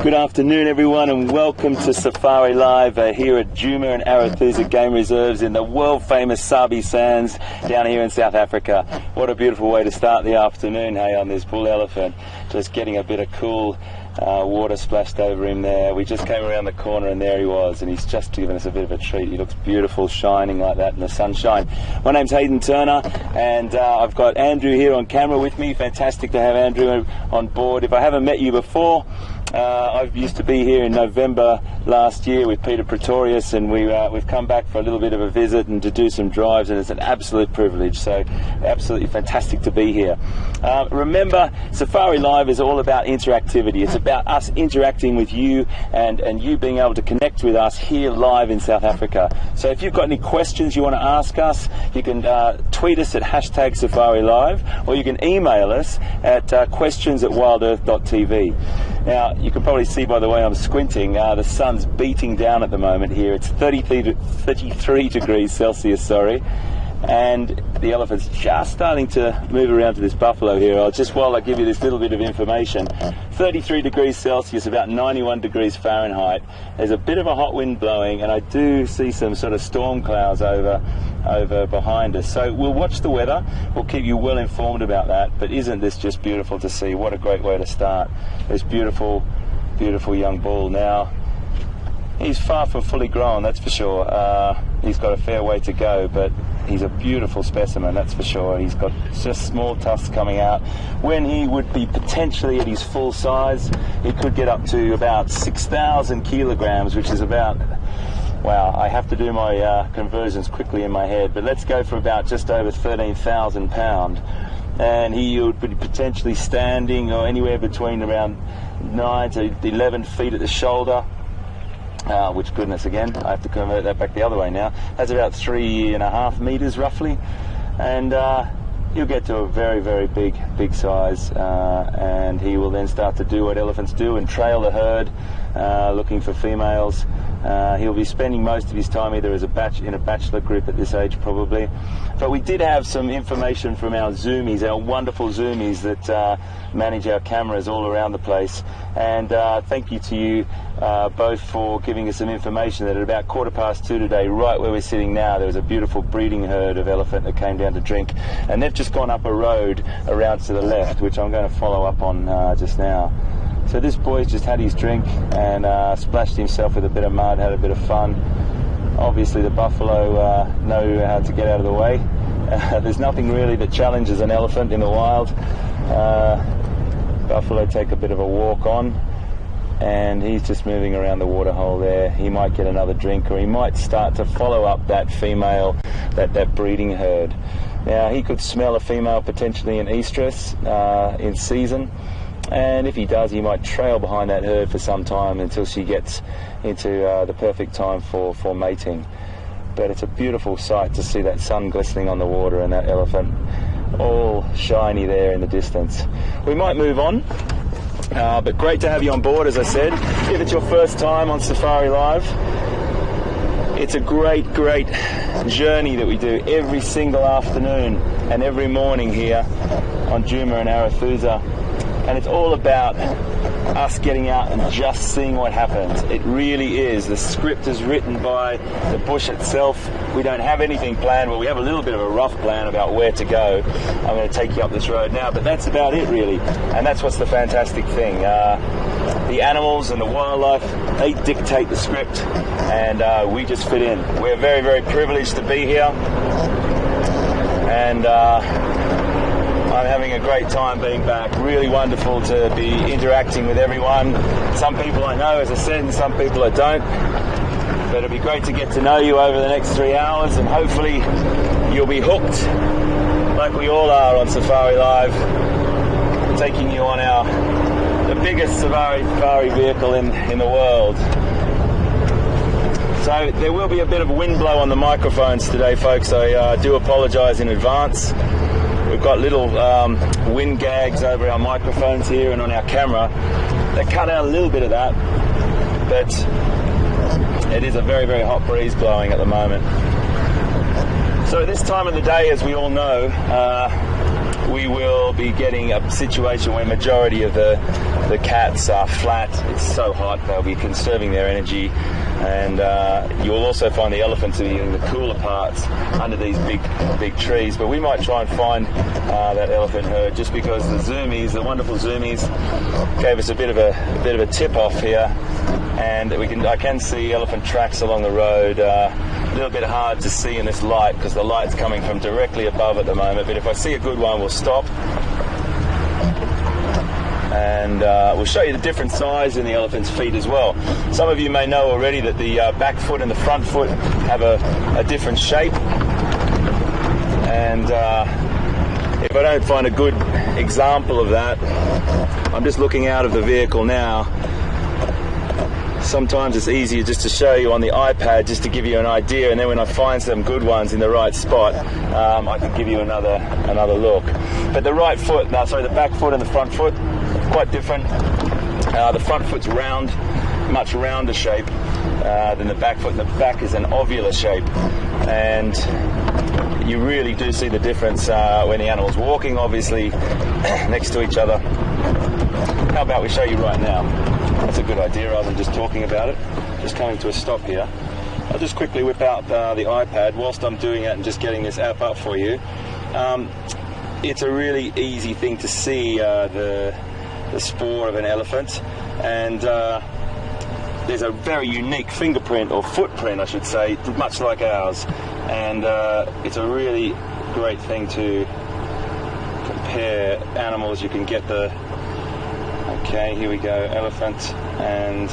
Good afternoon, everyone, and welcome to Safari Live here at Kunyuma and Arathusa Game Reserves in the world-famous Sabi Sands down here in South Africa. What a beautiful way to start the afternoon, hey, on this bull elephant. Just getting a bit of cool water splashed over him there. We just came around the corner and there he was, and he's just given us a bit of a treat. He looks beautiful, shining like that in the sunshine. My name's Hayden Turner, and I've got Andrew here on camera with me. Fantastic to have Andrew on board. If I haven't met you before, I used to be here in November last year with Pieter Pretorius, and we've come back for a little bit of a visit and to do some drives, and it's an absolute privilege. So absolutely fantastic to be here. Remember, Safari Live is all about interactivity. It's about us interacting with you and you being able to connect with us here live in South Africa. So if you've got any questions you want to ask us, you can tweet us at #SafariLive, or you can email us at questions@wildearth.tv. Now, you can probably see by the way I'm squinting, the sun's beating down at the moment here. It's 33 degrees Celsius, sorry. And the elephant's just starting to move around to this buffalo here. While I give you this little bit of information, 33 degrees Celsius, about 91 degrees Fahrenheit. There's a bit of a hot wind blowing, and I do see some sort of storm clouds over behind us. So we'll watch the weather. We'll keep you well informed about that. But isn't this just beautiful to see? What a great way to start. This beautiful, beautiful young bull. Now, he's far from fully grown, that's for sure. He's got a fair way to go, but he's a beautiful specimen, that's for sure. He's got just small tusks coming out. When he would be potentially at his full size, he could get up to about 6,000 kilograms, which is about, wow, I have to do my conversions quickly in my head, but let's go for about just over 13,000 pounds. And he would be potentially standing or anywhere between around 9 to 11 feet at the shoulder. Which, goodness, again, I have to convert that back the other way now. That's about 3.5 meters roughly, and he'll get to a very, very big size, and he will then start to do what elephants do and trail the herd, looking for females. He'll be spending most of his time either as in a bachelor group at this age, probably. But we did have some information from our zoomies, our wonderful zoomies that manage our cameras all around the place. And thank you to you both for giving us some information that at about 2:15 today, right where we're sitting now, there was a beautiful breeding herd of elephant that came down to drink. And they've just gone up a road around to the left, which I'm going to follow up on just now. So this boy's just had his drink and splashed himself with a bit of mud, had a bit of fun. Obviously the buffalo know how to get out of the way. There's nothing really that challenges an elephant in the wild. Buffalo take a bit of a walk on, and he's just moving around the waterhole there. He might get another drink, or he might start to follow up that female, that breeding herd. Now, he could smell a female potentially in estrus in season. And if he does, he might trail behind that herd for some time until she gets into the perfect time for mating. But it's a beautiful sight to see that sun glistening on the water and that elephant all shiny there in the distance. We might move on, but great to have you on board, as I said. If it's your first time on Safari Live, it's a great journey that we do every single afternoon and every morning here on Kunyuma and Arathusa. And it's all about us getting out and just seeing what happens. It really is. The script is written by the bush itself. We don't have anything planned. Well, we have a little bit of a rough plan about where to go. I'm going to take you up this road now, but that's about it, really. And that's what's the fantastic thing. The animals and the wildlife, they dictate the script, and we just fit in. We're very, very privileged to be here. And I'm having a great time being back. Really wonderful to be interacting with everyone. Some people I know, as I said, and some people I don't. But it'll be great to get to know you over the next 3 hours, and hopefully you'll be hooked, like we all are on Safari Live, taking you on the biggest safari vehicle in the world. So there will be a bit of wind blow on the microphones today, folks. I do apologise in advance. We've got little wind gags over our microphones here and on our camera that cut out a little bit of that, but it is a very, very hot breeze blowing at the moment. So this time of the day, as we all know, we will be getting a situation where majority of the cats are flat. It's so hot, they'll be conserving their energy, and you will also find the elephants in the cooler parts under these big trees. But we might try and find that elephant herd, just because the wonderful zoomies, gave us a bit of a tip off here, and I can see elephant tracks along the road. A little bit hard to see in this light because the light's coming from directly above at the moment, but if I see a good one, we'll stop, and we'll show you the different size in the elephant's feet as well. Some of you may know already that the back foot and the front foot have a different shape, and if I don't find a good example of that, I'm just looking out of the vehicle now. Sometimes it's easier just to show you on the iPad, just to give you an idea, and then when I find some good ones in the right spot, I can give you another look. But the the back foot and the front foot, quite different. The front foot's round, much rounder shape than the back foot. The back is an ovular shape, and you really do see the difference when the animal's walking, obviously, next to each other. How about we show you right now? That's a good idea, rather than just talking about it. Just coming to a stop here. I'll just quickly whip out the iPad whilst I'm doing it and just getting this app up for you. It's a really easy thing to see the spoor of an elephant, and there's a very unique fingerprint, or footprint I should say, much like ours, and it's a really great thing to compare animals. You can get the okay, here we go, elephant, and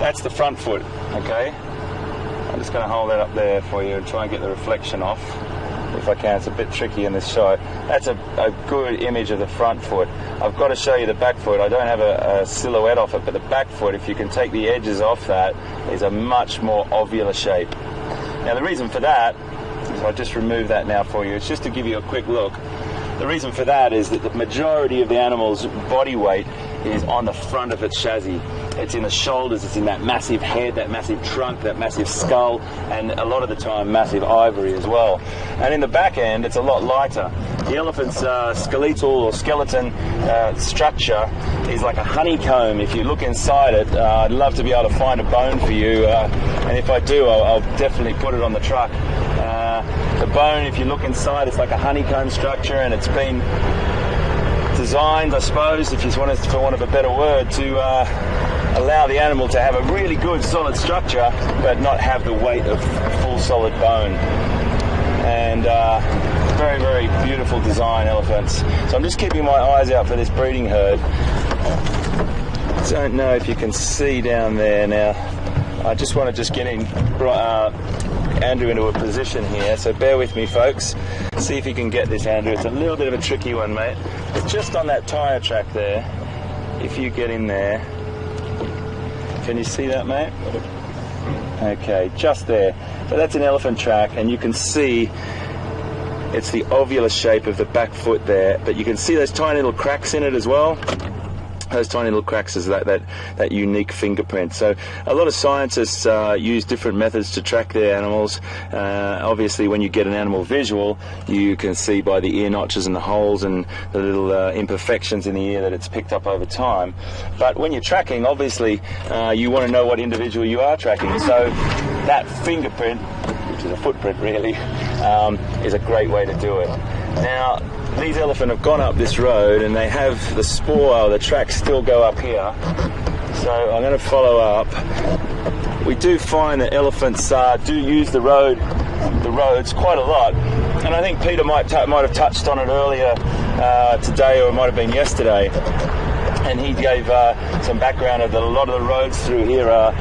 that's the front foot. Okay, I'm just going to hold that up there for you and try and get the reflection off if I can. It's a bit tricky in this shot. That's a good image of the front foot. I've got to show you the back foot. I don't have a silhouette off it, but the back foot, if you can take the edges off that, is a much more ovular shape. Now the reason for that, so I'll just remove that now for you, it's just to give you a quick look. The reason for that is that the majority of the animal's body weight is on the front of its chassis. It's in the shoulders, it's in that massive head, that massive trunk, that massive skull, and a lot of the time massive ivory as well. And in the back end, it's a lot lighter. The elephant's skeletal or skeleton structure is like a honeycomb. If you look inside it, I'd love to be able to find a bone for you, and if I do, I'll definitely put it on the truck. The bone, if you look inside, it's like a honeycomb structure, and it's been designed, I suppose, if you want to, for want of a better word, to allow the animal to have a really good solid structure, but not have the weight of full solid bone. And very, very beautiful design, elephants. So I'm just keeping my eyes out for this breeding herd. I don't know if you can see down there now. I just want to get in Andrew into a position here, so bear with me, folks. See if you can get this, Andrew. It's a little bit of a tricky one, mate. It's just on that tyre track there. If you get in there, can you see that, mate? Okay, just there. So that's an elephant track, and you can see it's the ovular shape of the back foot there, but you can see those tiny little cracks in it as well. Those tiny little cracks is that unique fingerprint. So a lot of scientists use different methods to track their animals. Obviously, when you get an animal visual, you can see by the ear notches and the holes and the little imperfections in the ear that it's picked up over time. But when you're tracking, obviously, you want to know what individual you are tracking. So that fingerprint, which is a footprint really, is a great way to do it. Now, these elephants have gone up this road, and they have the spoor, the tracks still go up here. So I'm going to follow up. We do find that elephants do use the roads quite a lot, and I think Pieter might have touched on it earlier today, or it might have been yesterday. And he gave some background of that a lot of the roads through here are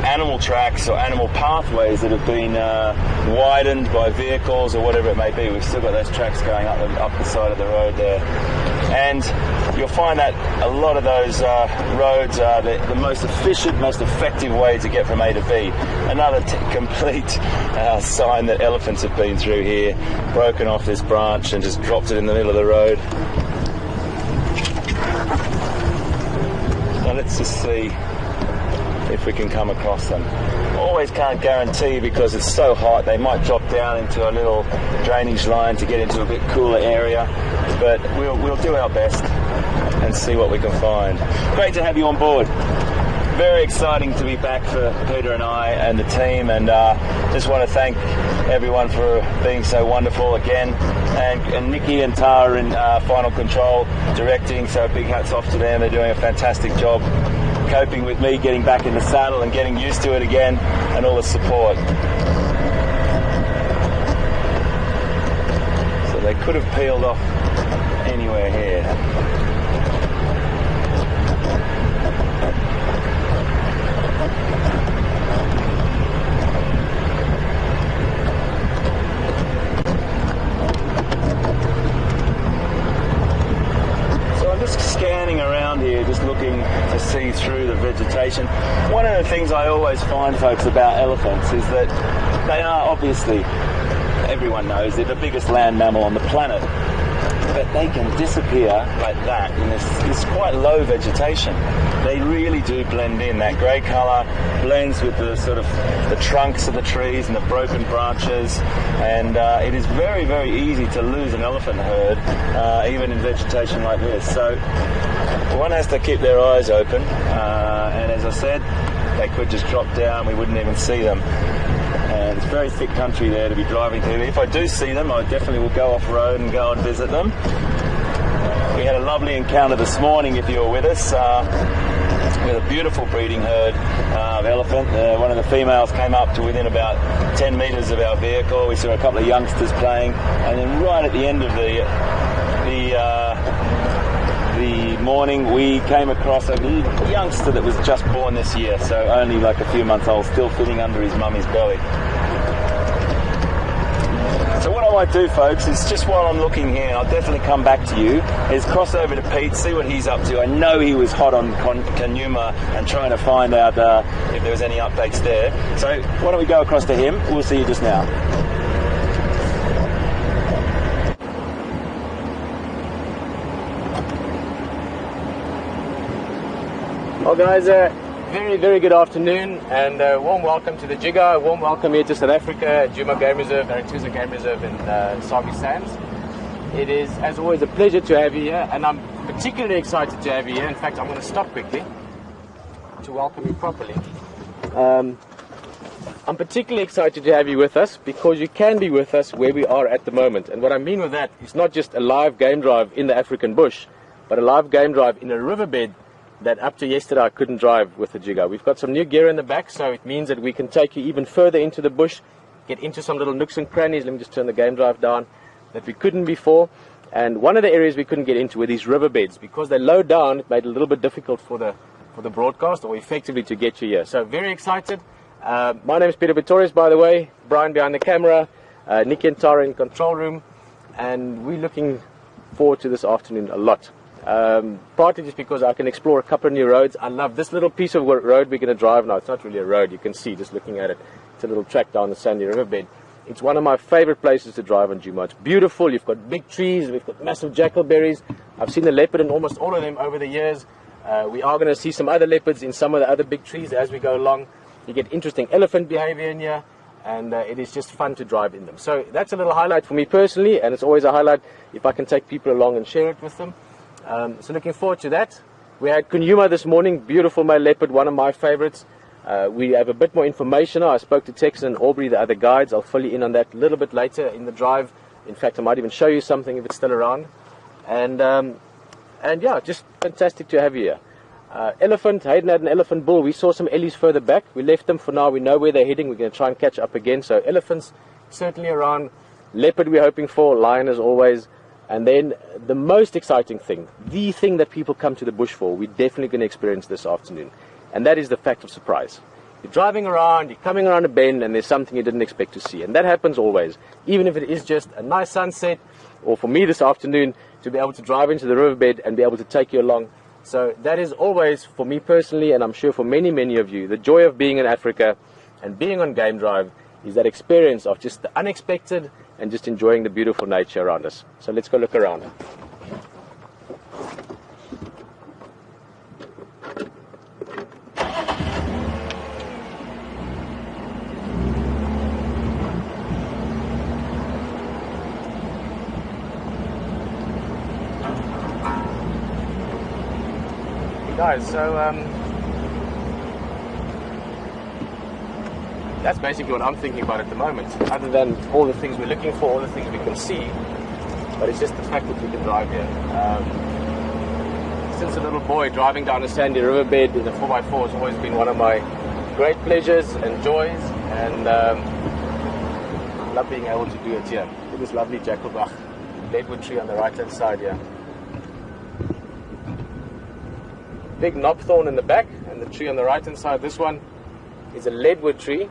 animal tracks or animal pathways that have been widened by vehicles or whatever it may be. We've still got those tracks going up the side of the road there, and you'll find that a lot of those roads are the most efficient, most effective way to get from A to B. Another complete sign that elephants have been through here, broken off this branch and just dropped it in the middle of the road. Now let's just see. if we can come across them. Always can't guarantee because it's so hot. They might drop down into a little drainage line to get into a bit cooler area, but we'll do our best and see what we can find. Great to have you on board. Very exciting to be back for Pieter and I and the team, and just want to thank everyone for being so wonderful again, and Nikki and Tara in Final Control directing, so big hats off to them. They're doing a fantastic job coping with me getting back in the saddle and getting used to it again, and all the support. So they could have peeled off anywhere here. Scanning around here, just looking to see through the vegetation. One of the things I always find, folks, about elephants is that they are obviously, everyone knows, they're the biggest land mammal on the planet, but they can disappear like that in this quite low vegetation. They really do blend in. That grey colour blends with the sort of the trunks of the trees and the broken branches, and it is very, very easy to lose an elephant herd even in vegetation like this. So one has to keep their eyes open, and as I said, they could just drop down, we wouldn't even see them. And it's very thick country there to be driving through. If I do see them, I definitely will go off-road and go and visit them. We had a lovely encounter this morning, if you were with us, with a beautiful breeding herd of elephant. One of the females came up to within about 10 metres of our vehicle. We saw a couple of youngsters playing, and then right at the end of the morning we came across a youngster that was just born this year, so only like a few months old, still fitting under his mummy's belly. So what I might do, folks, is just while I'm looking here, I'll definitely come back to you, is cross over to Pete, see what he's up to. I know he was hot on Kunyuma and trying to find out if there was any updates there. So why don't we go across to him? We'll see you just now. Well guys, very, very good afternoon, and warm welcome to the Jigga, warm welcome here to South Africa, Kunyuma Game Reserve, Narituza Game Reserve in Sabi Sands. It is, as always, a pleasure to have you here, and I'm particularly excited to have you here. In fact, I'm going to stop quickly to welcome you properly. I'm particularly excited to have you with us because you can be with us where we are at the moment. And what I mean with that is not just a live game drive in the African bush, but a live game drive in a riverbed that up to yesterday I couldn't drive with the Jigga. We've got some new gear in the back, so it means that we can take you even further into the bush, get into some little nooks and crannies. Let me just turn the game drive down, that we couldn't before. And one of the areas we couldn't get into were these riverbeds. Because they're low down, it made it a little bit difficult for the broadcast, or effectively to get you here. So very excited. My name is Pieter, by the way. Brian behind the camera, Nikki and Tara in control room, and we're looking forward to this afternoon a lot. Partly just because I can explore a couple of new roads. I love this little piece of road we're going to drive now. It's not really a road, you can see just looking at it. It's a little track down the sandy riverbed. It's one of my favorite places to drive on Kunyuma. It's beautiful. You've got big trees, we've got massive jackalberries. I've seen the leopard in almost all of them over the years. We are going to see some other leopards in some of the other big trees as we go along. You get interesting elephant behavior in here, and it is just fun to drive in them. So that's a little highlight for me personally, and it's always a highlight if I can take people along and share it with them. So looking forward to that. We had Kunyuma this morning, beautiful male leopard, one of my favorites. We have a bit more information now. I spoke to Texan and Aubrey, the other guides. I'll fill you in on that a little bit later in the drive. In fact, I might even show you something if it's still around. And yeah, just fantastic to have you here. Elephant, Hayden had an elephant bull. We saw some ellies further back. We left them for now. We know where they're heading. We're going to try and catch up again. So elephants certainly around. Leopard we're hoping for. Lion as always. And then the most exciting thing, the thing that people come to the bush for, we're definitely going to experience this afternoon. And that is the fact of surprise. You're driving around, you're coming around a bend, and there's something you didn't expect to see. And that happens always. Even if it is just a nice sunset, or for me this afternoon, to be able to drive into the riverbed and be able to take you along. So that is always, for me personally, and I'm sure for many, many of you, the joy of being in Africa and being on Game Drive is that experience of just the unexpected and just enjoying the beautiful nature around us. So let's go look around. Guys, so that's basically what I'm thinking about at the moment, other than all the things we're looking for, all the things we can see, but it's just the fact that we can drive here. Since a little boy, driving down a sandy riverbed in a 4x4 has always been one of my great pleasures and joys, and I love being able to do it here. Look at this lovely Jackelbach leadwood tree on the right hand side here. Big knobthorn in the back, and the tree on the right hand side, this one is a leadwood tree.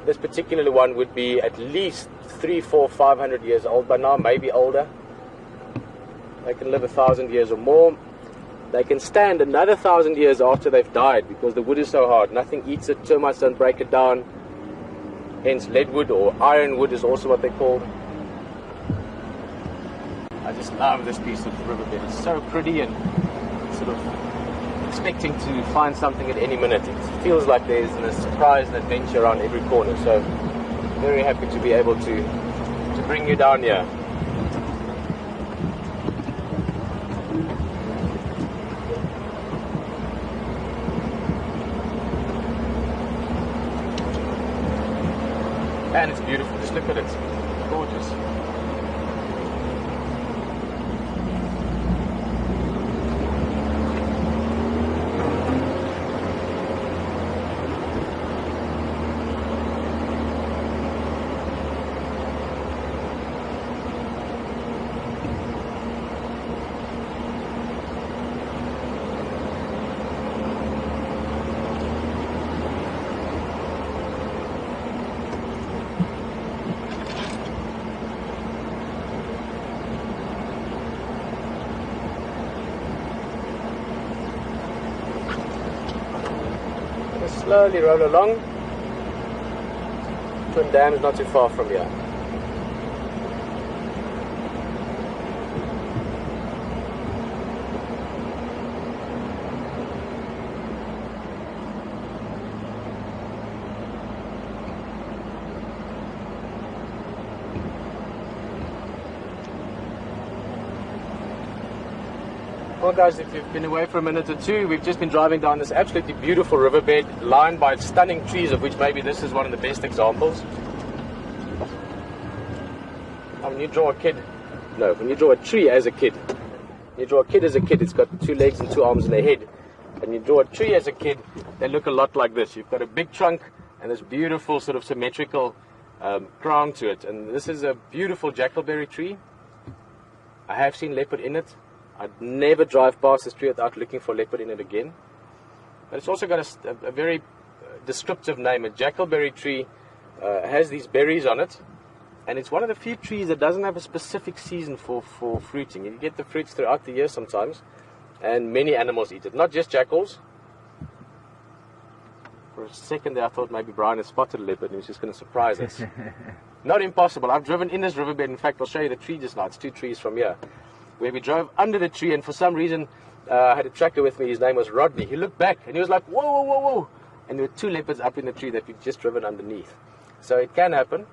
This particular one would be at least 300, 400, 500 years old by now, maybe older. They can live 1,000 years or more. They can stand another 1,000 years after they've died because the wood is so hard. Nothing eats it, termites don't break it down. Hence leadwood, or ironwood is also what they call. I just love this piece of riverbed. It's so pretty and sort of expecting to find something at any minute. It feels like there's a surprise and adventure around every corner. So very happy to be able to bring you down here. And it's beautiful, just look at it, it's gorgeous. Slowly roll along. Twin Dam is not too far from here. Well guys, if you've been away for a minute or two, we've just been driving down this absolutely beautiful riverbed lined by stunning trees, of which maybe this is one of the best examples. When you draw a tree as a kid, you draw a kid as a kid, it's got 2 legs and 2 arms and a head. And you draw a tree as a kid, they look a lot like this. You've got a big trunk and this beautiful sort of symmetrical crown to it. And this is a beautiful jackalberry tree. I have seen leopard in it. I'd never drive past this tree without looking for leopard in it again. But it's also got a very descriptive name. A jackalberry tree has these berries on it, and it's one of the few trees that doesn't have a specific season for fruiting. You get the fruits throughout the year sometimes, and many animals eat it, not just jackals. For a second there I thought maybe Brian had spotted a leopard and he was just going to surprise us. Not impossible. I've driven in this riverbed. In fact, I'll show you the tree just now. It's 2 trees from here, where we drove under the tree, and for some reason I had a tracker with me. His name was Rodney. He looked back and he was like, whoa, whoa, whoa, whoa, and there were 2 leopards up in the tree that we'd just driven underneath. So it can happen.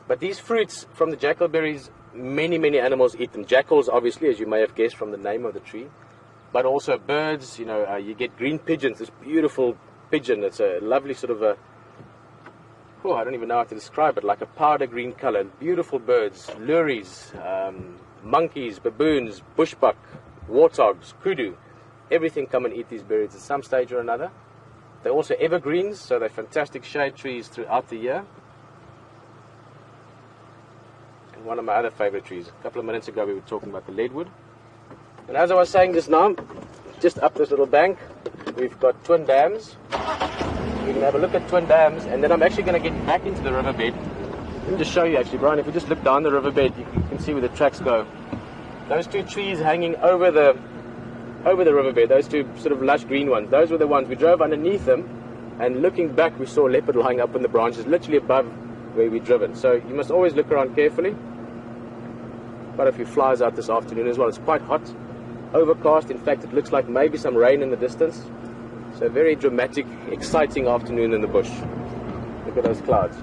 But these fruits from the jackalberries, many animals eat them. Jackals, obviously, as you may have guessed from the name of the tree, but also birds. You know, you get green pigeons, this beautiful pigeon. It's a lovely sort of a, I don't even know how to describe it, like a powder green color. Beautiful birds, lories, monkeys, baboons, bushbuck, warthogs, kudu, everything come and eat these berries at some stage or another. They're also evergreens, so they're fantastic shade trees throughout the year. And one of my other favorite trees. A couple of minutes ago we were talking about the leadwood. And as I was saying just now, just up this little bank, we've got twin dams. We can have a look at twin dams, and then I'm actually going to get back into the riverbed. Let me just show you actually, Brian, if we just look down the riverbed, you can see where the tracks go. Those 2 trees hanging over the riverbed, those 2 sort of lush green ones, those were the ones. We drove underneath them, and looking back we saw a leopard lying up in the branches, literally above where we'd driven. So you must always look around carefully. Quite a few flies out this afternoon as well. It's quite hot, overcast. In fact, it looks like maybe some rain in the distance. So a very dramatic, exciting afternoon in the bush. Look at those clouds.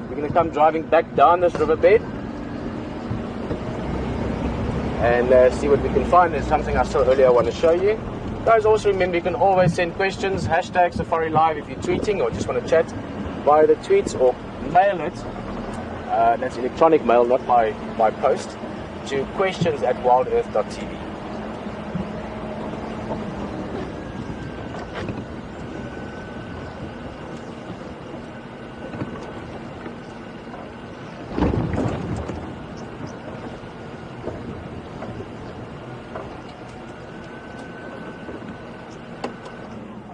We're going to come driving back down this riverbed and see what we can find. There's something I saw earlier I want to show you. Guys, also remember you can always send questions, hashtag Safari Live if you're tweeting or just want to chat via the tweets, or mail it, that's electronic mail, not by post, to questions@wildearth.tv.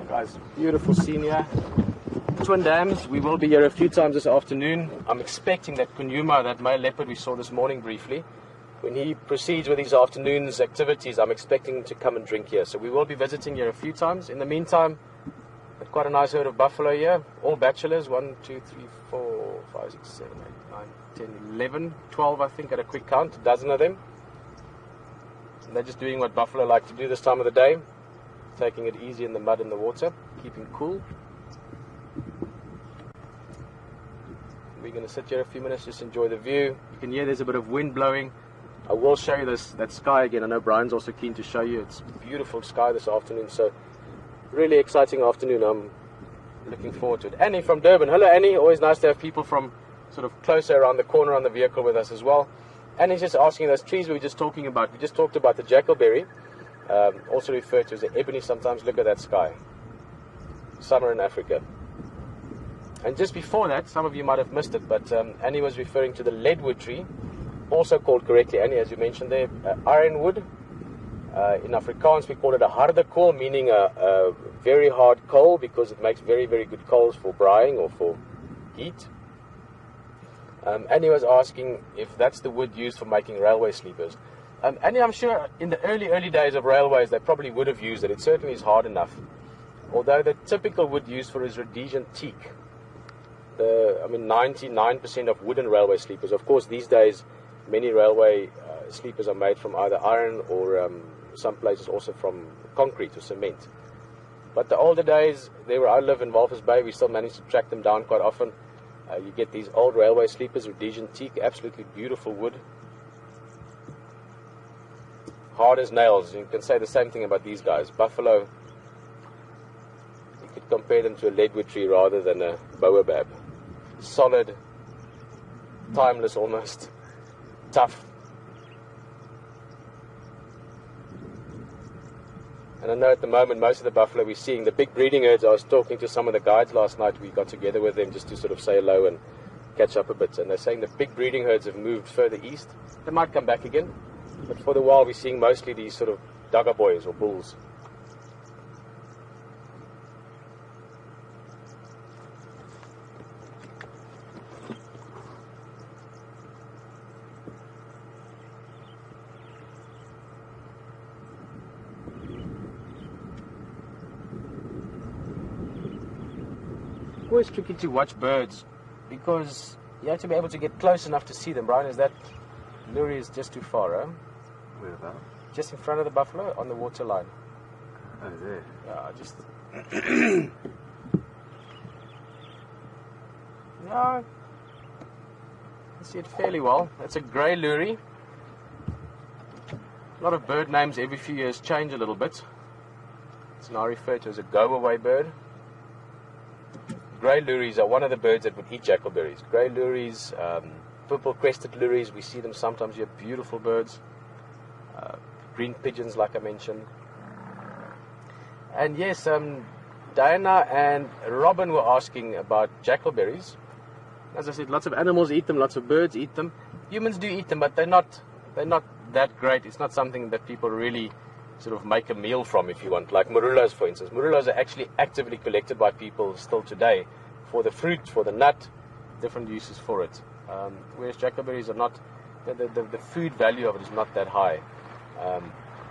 Guys, beautiful scene here. Twin Dams, we will be here a few times this afternoon. I'm expecting that Kunyuma, that male leopard we saw this morning briefly, when he proceeds with his afternoon's activities, I'm expecting him to come and drink here. So we will be visiting here a few times. In the meantime, got quite a nice herd of buffalo here, all bachelors, 1, 2, 3, 4, 5, 6, 7, 8, 9, 10, 11, 12 I think at a quick count, a dozen of them. And they're just doing what buffalo like to do this time of the day, taking it easy in the mud and the water, keeping cool. We're going to sit here a few minutes, just enjoy the view. You can hear there's a bit of wind blowing. I will show you that sky again. I know Brian's also keen to show you. It's beautiful sky this afternoon, so really exciting afternoon. I'm looking forward to it. Annie from Durban. Hello Annie, always nice to have people from sort of closer around the corner on the vehicle with us as well. Annie's just asking, those trees we were just talking about. We just talked about the jackalberry, also referred to as the ebony sometimes. Look at that sky. Summer in Africa. And just before that, some of you might have missed it, but Annie was referring to the leadwood tree, also called correctly, Annie, as you mentioned there, ironwood. In Afrikaans, we call it a harde kool, meaning a very hard coal, because it makes very, very good coals for braaiing or for heat. Annie was asking if that's the wood used for making railway sleepers. Annie, I'm sure in the early days of railways, they probably would have used it. It certainly is hard enough. Although the typical wood used for is Rhodesian teak. 99% of wooden railway sleepers. Of course, these days, many railway sleepers are made from either iron or some places also from concrete or cement. But the older days, there where I live in Walvis Bay, we still manage to track them down quite often. You get these old railway sleepers, Rhodesian teak, absolutely beautiful wood. Hard as nails. You can say the same thing about these guys. Buffalo, you could compare them to a leadwood tree rather than a baobab. Solid, timeless almost, tough. And I know at the moment most of the buffalo we're seeing, the big breeding herds, I was talking to some of the guides last night, we got together with them just to sort of say hello and catch up a bit, and they're saying the big breeding herds have moved further east. They might come back again, but for the while we're seeing mostly these sort of dagga boys or bulls. Always tricky to watch birds because you have to be able to get close enough to see them. Brian, is that lure is just too far, huh? Where about? Just in front of the buffalo on the water line. Oh, there. Yeah, just. Yeah, I see it fairly well. It's a grey lurie. A lot of bird names every few years change a little bit. It's now referred to as a go-away bird. Grey luries are one of the birds that would eat jackalberries. Grey luries, purple-crested luries, we see them sometimes here, beautiful birds. Green pigeons, like I mentioned. And yes, Diana and Robin were asking about jackalberries. As I said, lots of animals eat them, lots of birds eat them. Humans do eat them, but they're not that great. It's not something that people really sort of make a meal from, if you want, like marullos, for instance. Marullos are actually actively collected by people still today for the fruit, for the nut, different uses for it. Whereas jackalberries are not, the food value of it is not that high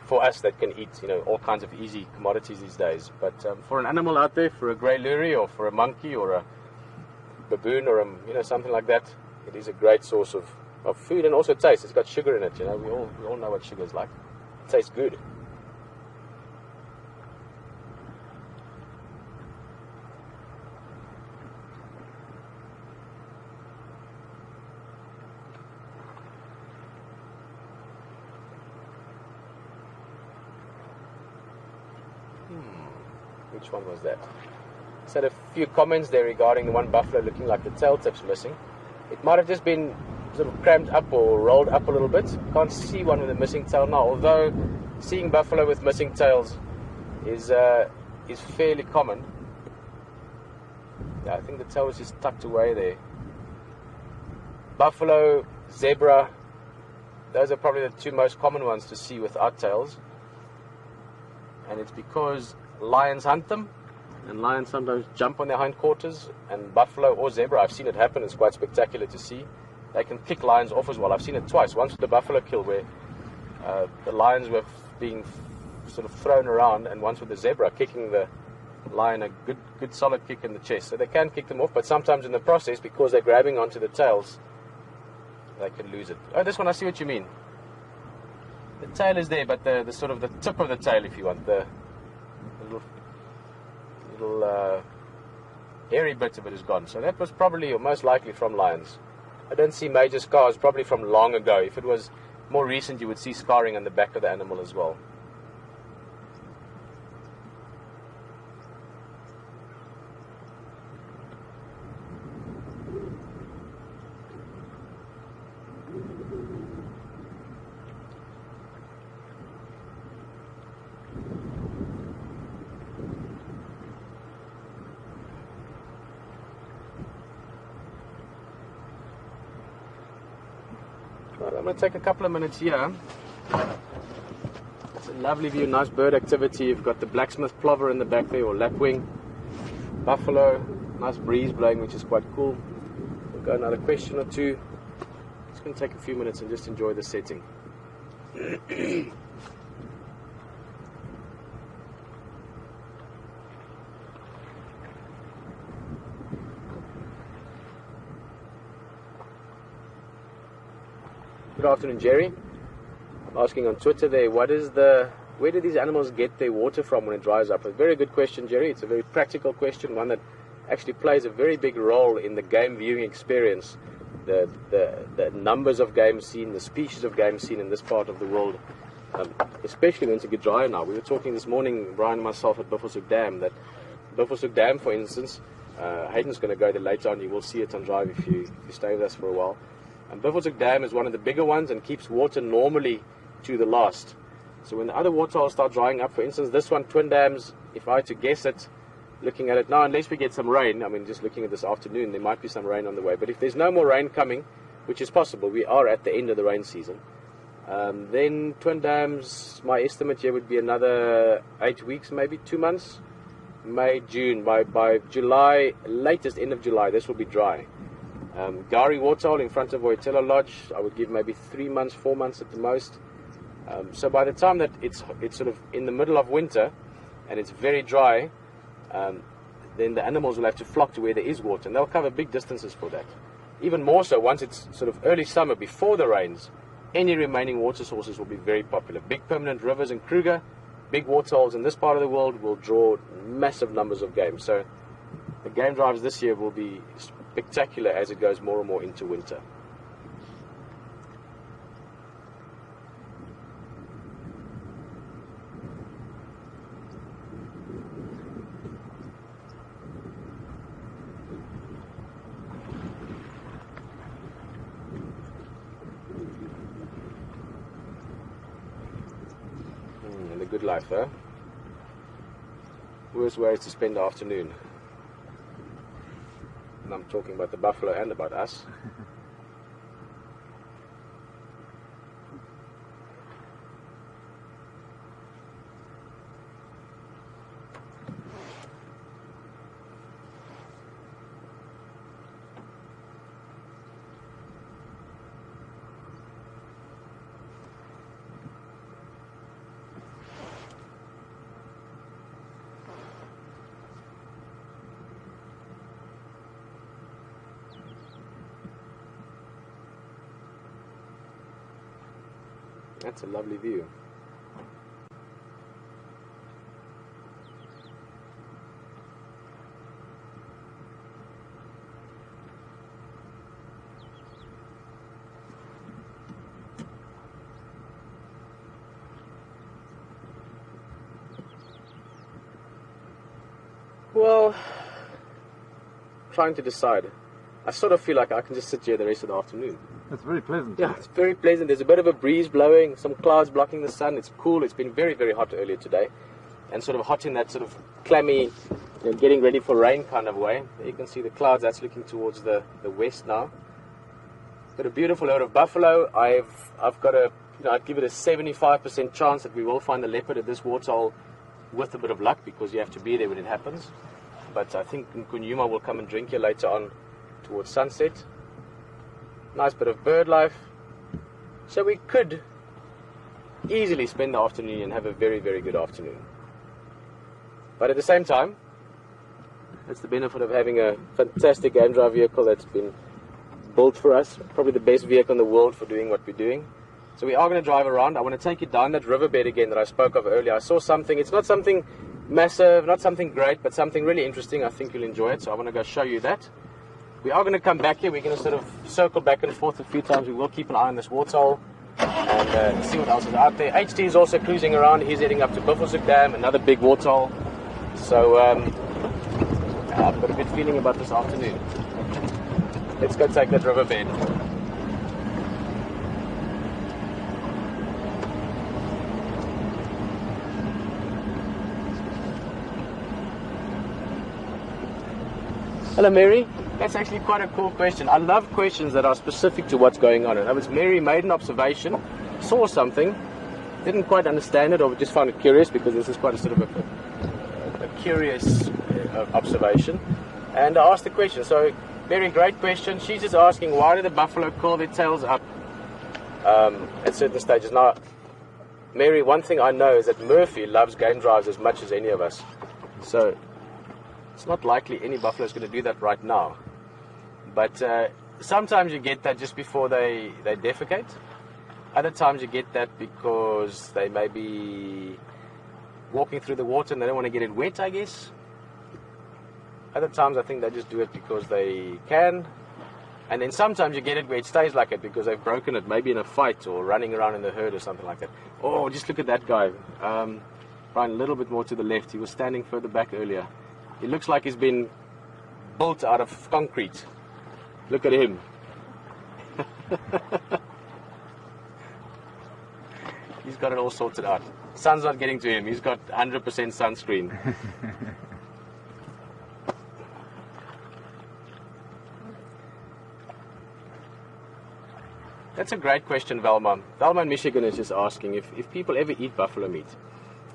for us that can eat, all kinds of easy commodities these days. But for an animal out there, for a grey lurie or for a monkey or a baboon or something like that, it is a great source of food, and also taste. It's got sugar in it. We all know what sugar is like. It tastes good. Which one was that? Said a few comments there regarding the one buffalo looking like the tail tip's missing. It might have just been sort of cramped up or rolled up a little bit. Can't see one with a missing tail now, although seeing buffalo with missing tails is fairly common. Yeah, I think the tail was just tucked away there. Buffalo, zebra, those are probably the two most common ones to see without tails. And it's because lions hunt them, and lions sometimes jump on their hindquarters, and buffalo or zebra, I've seen it happen, it's quite spectacular to see. They can kick lions off as well. I've seen it twice, once with the buffalo kill where the lions were being sort of thrown around, and once with the zebra kicking the lion a good solid kick in the chest. So they can kick them off, but sometimes in the process, because they're grabbing onto the tails, they can lose it. Oh, this one, I see what you mean. The tail is there, but the sort of the tip of the tail, if you want, the little hairy bit of it is gone. So that was probably, or most likely, from lions. I don't see major scars, probably from long ago. If it was more recent, you would see scarring on the back of the animal as well. Right, I'm going to take a couple of minutes here. It's a lovely view, nice bird activity. You've got the blacksmith plover in the back there, or lapwing, buffalo, nice breeze blowing, which is quite cool. We'll go another question or two. It's going to take a few minutes and just enjoy the setting. Good afternoon, Jerry. I'm asking on Twitter there, where do these animals get their water from when it dries up? A very good question, Jerry. It's a very practical question, one that actually plays a very big role in the game viewing experience. The numbers of game seen, the species of game seen in this part of the world, especially when it's a bit drier now. We were talking this morning, Brian and myself, at Buffelshoek Dam, that Buffelshoek Dam, for instance, Hayden's going to go there later on. You will see it on drive if you stay with us for a while. And Buffelshoek Dam is one of the bigger ones and keeps water normally to the last. So when the other waterholes start drying up, for instance, this one, Twin Dams, if I had to guess it, looking at it now, unless we get some rain, I mean, just looking at this afternoon, there might be some rain on the way. But if there's no more rain coming, which is possible, we are at the end of the rain season, then Twin Dams, my estimate here would be another 8 weeks, maybe 2 months, May, June. By July, latest end of July, this will be dry. Gari waterhole in front of Voitela Lodge, I would give maybe 3 months, 4 months at the most. So by the time that it's sort of in the middle of winter and it's very dry, then the animals will have to flock to where there is water, and they'll cover big distances for that. Even more so once it's sort of early summer before the rains, any remaining water sources will be very popular. Big permanent rivers in Kruger, big waterholes in this part of the world will draw massive numbers of game. So the game drives this year will be spectacular as it goes more and more into winter. And a good life, huh? Worst ways to spend the afternoon. And I'm talking about the buffalo and about us. That's a lovely view. Well, trying to decide. I sort of feel like I can just sit here the rest of the afternoon. It's very pleasant. Yeah, it's very pleasant. There's a bit of a breeze blowing, some clouds blocking the sun. It's cool. It's been very, very hot earlier today. And sort of hot in that sort of clammy, getting ready for rain kind of way. There you can see the clouds. That's looking towards the west now. Got a beautiful herd of buffalo. I've got a, I'd give it a 75% chance that we will find the leopard at this waterhole with a bit of luck, because you have to be there when it happens. But I think Kunyuma will come and drink here later on towards sunset. Nice bit of bird life. So we could easily spend the afternoon and have a very, very good afternoon. But at the same time, that's the benefit of having a fantastic game drive vehicle that's been built for us. Probably the best vehicle in the world for doing what we're doing. So we are going to drive around. I want to take you down that riverbed again that I spoke of earlier. I saw something. It's not something massive, not something great, but something really interesting. I think you'll enjoy it. So I want to go show you that. We are going to come back here. We're going to sort of circle back and forth a few times. We will keep an eye on this waterhole and see what else is out there. HT is also cruising around. He's heading up to Buffelshoek Dam, another big waterhole. So I've got a good feeling about this afternoon. Let's go take that riverbed. Hello, Mary. That's actually quite a cool question. I love questions that are specific to what's going on. And that was Mary made an observation, saw something, didn't quite understand it, or just found it curious, because this is quite a sort of a curious observation. And I asked the question. So, Mary, great question. She's just asking, why do the buffalo curl their tails up at certain stages? Now, Mary, one thing I know is that Murphy loves game drives as much as any of us. So it's not likely any buffalo is going to do that right now. But sometimes you get that just before they defecate. Other times you get that because they may be walking through the water and they don't want to get it wet, I guess. Other times I think they just do it because they can. And then sometimes you get it where it stays like it because they've broken it, maybe in a fight or running around in the herd or something like that. Oh, just look at that guy. Brian, a little bit more to the left. He was standing further back earlier. He looks like he's been built out of concrete. Look at him. He's got it all sorted out. Sun's not getting to him. He's got 100% sunscreen. That's a great question, Velma. Velma in Michigan is just asking if people ever eat buffalo meat.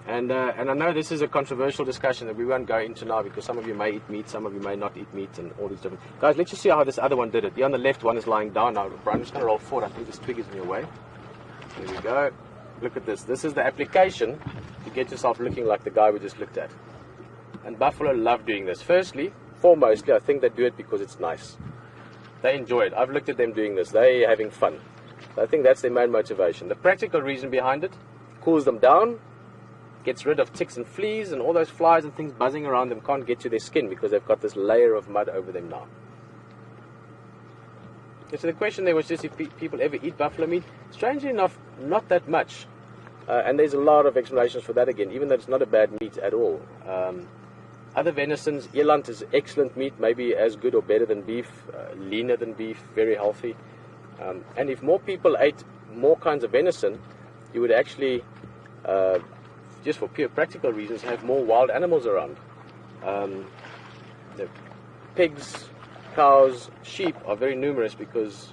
And I know this is a controversial discussion that we won't go into now, because some of you may eat meat, some of you may not eat meat, and all these different... Guys, let's just see how this other one did it. The on the left one is lying down now. Brian, I'm just going to roll forward. I think this twig is in your way. There we go. Look at this. This is the application to get yourself looking like the guy we just looked at. And buffalo love doing this. Firstly, foremostly, I think they do it because it's nice. They enjoy it. I've looked at them doing this. They're having fun. So I think that's their main motivation. The practical reason behind it, cools them down, gets rid of ticks and fleas, and all those flies and things buzzing around them can't get to their skin because they've got this layer of mud over them now. Okay, so the question there was just if people ever eat buffalo meat. Strangely enough, not that much. And there's a lot of explanations for that again, even though it's not a bad meat at all. Other venisons, eland is excellent meat, maybe as good or better than beef, leaner than beef, very healthy. And if more people ate more kinds of venison, you would actually, just for pure practical reasons, have more wild animals around. The pigs, cows, sheep are very numerous because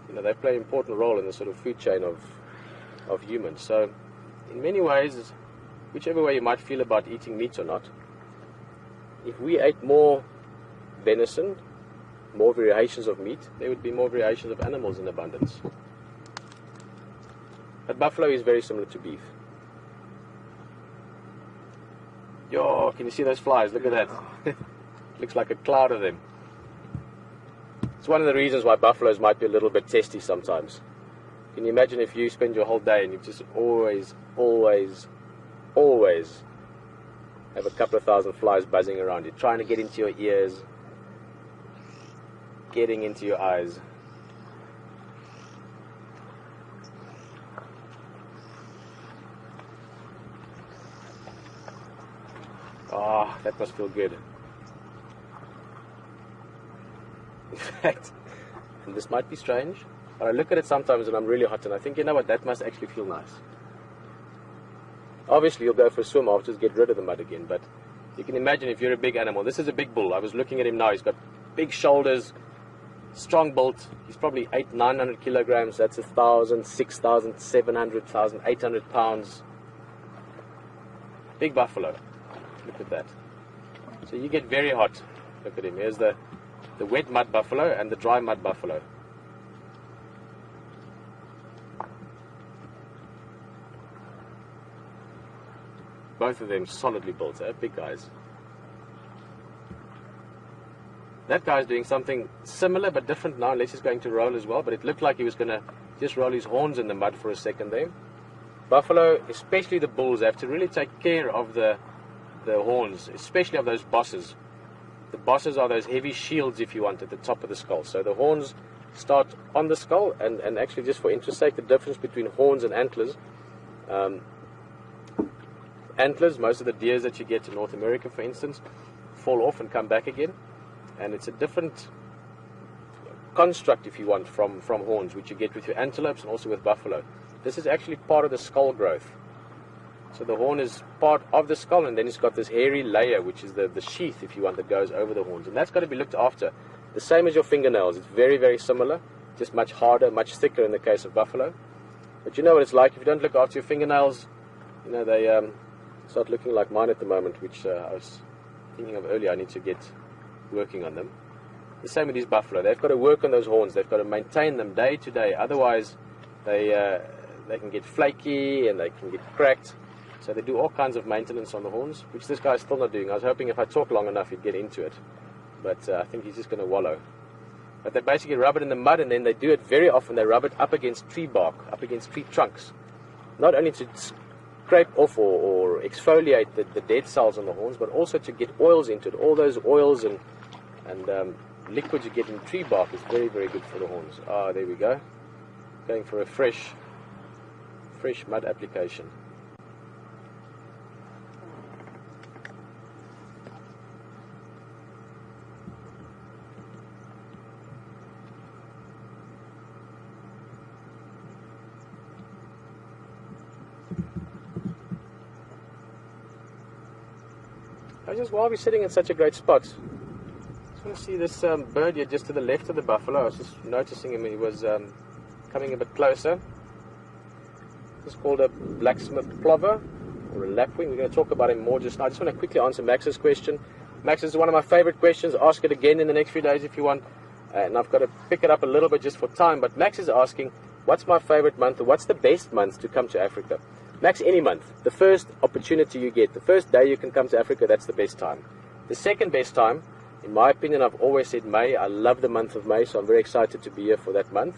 they play an important role in the sort of food chain of humans. So in many ways, whichever way you might feel about eating meat or not, if we ate more venison, more variations of meat, there would be more variations of animals in abundance. But buffalo is very similar to beef. Yo, can you see those flies? Look at that. Looks like a cloud of them. It's one of the reasons why buffaloes might be a little bit testy sometimes. Can you imagine if you spend your whole day and you just always have a couple of thousand flies buzzing around you, trying to get into your ears, getting into your eyes. Ah, that must feel good. In fact, and this might be strange, but I look at it sometimes and I'm really hot and I think, you know what, that must actually feel nice. Obviously, you'll go for a swim after to get rid of the mud again, but you can imagine if you're a big animal. This is a big bull. I was looking at him now. He's got big shoulders, strong built. He's probably 800-900 kilograms. That's 1,000, 6,000, 700, 1,800 pounds. Big buffalo. Look at that. So you get very hot. Look at him. Here's the wet mud buffalo and the dry mud buffalo. Both of them solidly built, big guys. That guy's doing something similar but different now, unless he's going to roll as well. But it looked like he was going to just roll his horns in the mud for a second there. Buffalo, especially the bulls, have to really take care of the horns, especially of those bosses. The bosses are those heavy shields, if you want, at the top of the skull. So the horns start on the skull, and actually, just for interest's sake, the difference between horns and antlers. Antlers, most of the deers that you get in North America, for instance, fall off and come back again. And it's a different construct, if you want, from horns, which you get with your antelopes and also with buffalo. This is actually part of the skull growth. So the horn is part of the skull, and then it's got this hairy layer, which is the sheath, if you want, that goes over the horns. And that's got to be looked after. The same as your fingernails. It's very, very similar, just much harder, much thicker in the case of buffalo. But you know what it's like. If you don't look after your fingernails, you know, they start looking like mine at the moment, which I was thinking of earlier. I need to get working on them. The same with these buffalo. They've got to work on those horns. They've got to maintain them day to day. Otherwise, they can get flaky and they can get cracked. So they do all kinds of maintenance on the horns, which this guy's still not doing. I was hoping if I talk long enough, he'd get into it. But I think he's just going to wallow. But they basically rub it in the mud, and then they do it very often. They rub it up against tree bark, up against tree trunks. Not only to scrape off or exfoliate the dead cells on the horns, but also to get oils into it. All those oils and liquids you get in tree bark is very, very good for the horns. Ah, there we go. Going for a fresh mud application. Just while we're sitting in such a great spot, I just want to see this bird here just to the left of the buffalo. I was just noticing him. He was coming a bit closer. This is called a blacksmith plover or a lapwing. We're going to talk about him more just now. I just want to quickly answer Max's question. Max, this is one of my favorite questions. Ask it again in the next few days if you want. And I've got to pick it up a little bit just for time. But Max is asking, what's my favorite month or what's the best month to come to Africa? Max, any month. The first opportunity you get, the first day you can come to Africa, that's the best time. The second best time, in my opinion, I've always said May. I love the month of May, so I'm very excited to be here for that month.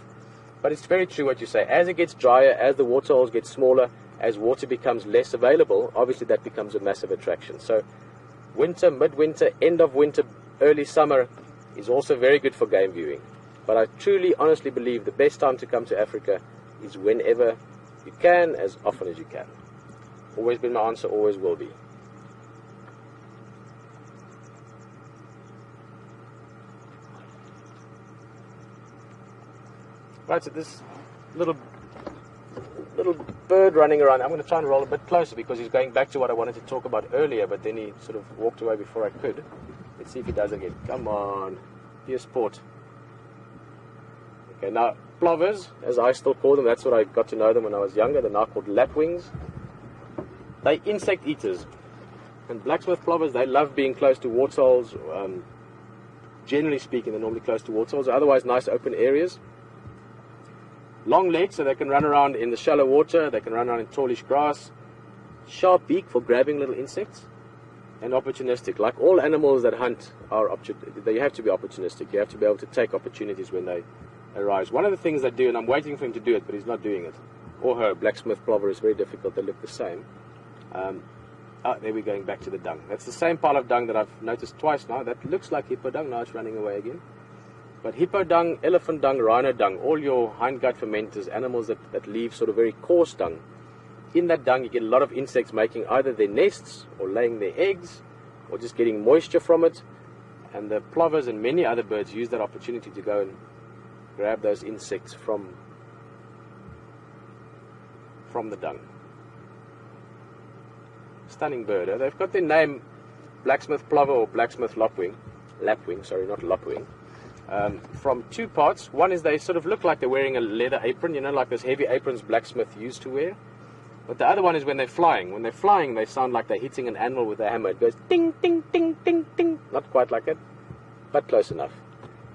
But it's very true what you say. As it gets drier, as the water holes get smaller, as water becomes less available, obviously that becomes a massive attraction. So winter, midwinter, end of winter, early summer is also very good for game viewing. But I truly, honestly believe the best time to come to Africa is whenever you can, as often as you can. Always been my answer, always will be. Right, so this little bird running around, I'm going to try and roll a bit closer because he's going back to what I wanted to talk about earlier, but then he sort of walked away before I could. Let's see if he does again. Come on, be a sport. Okay, now plovers, as I still call them, that's what I got to know them when I was younger. They're now called lapwings. They're insect eaters. And blacksmith plovers, they love being close to waterholes. Generally speaking, they're normally close to waterholes, otherwise nice open areas. Long legs, so they can run around in the shallow water. They can run around in tallish grass. Sharp beak for grabbing little insects. And opportunistic. Like all animals that hunt, they have to be opportunistic. You have to be able to take opportunities when they arise. One of the things they do, and I'm waiting for him to do it, but he's not doing it, or her, blacksmith plover, is very difficult. They look the same. There we're going back to the dung. That's the same pile of dung that I've noticed twice now. That looks like hippo dung. Now it's running away again. But hippo dung, elephant dung, rhino dung, all your hindgut fermenters, animals that leave sort of very coarse dung. In that dung you get a lot of insects making either their nests or laying their eggs or just getting moisture from it. And the plovers and many other birds use that opportunity to go and grab those insects from the dung. Stunning bird. They've got their name blacksmith plover or blacksmith lapwing, sorry, not lapwing, from two parts. One is they sort of look like they're wearing a leather apron, you know, like those heavy aprons blacksmith used to wear. But the other one is when they're flying. When they're flying, they sound like they're hitting an anvil with a hammer. It goes ding, ding, ding, ding, ding. Not quite like it, but close enough.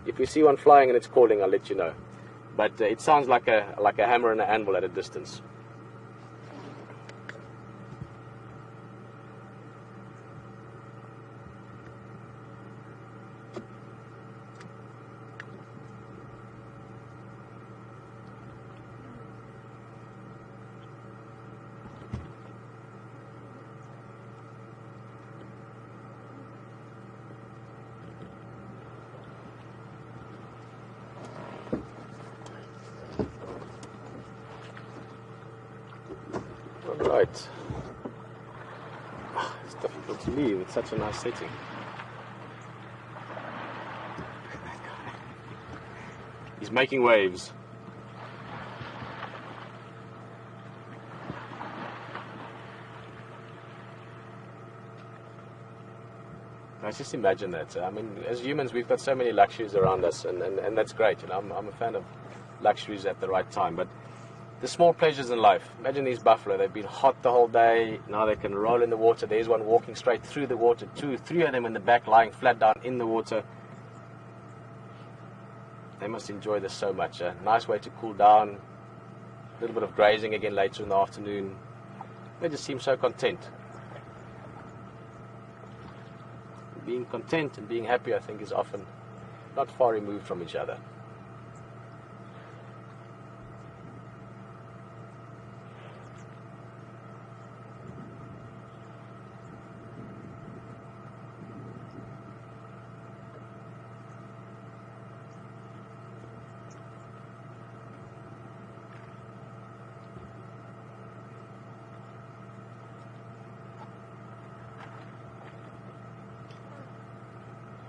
If we see one flying and it's calling, I'll let you know. But it sounds like a hammer and an anvil at a distance. Right. It's difficult to leave. It's such a nice setting. He's making waves. I just imagine that. I mean, as humans, we've got so many luxuries around us, and that's great. You know, I'm a fan of luxuries at the right time, but the small pleasures in life. Imagine these buffalo. They've been hot the whole day. Now they can roll in the water. There's one walking straight through the water. 2, 3 of them in the back lying flat down in the water. They must enjoy this so much. A nice way to cool down. A little bit of grazing again later in the afternoon. They just seem so content. Being content and being happy, I think, is often not far removed from each other.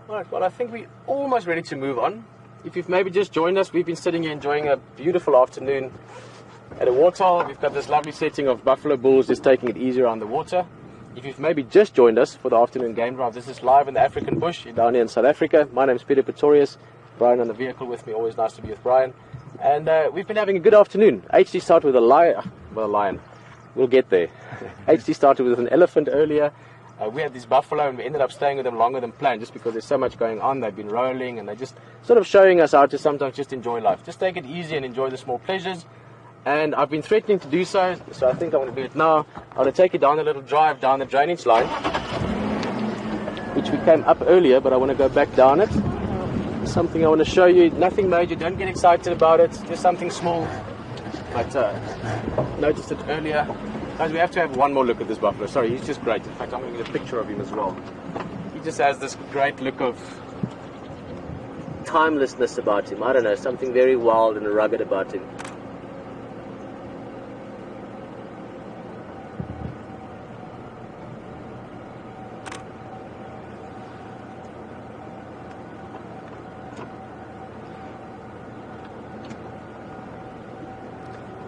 Right, well, I think we're almost ready to move on. If you've maybe just joined us, we've been sitting here enjoying a beautiful afternoon at a waterhole. We've got this lovely setting of buffalo bulls just taking it easy around the water. If you've maybe just joined us for the afternoon game drive, this is live in the African bush down here in South Africa. My name's Pieter Pretorius. Brian on the vehicle with me. Always nice to be with Brian. And we've been having a good afternoon. HT started with a lion. We'll get there. HT started with an elephant earlier. We had this buffalo and we ended up staying with them longer than planned just because there's so much going on. They've been rolling and they're just sort of showing us how to sometimes just enjoy life. Just take it easy and enjoy the small pleasures. And I've been threatening to do so I think I want to do it now. I want to take you down a little drive down the drainage line, which we came up earlier, but I want to go back down it. Something I want to show you. Nothing major, don't get excited about it. Just something small. But noticed it earlier. Guys, we have to have one more look at this buffalo. Sorry, he's just great. In fact, I'm going to get a picture of him as well. He just has this great look of timelessness about him. I don't know, something very wild and rugged about him.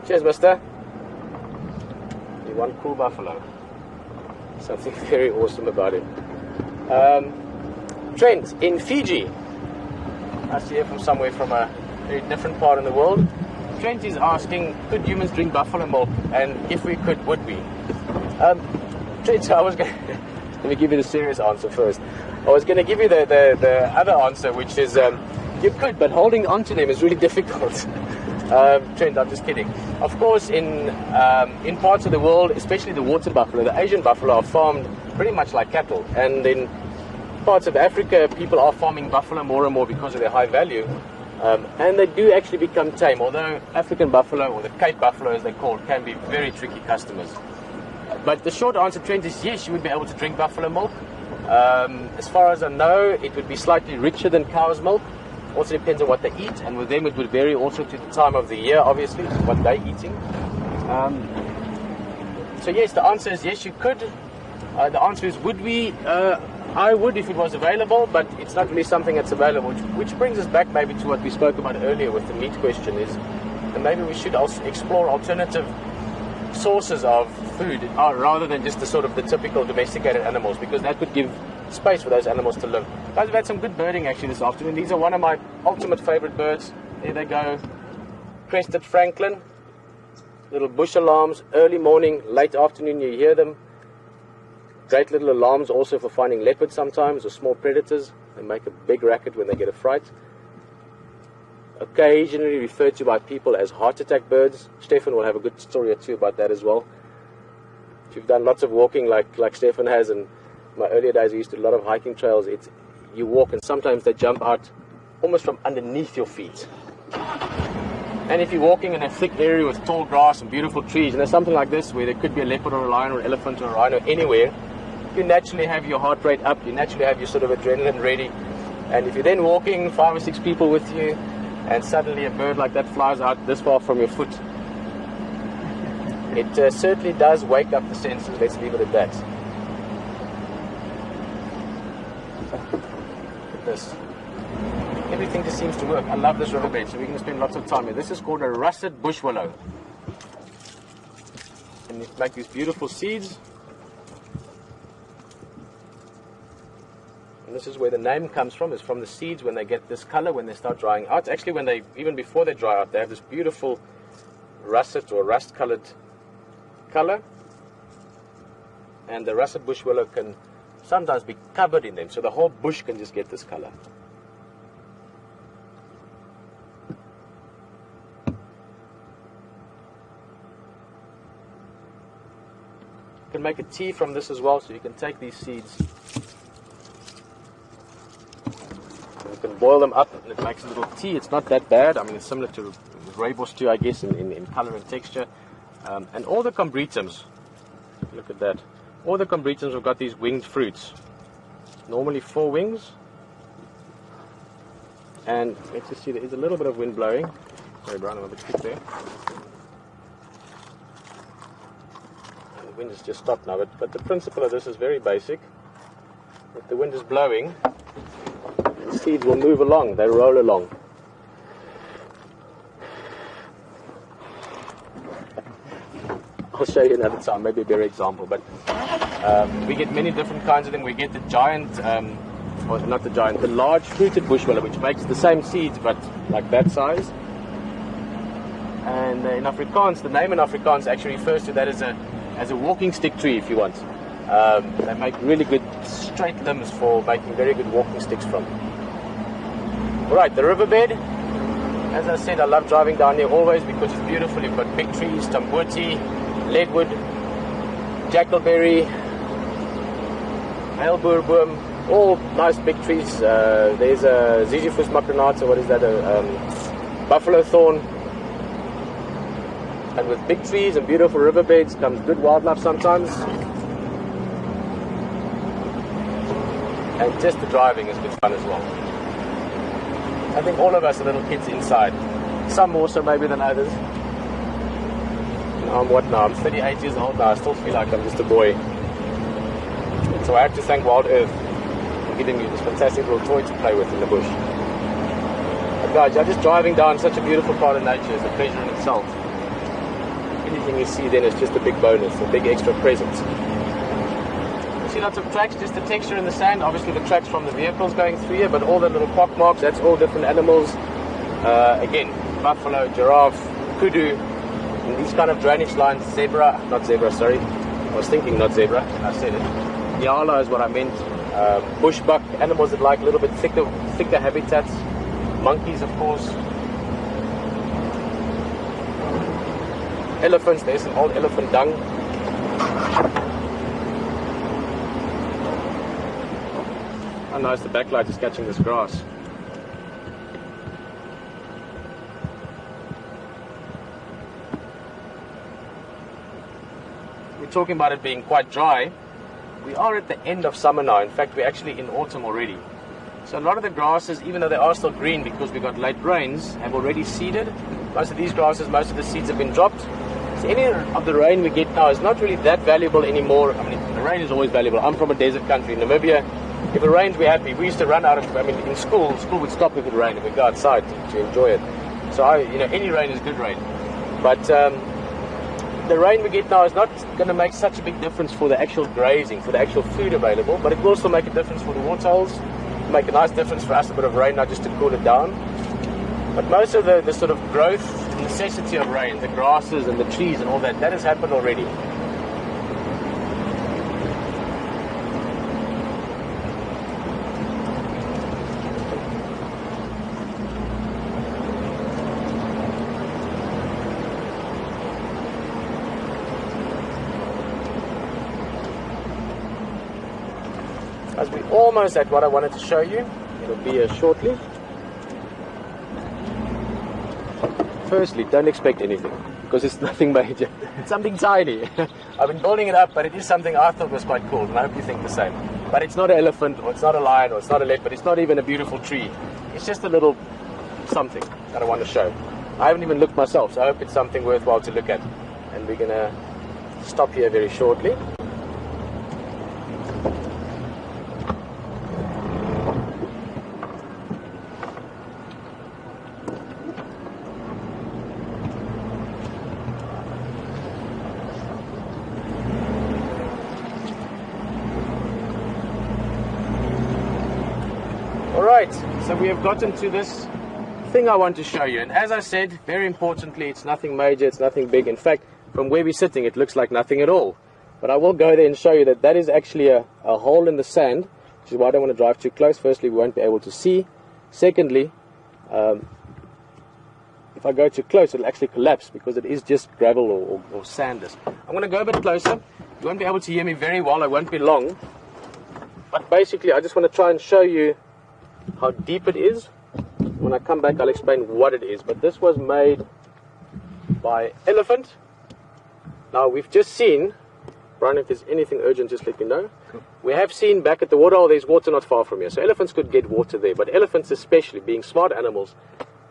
Cheers, mister. One cool buffalo. Something very awesome about him. Trent, in Fiji. I see here from somewhere from a very different part in the world. Trent is asking, could humans drink buffalo milk? And if we could, would we? Trent, so I was going to... Let me give you the serious answer first. I was going to give you the other answer, which is you could, but holding on to them is really difficult. Trent, I'm just kidding. Of course, in parts of the world, especially the water buffalo, the Asian buffalo are farmed pretty much like cattle. And in parts of Africa, people are farming buffalo more and more because of their high value. And they do actually become tame, although African buffalo, or the Cape buffalo as they're called, can be very tricky customers. But the short answer, Trent, is yes, you would be able to drink buffalo milk. As far as I know, it would be slightly richer than cow's milk. Also depends on what they eat, and with them it would vary also to the time of the year, obviously, what they're eating. So yes, the answer is yes, you could. The answer is would we? I would if it was available, but it's not really something that's available, which brings us back maybe to what we spoke about earlier with the meat question is, and maybe we should also explore alternative sources of food rather than just the typical domesticated animals, because that would give space for those animals to live. Guys, we've had some good birding actually this afternoon. These are one of my ultimate favorite birds. There they go, crested francolin, little bush alarms, early morning, late afternoon you hear them. Great little alarms also for finding leopards sometimes, or small predators. They make a big racket when they get a fright. Occasionally referred to by people as heart attack birds. Stefan will have a good story or two about that as well. If you've done lots of walking like Stefan has, and in my earlier days I used to do a lot of hiking trails, you walk and sometimes they jump out almost from underneath your feet. And if you're walking in a thick area with tall grass and beautiful trees, and there's something like this where there could be a leopard or a lion or an elephant or a rhino anywhere, you naturally have your heart rate up, you naturally have your adrenaline ready. And if you're then walking 5 or 6 people with you, and suddenly a bird like that flies out this far from your foot, it certainly does wake up the senses. Let's leave it at that. Look at this. Everything just seems to work. I love this riverbed, so we're going to spend lots of time here. This is called a russet bush willow. And you make these beautiful seeds. And this is where the name comes from, is from the seeds when they get this color, when they start drying out. Actually, even before they dry out, they have this beautiful russet or rust-colored color. And the russet bush willow can sometimes be covered in them, so the whole bush can just get this color. You can make a tea from this as well, so you can take these seeds, you can boil them up and it makes a little tea. It's not that bad. I mean, it's similar to rooibos too, I guess, in color and texture. And all the combretums, look at that, all the combretums have got these winged fruits, normally 4 wings. And let's just see, there is a little bit of wind blowing. Sorry Brian, I'm a bit quick there. The wind has just stopped now, but the principle of this is very basic. If the wind is blowing, the seeds will move along, they roll along. I'll show you another time, maybe a better example, but we get many different kinds of them. We get the giant, or not the giant, the large fruited bush willow, which makes the same seeds but like that size. And in Afrikaans, the name in Afrikaans actually refers to that as a walking stick tree, if you want. They make really good straight limbs for making very good walking sticks from. Alright, the riverbed, as I said, I love driving down here always because it's beautiful. You've got big trees, tambuti, leadwood, jackalberry, heilboerboom, all nice big trees. There's a Ziziphus macronata, what is that, buffalo thorn. And with big trees and beautiful riverbeds comes good wildlife sometimes. And just the driving is good fun as well. I think all of us are little kids inside. Some more so maybe than others. I'm what now? I'm 38 years old now. I still feel like I'm just a boy. So I have to thank WildEarth for giving me this fantastic little toy to play with in the bush. But guys, just driving down such a beautiful part of nature is a pleasure in itself. Anything you see then is just a big bonus, a big extra present. You see lots of tracks, just the texture in the sand. Obviously the tracks from the vehicles going through here, but all the little pock marks, that's all different animals. Again, buffalo, giraffe, kudu. And these kind of drainage lines, not zebra, sorry. I was thinking not zebra, I said it. Yala is what I meant. Bushbuck, animals that like a little bit thicker habitats. Monkeys, of course. Elephants, there's some old elephant dung. How nice the backlight is catching this grass. We're talking about it being quite dry. We are at the end of summer now. In fact, we're actually in autumn already. So a lot of the grasses, even though they are still green because we got late rains, have already seeded. Most of these grasses, most of the seeds have been dropped. So any of the rain we get now is not really that valuable anymore. I mean, the rain is always valuable. I'm from a desert country, Namibia. If it rains, we're happy. We used to run out of, in school would stop if it rained, and we'd go outside to enjoy it. So, any rain is good rain. But the rain we get now is not going to make such a big difference for the actual grazing, for the actual food available, but it will also make a difference for the waterholes, make a nice difference for us, a bit of rain now just to cool it down. But most of the sort of growth, necessity of rain, the grasses and the trees and all that has happened already. As we're almost at what I wanted to show you, it'll be here shortly. Firstly, don't expect anything, because it's nothing major. It's something tiny. I've been building it up, but it is something I thought was quite cool, and I hope you think the same. But it's not an elephant, or it's not a lion, or it's not a leopard, it's not even a beautiful tree. It's just a little something that I want to show. I haven't even looked myself, so I hope it's something worthwhile to look at. And we're going to stop here very shortly. Alright, so we have gotten to this thing I want to show you, and as I said, very importantly, it's nothing major, it's nothing big. In fact, from where we're sitting, it looks like nothing at all. But I will go there and show you that is actually a hole in the sand, which is why I don't want to drive too close. Firstly, we won't be able to see. Secondly, if I go too close, it'll actually collapse, because it is just gravel or sand. I'm going to go a bit closer. You won't be able to hear me very well, I won't be long. But basically, I just want to try and show you how deep it is. When I come back, I'll explain what it is. But this was made by elephant. Now, we've just seen, Brian, if there's anything urgent, just let me know. Cool. We have seen back at the waterhole, there's water not far from here. So elephants could get water there. But elephants especially, being smart animals,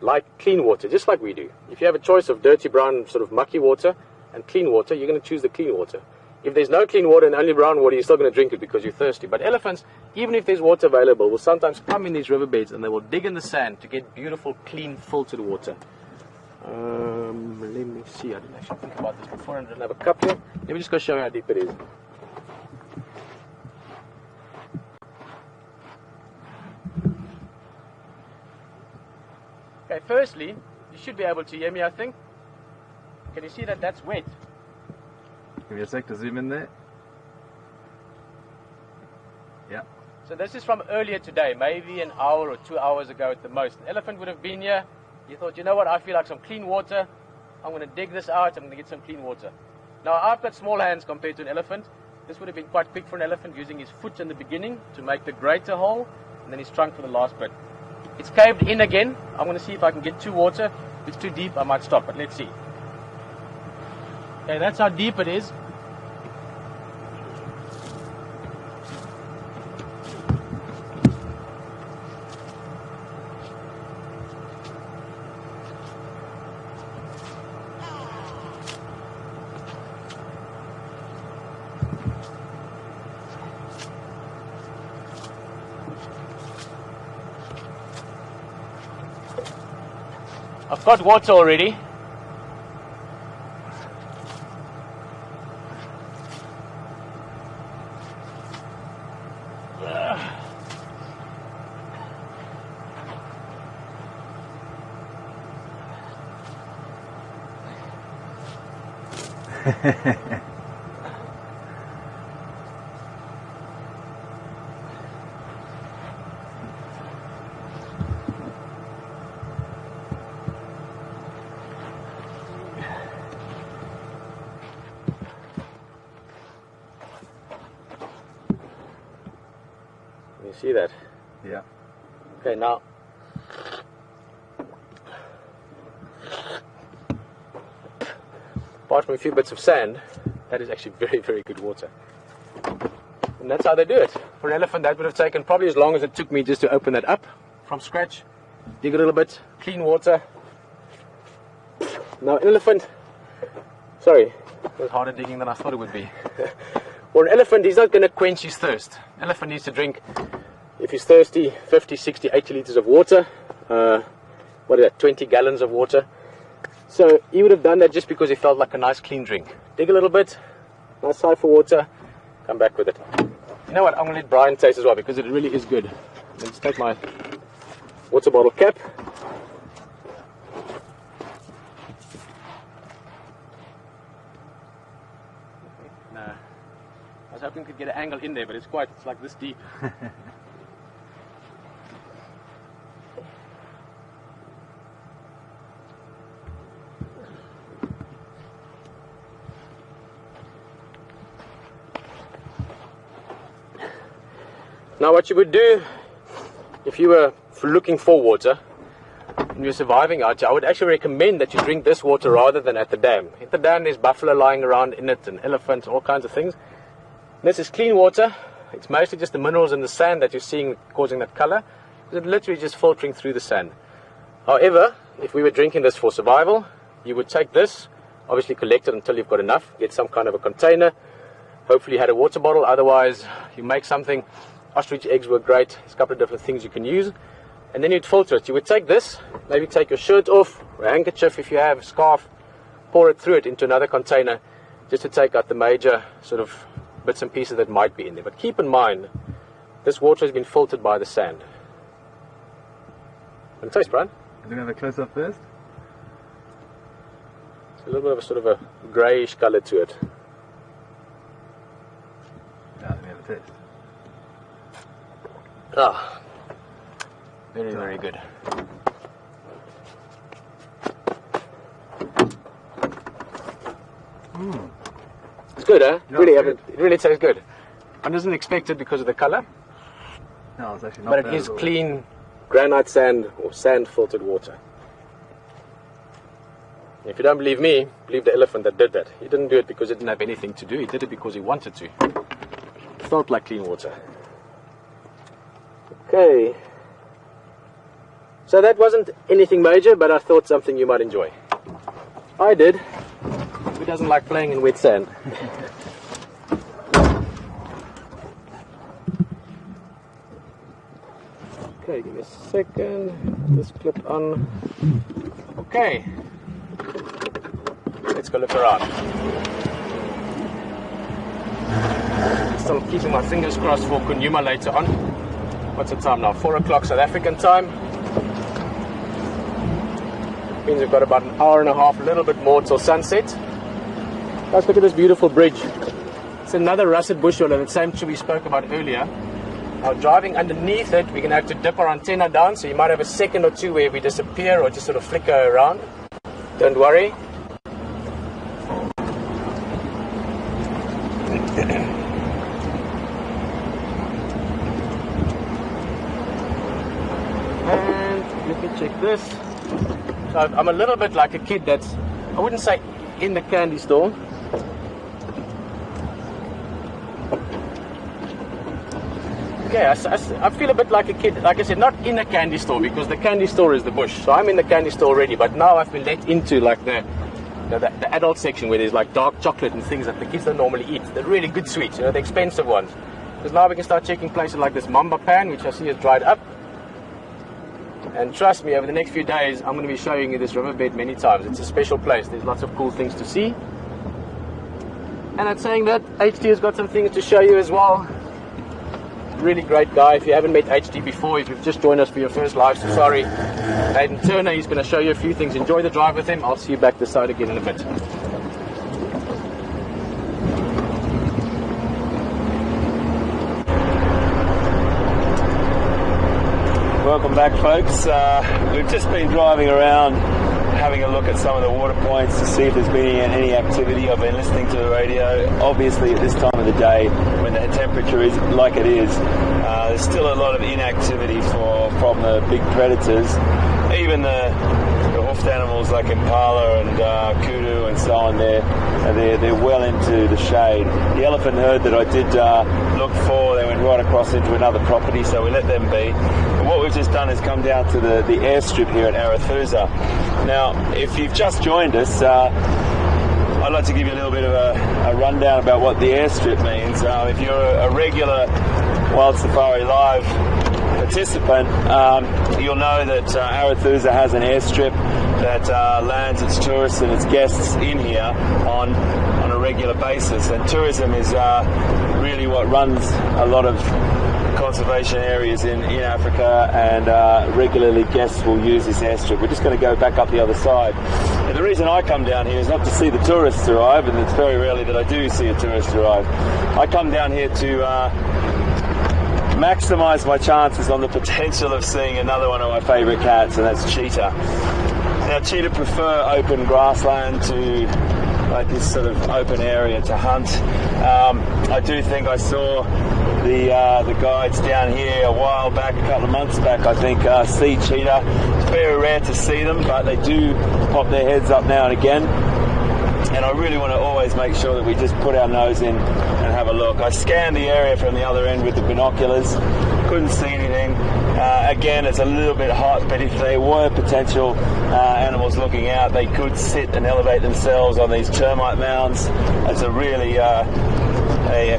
like clean water, just like we do. If you have a choice of dirty, brown, sort of mucky water and clean water, you're going to choose the clean water. If there's no clean water and only brown water, you're still going to drink it because you're thirsty. But elephants, even if there's water available, will sometimes come in these riverbeds and they will dig in the sand to get beautiful, clean, filtered water. Let me see. I didn't actually think about this before. I didn't have a cup here. Let me just go show you how deep it is. Okay, firstly, you should be able to hear me, I think. Can you see that that's wet? Give me a sec to zoom in there. Yeah. So this is from earlier today, maybe an hour or 2 hours ago at the most. An elephant would have been here. He thought, you know what, I feel like some clean water. I'm going to dig this out. I'm going to get some clean water. Now, I've got small hands compared to an elephant. This would have been quite quick for an elephant, using his foot in the beginning to make the greater hole, and then his trunk for the last bit. It's caved in again. I'm going to see if I can get to water. If it's too deep, I might stop, but let's see. Okay, that's how deep it is. I've got water already. You see that? Yeah. Okay, now apart from a few bits of sand, that is actually very, very good water. And that's how they do it. For an elephant, that would have taken probably as long as it took me just to open that up from scratch, dig a little bit, clean water. Now, an elephant, sorry, it was harder digging than I thought it would be. For an elephant, he's not going to quench his thirst. An elephant needs to drink if he's thirsty, 50, 60, 80 liters of water. What is that, 20 gallons of water. So he would have done that just because he felt like a nice clean drink. Dig a little bit, nice sigh for water, come back with it. You know what, I'm going to let Brian taste as well because it really is good. Let's take my water bottle cap. No, I was hoping we could get an angle in there, but it's like this deep. Now what you would do if you were looking for water and you're surviving out here, I would actually recommend that you drink this water rather than at the dam. At the dam there's buffalo lying around in it and elephants, all kinds of things. This is clean water. It's mostly just the minerals in the sand that you're seeing causing that color. It's literally just filtering through the sand. However, if we were drinking this for survival, you would take this, obviously collect it until you've got enough, get some kind of a container. Hopefully you had a water bottle, otherwise you make something. Ostrich eggs work great. There's a couple of different things you can use. And then you'd filter it. You would take this, maybe take your shirt off, or a handkerchief if you have, a scarf, pour it through it into another container, just to take out the major sort of bits and pieces that might be in there. But keep in mind, this water has been filtered by the sand. Want to taste, Brian? Do you have a close-up first? It's a little bit of a sort of a greyish colour to it. Yeah, let me have a taste. Ah, very, very good. It's good, huh? Yeah, Really, it's it really tastes good. I wasn't expect it because of the color, No, it's actually not but it bad is at all. clean granite sand or sand filtered water. If you don't believe me, believe the elephant that did that. He didn't do it because he didn't have anything to do. He did it because he wanted to. It felt like clean water. Okay. So that wasn't anything major, but I thought something you might enjoy. I did. Who doesn't like playing in wet sand? Okay, give me a second. This clip on. Okay. Let's go look around. Still keeping my fingers crossed for Kunyuma later on. What's the time now? 4 o'clock South African time. Means we've got about an hour and a half, a little bit more till sunset. Let's look at this beautiful bridge. It's another russet bush willow, the same tree we spoke about earlier. Now driving underneath it, we're going to have to dip our antenna down, so you might have a second or two where we disappear or just sort of flicker around. Don't worry. And let me check this. So I'm a little bit like a kid that's, I wouldn't say in the candy store. Okay, I feel a bit like a kid, like I said, not in a candy store, because the candy store is the bush. So I'm in the candy store already, but now I've been let into like the adult section where there's like dark chocolate and things that the kids don't normally eat. The really good sweets, the expensive ones. Because now we can start checking places like this Mamba pan, which I see has dried up. And trust me, over the next few days, I'm going to be showing you this riverbed many times. It's a special place. There's lots of cool things to see. And I'm saying that HT has got some things to show you as well. Really great guy. If you haven't met HT before, if you've just joined us for your first live safari, Hayden Turner, he's going to show you a few things. Enjoy the drive with him. I'll see you back this side again in a bit. Welcome back, folks. We've just been driving around having a look at some of the water points to see if there's been any activity. I've been listening to the radio. Obviously at this time of the day when the temperature is like it is, there's still a lot of inactivity from the big predators. Even the hoofed animals like impala and kudu and so on, they're well into the shade. The elephant herd that I did look for, they went right across into another property, so we let them be. But what we've just done is come down to the airstrip here at Arathusa. Now, if you've just joined us, I'd like to give you a little bit of a rundown about what the airstrip means. If you're a regular Wild Safari Live participant, you'll know that Arathusa has an airstrip that lands its tourists and its guests in here on a regular basis. And tourism is really what runs a lot of conservation areas in Africa, and regularly guests will use this airstrip. We're just going to go back up the other side. And the reason I come down here is not to see the tourists arrive, and it's very rarely that I do see a tourist arrive. I come down here to maximise my chances on the potential of seeing another one of my favourite cats, and that's cheetah. Now, cheetah prefer open grassland to like this sort of open area to hunt. I do think I saw the guides down here a while back, a couple of months back, I think, see cheetah. It's very rare to see them, but they do pop their heads up now and again. And I really want to always make sure that we just put our nose in and have a look. I scanned the area from the other end with the binoculars, couldn't see anything. Again, it's a little bit hot, but if there were potential animals looking out, they could sit and elevate themselves on these termite mounds. It's a really a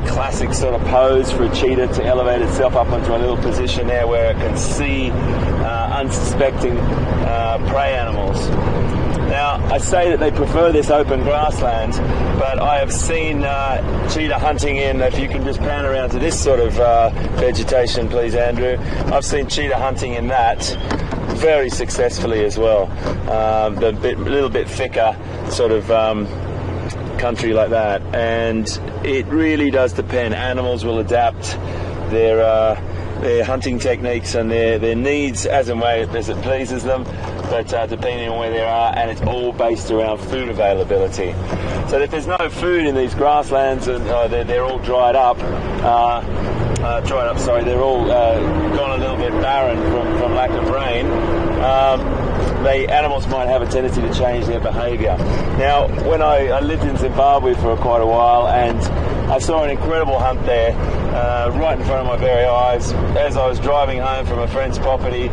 classic sort of pose for a cheetah to elevate itself up onto a little position there where it can see unsuspecting prey animals. Now, I say that they prefer this open grassland, but I have seen cheetah hunting in, if you can just pan around to this sort of vegetation, please, Andrew. I've seen cheetah hunting in that very successfully as well. The little bit thicker sort of country like that, and it really does depend. Animals will adapt their hunting techniques and their needs as and way as it pleases them, but depending on where they are, and it's all based around food availability. So if there's no food in these grasslands and they're all dried up, they're all gone a little bit barren from lack of rain, the animals might have a tendency to change their behaviour. Now, when I lived in Zimbabwe for quite a while, and I saw an incredible hunt there, right in front of my very eyes, as I was driving home from a friend's property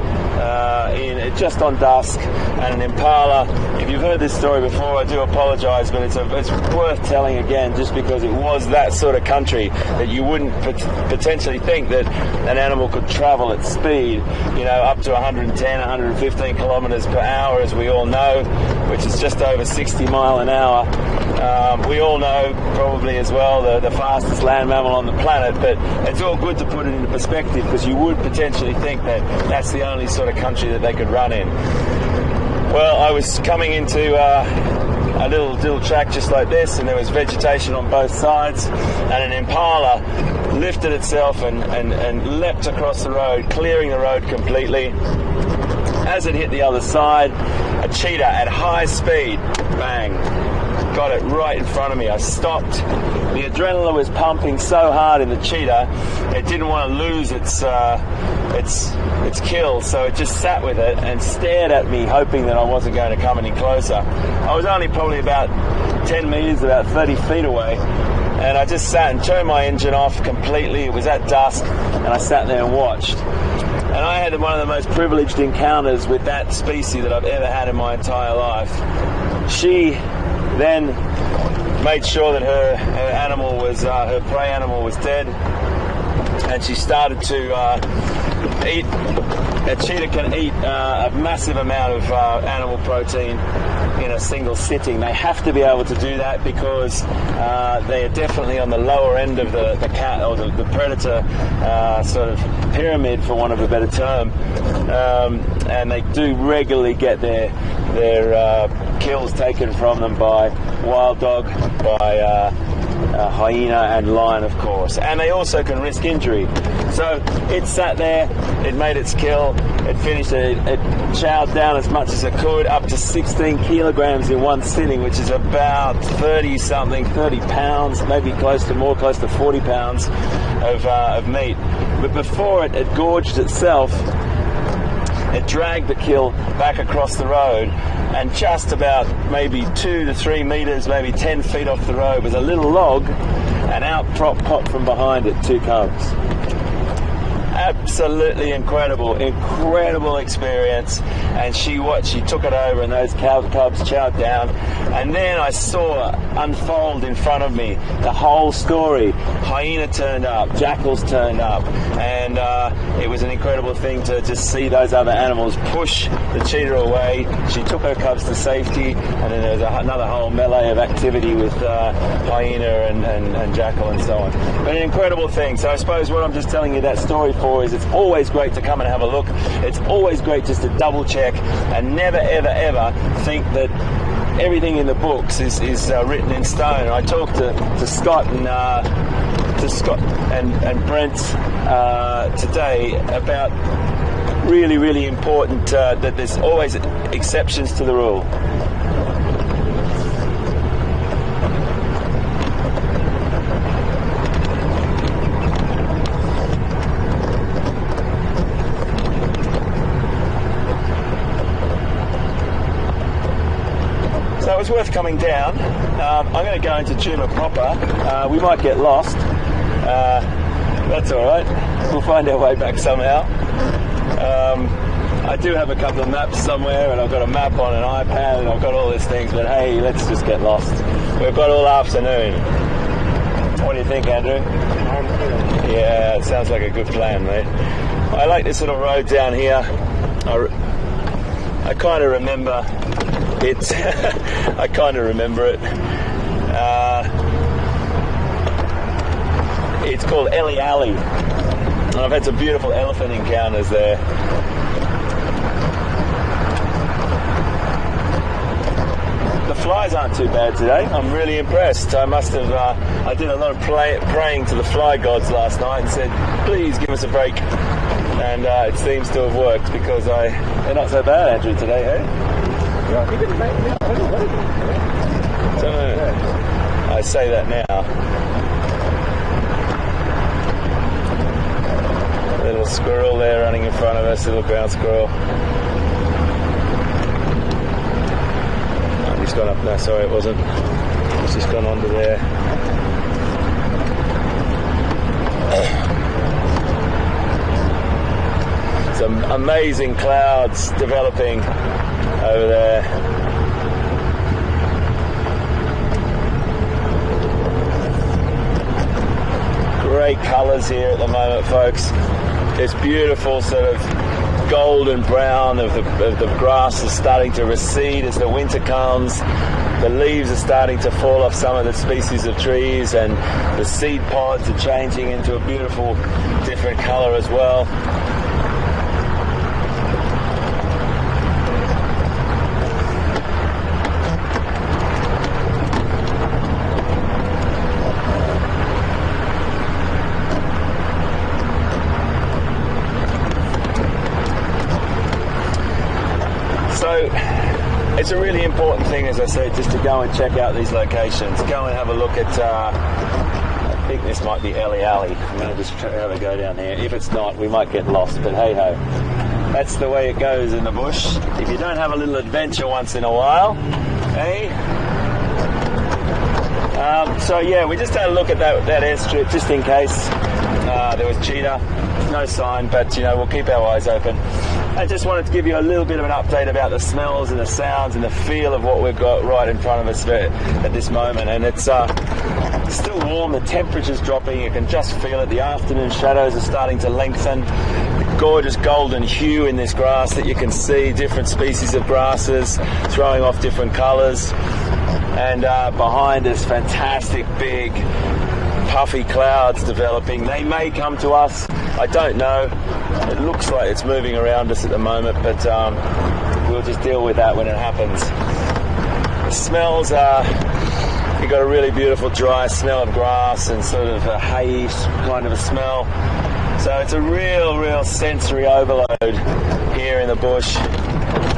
just on dusk, and an impala. If you've heard this story before, I do apologise, but it's worth telling again, just because it was that sort of country that you wouldn't potentially think that an animal could travel at speed, up to 110, 115 kilometres per hour, as we all know, which is just over 60 mile an hour. We all know probably as well the fastest land mammal on the planet, but it's all good to put it into perspective, because you would potentially think that that's the only sort of country that they could run in. Well, I was coming into a little track just like this, and there was vegetation on both sides, and an impala lifted itself and leapt across the road, clearing the road completely. As it hit the other side, a cheetah at high speed, bang, got it right in front of me. I stopped. The adrenaline was pumping so hard in the cheetah, it didn't want to lose its kill, so it just sat with it and stared at me, hoping that I wasn't going to come any closer. I was only probably about 10 metres, about 30 feet away, and I just sat and turned my engine off completely. It was at dusk, and I sat there and watched. And I had one of the most privileged encounters with that species that I've ever had in my entire life. She then made sure that her animal was, her prey animal was dead, and she started to eat. A cheetah can eat a massive amount of animal protein in a single sitting. They have to be able to do that because they are definitely on the lower end of the cat or the predator sort of pyramid, for want of a better term, and they do regularly get their kills taken from them by wild dog, by hyena and lion, of course, and they also can risk injury. So it sat there, it made its kill, it finished it, it chowed down as much as it could, up to 16 kilograms in one sitting, which is about 30 pounds, maybe close to 40 pounds of meat. But before it gorged itself, it dragged the kill back across the road, and just about maybe 2 to 3 meters, maybe 10 feet off the road, was a little log, and out popped from behind it 2 cubs. absolutely incredible experience. And she took it over, and those cubs chowed down. And then I saw unfold in front of me the whole story. Hyena turned up, jackals turned up, and it was an incredible thing to just see those other animals push the cheetah away. She took her cubs to safety, and then there was another whole melee of activity with hyena and jackal and so on. But an incredible thing. So I suppose what I'm just telling you that story for is it's always great to come and have a look. It's always great just to double check and never ever ever think that everything in the books is written in stone. I talked to Scott and Brent today about really important that there's always exceptions to the rule. So it was worth coming down. I'm going to go into Kunyuma proper. We might get lost. That's all right. We'll find our way back somehow. I do have a couple of maps somewhere, and I've got a map on an iPad, and I've got all these things, but hey, let's just get lost. We've got all afternoon. What do you think, Andrew? Yeah, it sounds like a good plan, mate. I like this little road down here. I kind of remember it. I kind of remember it. It's called Ellie Alley, and I've had some beautiful elephant encounters there. The flies aren't too bad today. I'm really impressed. I must have. I did a lot of praying to the fly gods last night and said, "Please give us a break." And it seems to have worked because they're not so bad, Andrew, today, hey? I say that now. Little squirrel there running in front of us, little ground squirrel. He's gone up. No, sorry, it wasn't. He's just gone onto there. Some amazing clouds developing over there. Great colours here at the moment, folks. This beautiful sort of golden brown of the grass is starting to recede as the winter comes. The leaves are starting to fall off some of the species of trees, and the seed pods are changing into a beautiful different colour as well. It's a really important thing, as I said, just to go and check out these locations. Go and have a look at, I think this might be Ellie Alley. I'm going to just try to have a go down there. If it's not, we might get lost, but hey-ho. That's the way it goes in the bush. If you don't have a little adventure once in a while, hey? So yeah, we just had a look at that airstrip just in case there was cheetah. No sign, but you know, we'll keep our eyes open. I just wanted to give you a little bit of an update about the smells and the sounds and the feel of what we've got right in front of us at this moment. And it's still warm, the temperature's dropping, you can just feel it. The afternoon shadows are starting to lengthen. The gorgeous golden hue in this grass that you can see, different species of grasses throwing off different colours. And behind us, fantastic big puffy clouds developing. They may come to us, I don't know. It looks like it's moving around us at the moment, but we'll just deal with that when it happens. The smells are, you've got a really beautiful dry smell of grass and sort of a hay kind of a smell. So it's a real sensory overload here in the bush.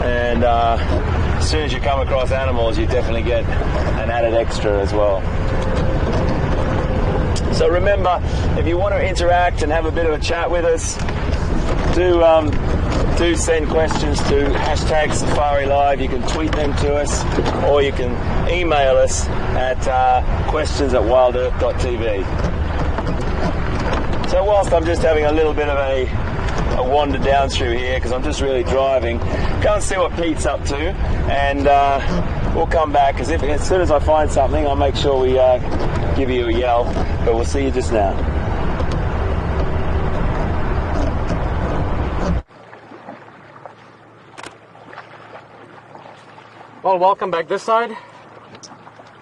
And as soon as you come across animals, you definitely get an added extra as well. So remember, if you want to interact and have a bit of a chat with us, do send questions to #SafariLive. You can tweet them to us, or you can email us at questions@wildearth.tv. So whilst I'm just having a little bit of a wander down through here, because I'm just really driving, go and see what Pete's up to, and we'll come back, because as soon as I find something, I'll make sure we give you a yell, but we'll see you just now. Well, welcome back this side.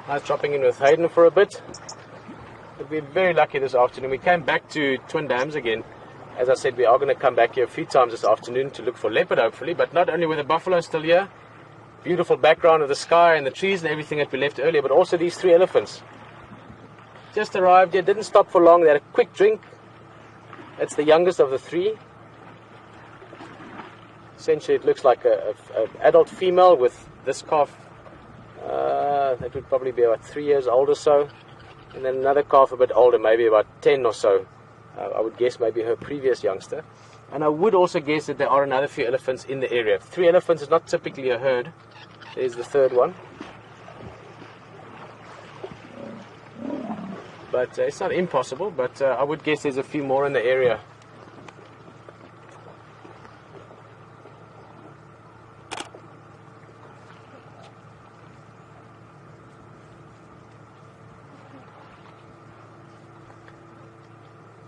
Nice dropping in with Hayden for a bit. But we're very lucky this afternoon. We came back to Twin Dams again. As I said, we are going to come back here a few times this afternoon to look for leopard, hopefully. But not only were the buffalo still here, beautiful background of the sky and the trees and everything that we left earlier, but also these 3 elephants. Just arrived here, didn't stop for long. They had a quick drink. That's the youngest of the 3. Essentially, it looks like an adult female with this calf. That would probably be about 3 years old or so. And then another calf a bit older, maybe about 10 or so. I would guess maybe her previous youngster. And I would also guess that there are another few elephants in the area. 3 elephants is not typically a herd. There's the 3rd one. But it's not impossible, but I would guess there's a few more in the area.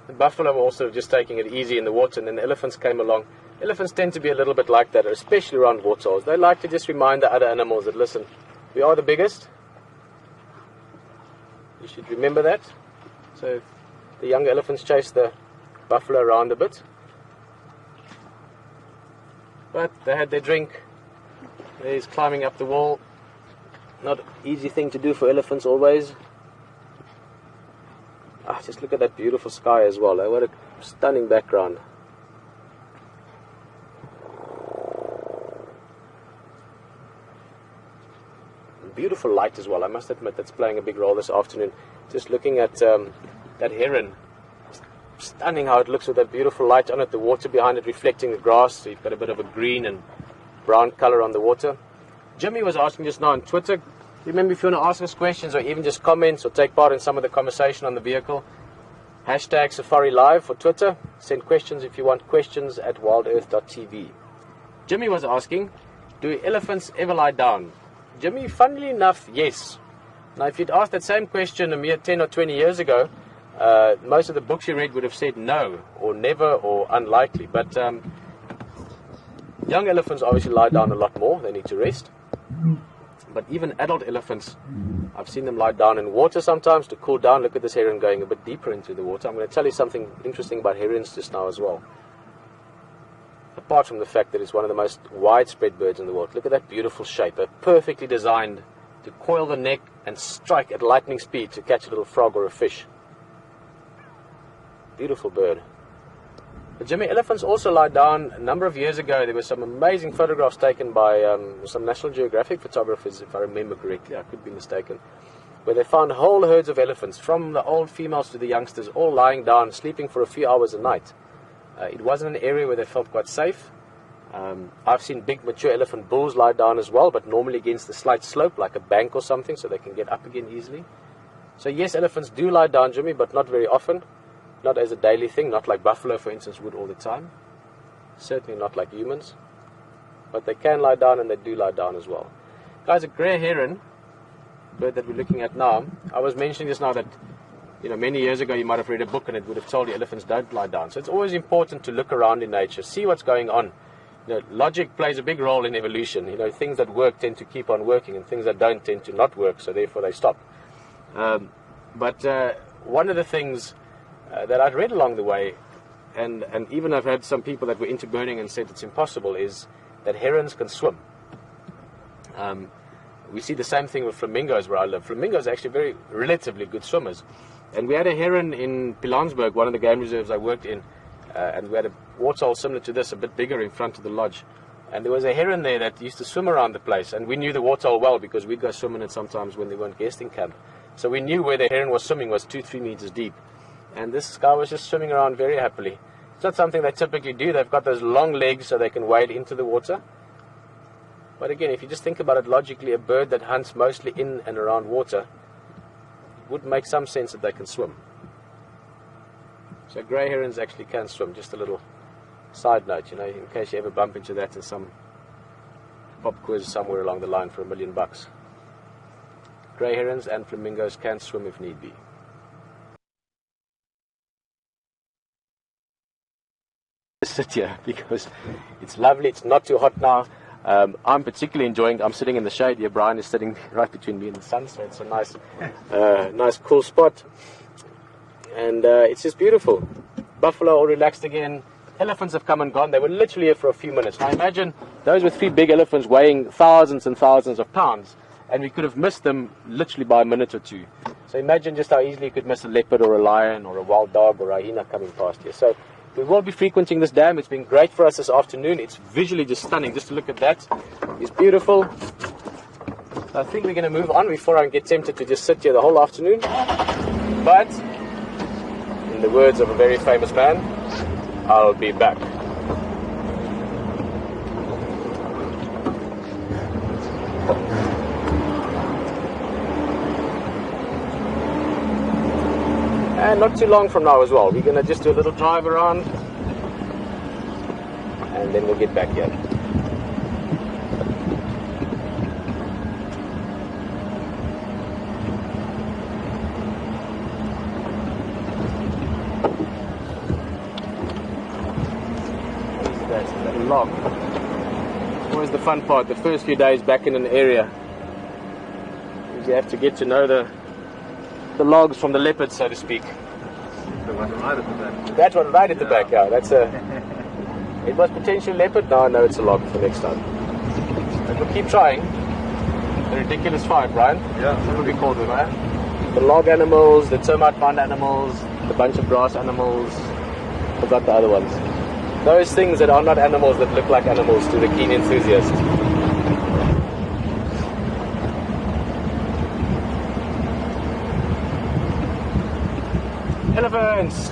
The buffalo were also just taking it easy in the water, and then the elephants came along. Elephants tend to be a little bit like that, especially around waterholes. They like to just remind the other animals that, listen, we are the biggest. You should remember that. So the young elephants chase the buffalo around a bit. But they had their drink. He's climbing up the wall. Not an easy thing to do for elephants always. Just look at that beautiful sky as well. What a stunning background. Beautiful light as well. I must admit that's playing a big role this afternoon. Just looking at that heron. Stunning how it looks with that beautiful light on it. The water behind it reflecting the grass. So you've got a bit of a green and brown color on the water. Jimmy was asking just now on Twitter. Remember, if you want to ask us questions or even just comments or take part in some of the conversation on the vehicle, hashtag Safari Live for Twitter. Send questions if you want, questions at wildearth.tv. Jimmy was asking, do elephants ever lie down? Jimmy, funnily enough, yes. Now, if you'd asked that same question a mere 10 or 20 years ago, most of the books you read would have said no, or never, or unlikely. But young elephants obviously lie down a lot more. They need to rest. But even adult elephants, I've seen them lie down in water sometimes to cool down. Look at this heron going a bit deeper into the water. I'm going to tell you something interesting about herons just now as well. Apart from the fact that it's one of the most widespread birds in the world. Look at that beautiful shape. They're perfectly designed to coil the neck and strike at lightning speed to catch a little frog or a fish. Beautiful bird. The Jimmy, elephants also lie down. A number of years ago, there were some amazing photographs taken by some National Geographic photographers, if I remember correctly. I could be mistaken. Where they found whole herds of elephants, from the old females to the youngsters, all lying down, sleeping for a few hours a night. It wasn't an area where they felt quite safe. I've seen big mature elephant bulls lie down as well, but normally against a slight slope, like a bank or something, so they can get up again easily. So yes, elephants do lie down, Jimmy, but not very often. Not as a daily thing, not like buffalo, for instance, would all the time. Certainly not like humans. But they can lie down, and they do lie down as well. Guys, a grey heron, bird that we're looking at now, I was mentioning just now that, many years ago you might have read a book and it would have told you elephants don't lie down. So it's always important to look around in nature, see what's going on. Logic plays a big role in evolution. Things that work tend to keep on working, and things that don't tend to not work, so therefore they stop. But one of the things that I'd read along the way, and even I've had some people that were into birding and said it's impossible, is that herons can swim. We see the same thing with flamingos where I live. Flamingos are actually very relatively good swimmers. And we had a heron in Pilanesberg, one of the game reserves I worked in, and we had a waterhole similar to this, a bit bigger in front of the lodge. And there was a heron there that used to swim around the place, and we knew the waterhole well because we'd go swimming it sometimes when they weren't guesting camp. So we knew where the heron was swimming was 2-3 meters deep. And this guy was just swimming around very happily. It's not something they typically do. They've got those long legs so they can wade into the water. But again, if you just think about it logically, a bird that hunts mostly in and around water, it would make some sense that they can swim. So grey herons actually can swim. Just a little side note, you know, in case you ever bump into that in some pop quiz somewhere along the line for $1 million. Grey herons and flamingos can swim if need be. Sit here because it's lovely. It's not too hot now. I'm particularly enjoying. I'm sitting in the shade here. Brian is sitting right between me and the sun, so it's a nice, nice cool spot. And it's just beautiful. Buffalo all relaxed again. Elephants have come and gone. They were literally here for a few minutes. Now imagine those were 3 big elephants weighing thousands and thousands of pounds, and we could have missed them literally by a minute or two. So imagine just how easily you could miss a leopard or a lion or a wild dog or a hyena coming past here. So we will be frequenting this dam. It's been great for us this afternoon. It's visually just stunning. Just to look at that, it's beautiful. So I think we're going to move on before I get tempted to just sit here the whole afternoon. But in the words of a very famous man, I'll be back. And not too long from now as well. We're going to just do a little drive around and then we'll get back here. That's a log. Always the fun part, the first few days back in an area. You have to get to know the logs from the leopards, so to speak. The one right at the back. That one right at the back, yeah. That's a. It was potentially leopard. No, no, it's a log for next time. But we'll keep trying. The ridiculous 5, Brian. Yeah. That's what we call them, eh? The log animals, the termite pond animals, the bunch of grass animals. Forgot the other ones. Those things that are not animals that look like animals to the keen enthusiast. Elephants!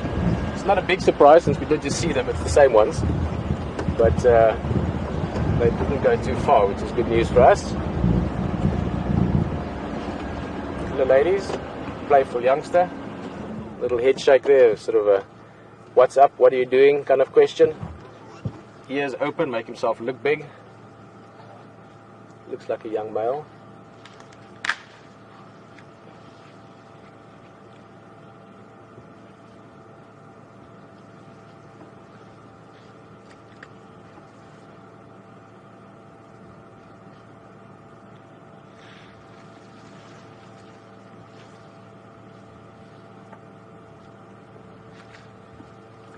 It's not a big surprise since we did just see them, it's the same ones. But they didn't go too far, which is good news for us. Hello ladies, playful youngster. Little head shake there, sort of a what's up, what are you doing kind of question. Ears open, make himself look big. Looks like a young male.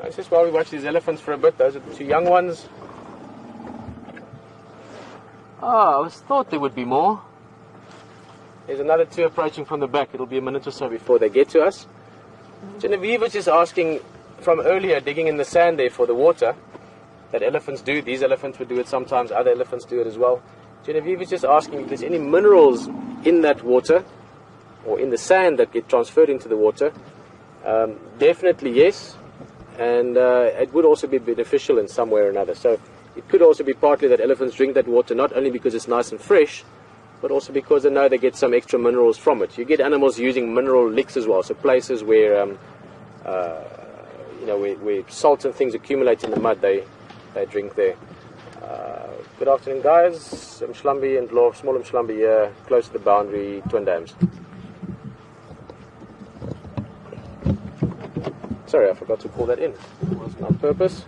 It's just while we watch these elephants for a bit. Those are the 2 young ones. Oh, I thought there would be more. There's another 2 approaching from the back. It'll be a minute or so before they get to us. Genevieve was just asking from earlier, digging in the sand there for the water that elephants do. These elephants would do it sometimes. Other elephants do it as well. Genevieve was just asking if there's any minerals in that water or in the sand that get transferred into the water. Definitely yes. And it would also be beneficial in some way or another. So it could also be partly that elephants drink that water not only because it's nice and fresh, but also because they know they get some extra minerals from it. You get animals using mineral licks as well, so places where where salt and things accumulate in the mud, they drink there. Good afternoon, guys. Mshlambi and Law, small Mshlambi here, close to the boundary, Twin Dams. Sorry, I forgot to pull that in. It wasn't on purpose.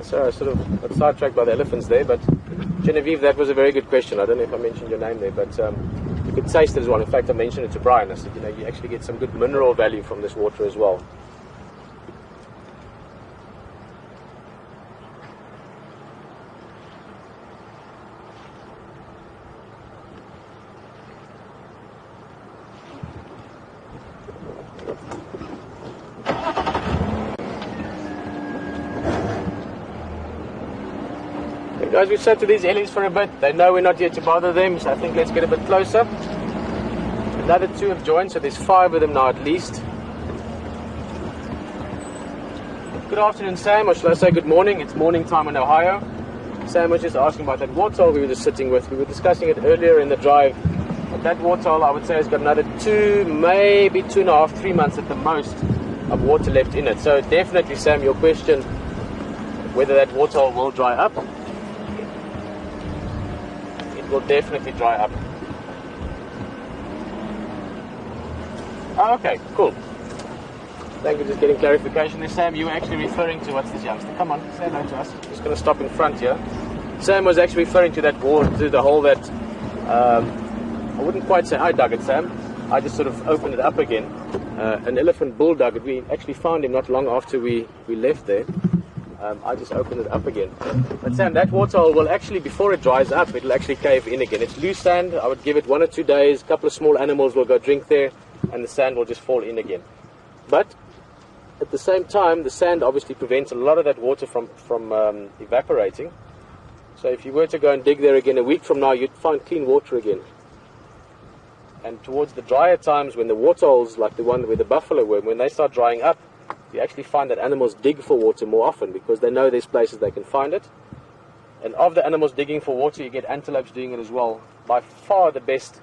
So I sort of got sidetracked by the elephants there, but Genevieve, that was a very good question. I don't know if I mentioned your name there, but you could taste it as well. In fact, I mentioned it to Brian. I said, you actually get some good mineral value from this water as well. Guys, we've sat to these ellies for a bit. They know we're not here to bother them, so I think let's get a bit closer. Another 2 have joined, so there's 5 of them now at least. Good afternoon, Sam, or should I say good morning? It's morning time in Ohio. Sam was just asking about that warthol we were just sitting with. We were discussing it earlier in the drive. But that warthol, I would say, has got another 2, maybe 2.5, 3 months at the most of water left in it. So definitely, Sam, your question, whether that warthol will dry up, it will definitely dry up. Oh, okay, cool. Thank you for just getting clarification there, Sam. You were actually referring to, what's this youngster? Come on, say hello to us. Just going to stop in front here. Sam was actually referring to that wall, to the hole that, I wouldn't quite say I dug it, Sam. I just sort of opened it up again. An elephant bull dug it. We actually found him not long after we left there. I just opened it up again. But Sam, that water hole will actually, before it dries up, it'll actually cave in again. It's loose sand. I would give it 1 or 2 days. A couple of small animals will go drink there, and the sand will just fall in again. But at the same time, the sand obviously prevents a lot of that water from evaporating. So if you were to go and dig there again a week from now, you'd find clean water again. And towards the drier times, when the water holes, like the one where the buffalo were, when they start drying up, you actually find that animals dig for water more often because they know there's places they can find it. And of the animals digging for water, you get antelopes doing it as well. By far the best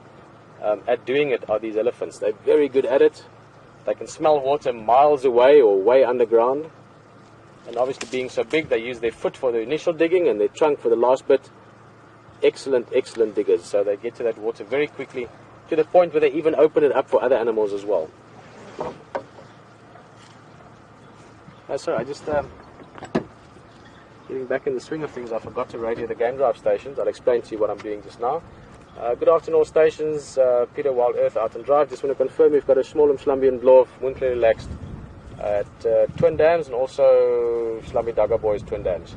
at doing it are these elephants. They're very good at it. They can smell water miles away or way underground. And obviously being so big, they use their foot for the initial digging and their trunk for the last bit. Excellent, excellent diggers. So they get to that water very quickly, to the point where they even open it up for other animals as well. Sorry, I just getting back in the swing of things, I forgot to radio the game drive stations. I'll explain to you what I'm doing just now. Good afternoon all stations, Pieter, WildEarth out and drive. Just want to confirm we've got a Small Schlambi and Blorf, Winkler Relaxed at Twin Dams, and also Schlambi Dagga Boys Twin Dams.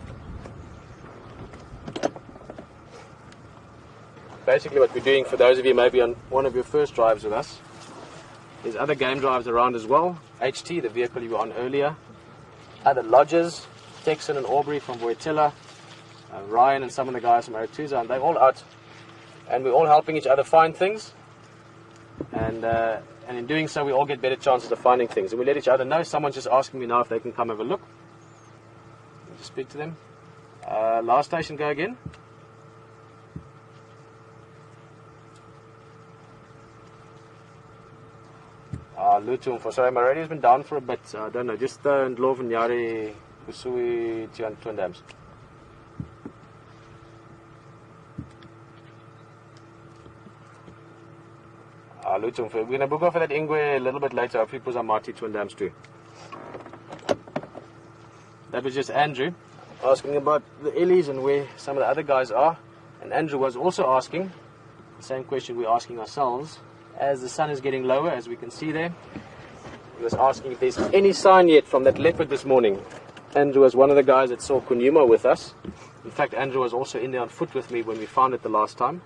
Basically what we're doing, for those of you maybe on one of your first drives with us, there's other game drives around as well. HT, the vehicle you were on earlier, other lodges, Texan and Aubrey from Voitila, Ryan and some of the guys from Aretusa, and they're all out, and we're all helping each other find things, and in doing so we all get better chances of finding things, and we let each other know. Someone's just asking me now if they can come have a look. I'll just speak to them. Last station, go again. Lutum for, sorry, my radio's been down for a bit, so I don't know, just Ndlovu Nyari, Kusui, Twin Dams. Lutum for, we're going to book off for that Ingwe a little bit later, hopefully Puzamati, Twin Dams too. That was just Andrew asking about the Ellies and where some of the other guys are, and Andrew was also asking the same question we're asking ourselves. As the sun is getting lower, as we can see there, he was asking if there's any sign yet from that leopard this morning. Andrew was one of the guys that saw Kunyuma with us. In fact, Andrew was also in there on foot with me when we found it the last time.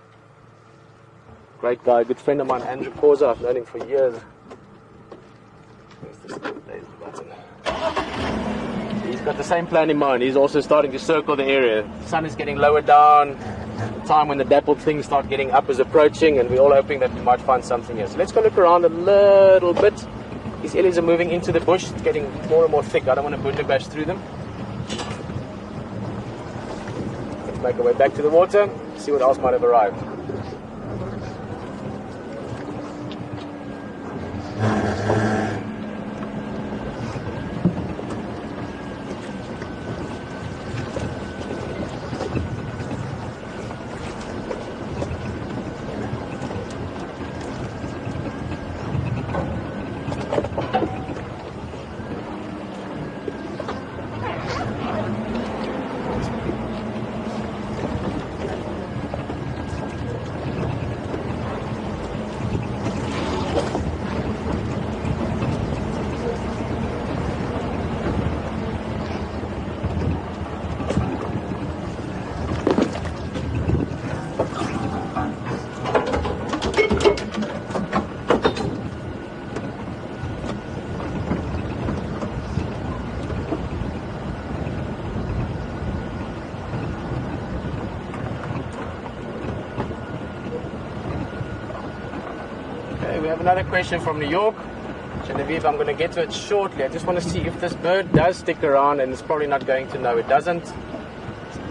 Great guy, good friend of mine, Andrew Koza. I've known him for years. Where's this button? He's got the same plan in mind. He's also starting to circle the area. The sun is getting lower down. The time when the dappled things start getting up is approaching, and we're all hoping that we might find something here. So let's go look around a little bit. These ellies are moving into the bush. It's getting more and more thick. I don't want to bunderbash through them. Let's make our way back to the water, see what else might have arrived. have another question from New York. Genevieve, I'm going to get to it shortly. I just want to see if this bird does stick around, and it's probably not going to. No, it doesn't.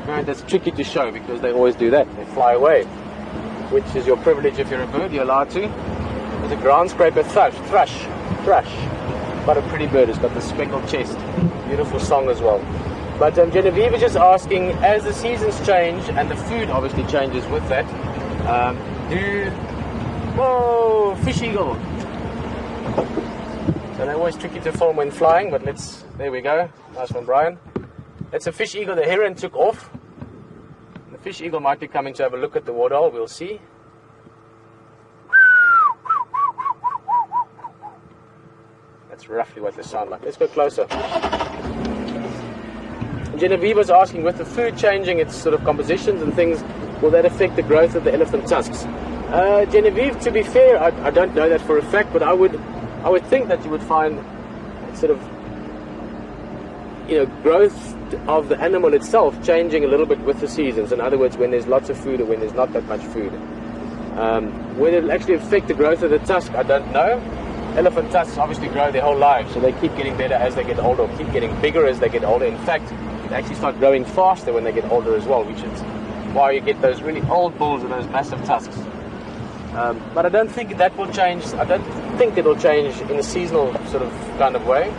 That's tricky to show because they always do that. They fly away, which is your privilege if you're a bird. You're allowed to. There's a ground scraper thrush. Quite a pretty bird. It's got the speckled chest. Beautiful song as well. But Genevieve is just asking, as the seasons change and the food obviously changes with that, whoa, fish eagle. So they're always tricky to film when flying, but there we go. Nice one, Brian. That's a fish eagle. The heron took off. The fish eagle might be coming to have a look at the waterhole. We'll see. That's roughly what they sound like. Let's go closer. Genevieve was asking, with the food changing its sort of compositions and things, will that affect the growth of the elephant tusks? Genevieve, to be fair, I don't know that for a fact, but I would think that you would find sort of, growth of the animal itself changing a little bit with the seasons. In other words, when there's lots of food or when there's not that much food. Whether it'll actually affect the growth of the tusk, I don't know. Elephant tusks obviously grow their whole lives, so they keep getting better as they get older, or keep getting bigger as they get older. In fact, they actually start growing faster when they get older as well, which is why you get those really old bulls with those massive tusks. But I don't think that will change. I don't think it'll change in a seasonal sort of kind of way.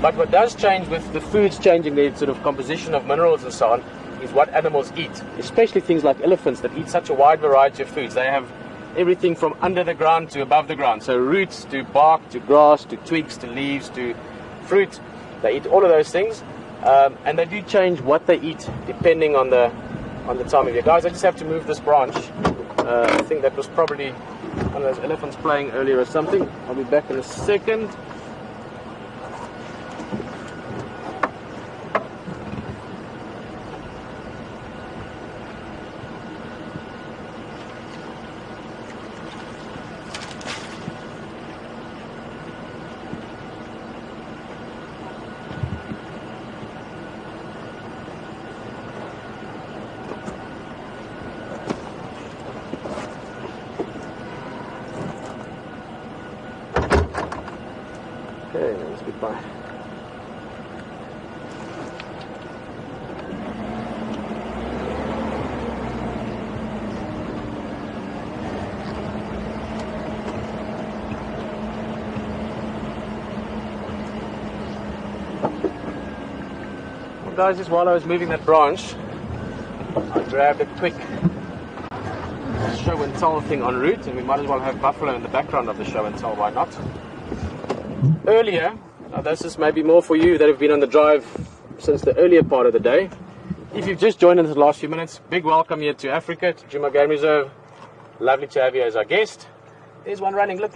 But what does change with the foods changing their sort of composition of minerals and so on is what animals eat, especially things like elephants that eat such a wide variety of foods. They have everything from under the ground to above the ground. So roots to bark to grass to twigs to leaves to fruit. They eat all of those things. And they do change what they eat depending on the time of year. Guys, I just have to move this branch. I think that was probably one of those elephants playing earlier or something. I'll be back in a second. Okay, let's goodbye. Well, guys, just while I was moving that branch, I grabbed a quick show and tell thing en route, and we might as well have buffalo in the background of the show and tell, why not? Earlier, now this is maybe more for you that have been on the drive since the earlier part of the day. If you've just joined in the last few minutes, big welcome here to Africa, to Kunyuma Game Reserve. Lovely to have you as our guest. There's one running, look.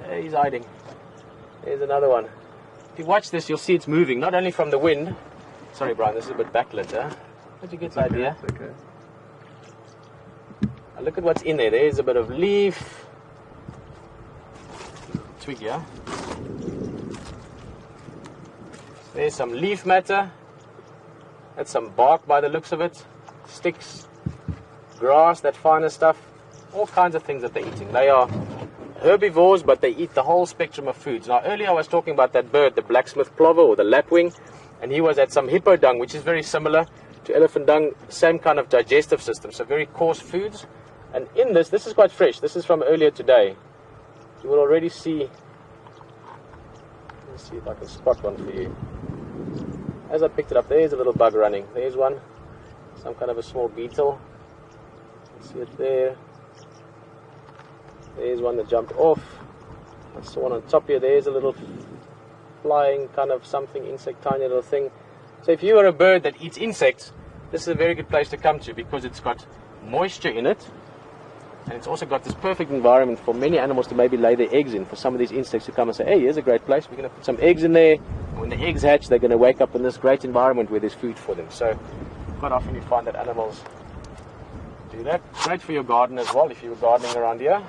There he's hiding. There's another one. If you watch this, you'll see it's moving, not only from the wind. Sorry, Brian, this is a bit backlit, huh? How'd you get the idea? Okay. Now look at what's in there. There's a bit of leaf. Twig here. There's some leaf matter. That's some bark by the looks of it. Sticks, grass, that finer stuff. All kinds of things that they're eating. They are herbivores, but they eat the whole spectrum of foods. Now earlier I was talking about that bird, the blacksmith plover or the lapwing, and he was at some hippo dung, which is very similar to elephant dung, same kind of digestive system, so very coarse foods. And in this is quite fresh. This is from earlier today. You will already see, let's see if I can spot one for you. As I picked it up, there's a little bug running. There's one, some kind of a small beetle. See it there. There's one that jumped off. That's the one on top here. There's a little flying kind of something, insect, tiny little thing. So if you are a bird that eats insects, this is a very good place to come to because it's got moisture in it. And it's also got this perfect environment for many animals to maybe lay their eggs in. For some of these insects to come and say, hey, here's a great place. We're going to put some eggs in there. And when the eggs hatch, they're going to wake up in this great environment where there's food for them. So quite often you find that animals do that. Great for your garden as well if you were gardening around here.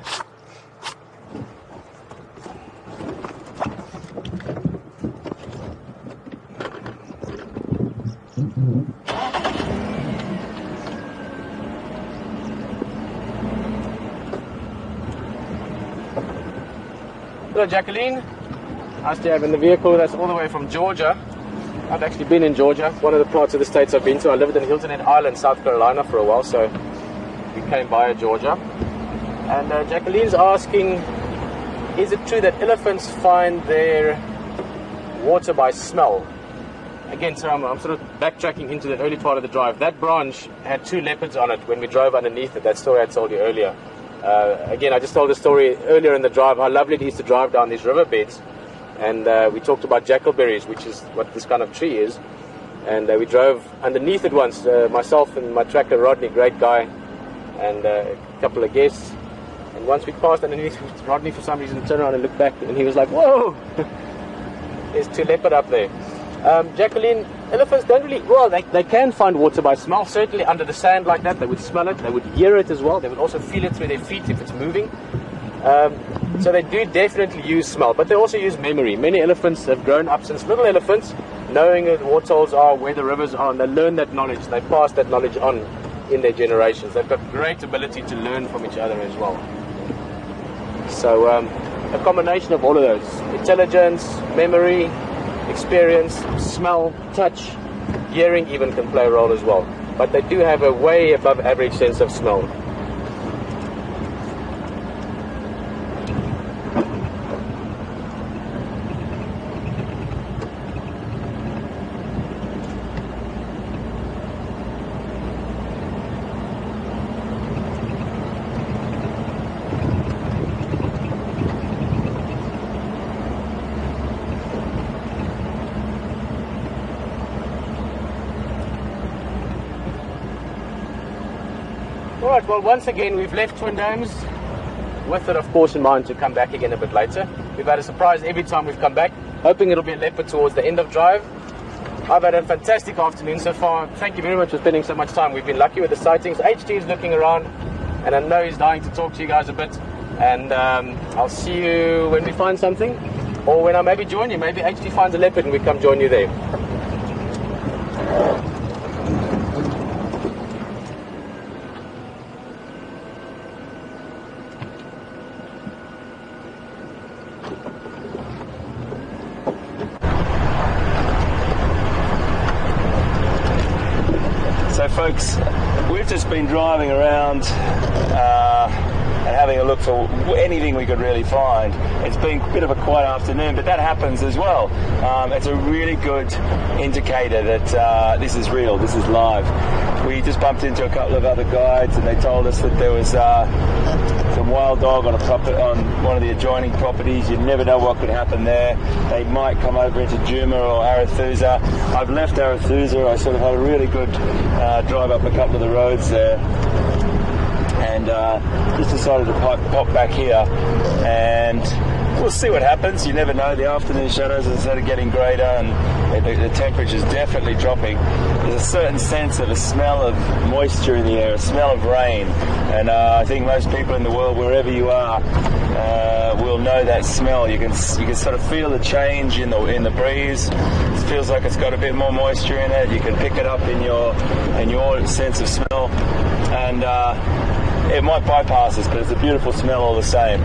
Hello, Jacqueline. Nice to have in the vehicle. That's all the way from Georgia. I've actually been in Georgia, one of the parts of the states I've been to. I lived in Hilton Head Island, South Carolina for a while, so we came via Georgia. And Jacqueline's asking, is it true that elephants find their water by smell? Again, so I'm sort of backtracking into the early part of the drive. That branch had 2 leopards on it when we drove underneath it. That story I told you earlier. Again, I just told the story earlier in the drive, how lovely it is to drive down these riverbeds. And we talked about jackalberries, which is what this kind of tree is. And we drove underneath it once, myself and my tracker Rodney, great guy, and a couple of guests. And once we passed underneath, Rodney for some reason turned around and looked back, and he was like, whoa! There's 2 leopard up there. Jacqueline, elephants don't really, well, they can find water by smell, certainly under the sand like that. They would smell it, they would hear it as well, they would also feel it through their feet if it's moving. So they do definitely use smell, but they also use memory. Many elephants have grown up since little elephants, knowing where the waterholes are, where the rivers are, and they learn that knowledge, they pass that knowledge on in their generations. They've got great ability to learn from each other as well. So a combination of all of those, intelligence, memory, experience, smell, touch, hearing even can play a role as well. But they do have a way above average sense of smell. Alright, well, once again we've left Twin Dames with it of course in mind to come back again a bit later. We've had a surprise every time we've come back, hoping it'll be a leopard towards the end of drive. I've had a fantastic afternoon so far. Thank you very much for spending so much time. We've been lucky with the sightings. HT is looking around and I know he's dying to talk to you guys a bit, and I'll see you when we find something, or when I maybe join you. Maybe HT finds a leopard and we come join you there. Folks, we've just been driving around and having a look for anything we could really find. It's been a bit of a quiet afternoon, but that happens as well. It's a really good indicator that this is real, this is live. We just bumped into a couple of other guides and they told us that there was some wild dog on one of the adjoining properties. You never know what could happen there. They might come over into Juma or Arathusa. I've left Arathusa. I sort of had a really good drive up a couple of the roads there, and just decided to pop back here, and we'll see what happens. You never know. The afternoon shadows are sort of getting greater, and the temperature's definitely dropping. There's a certain sense of a smell of moisture in the air, a smell of rain, and I think most people in the world, wherever you are, will know that smell. You can sort of feel the change in the breeze. It feels like it's got a bit more moisture in it. You can pick it up in your sense of smell, and it might bypass us, but it's a beautiful smell all the same.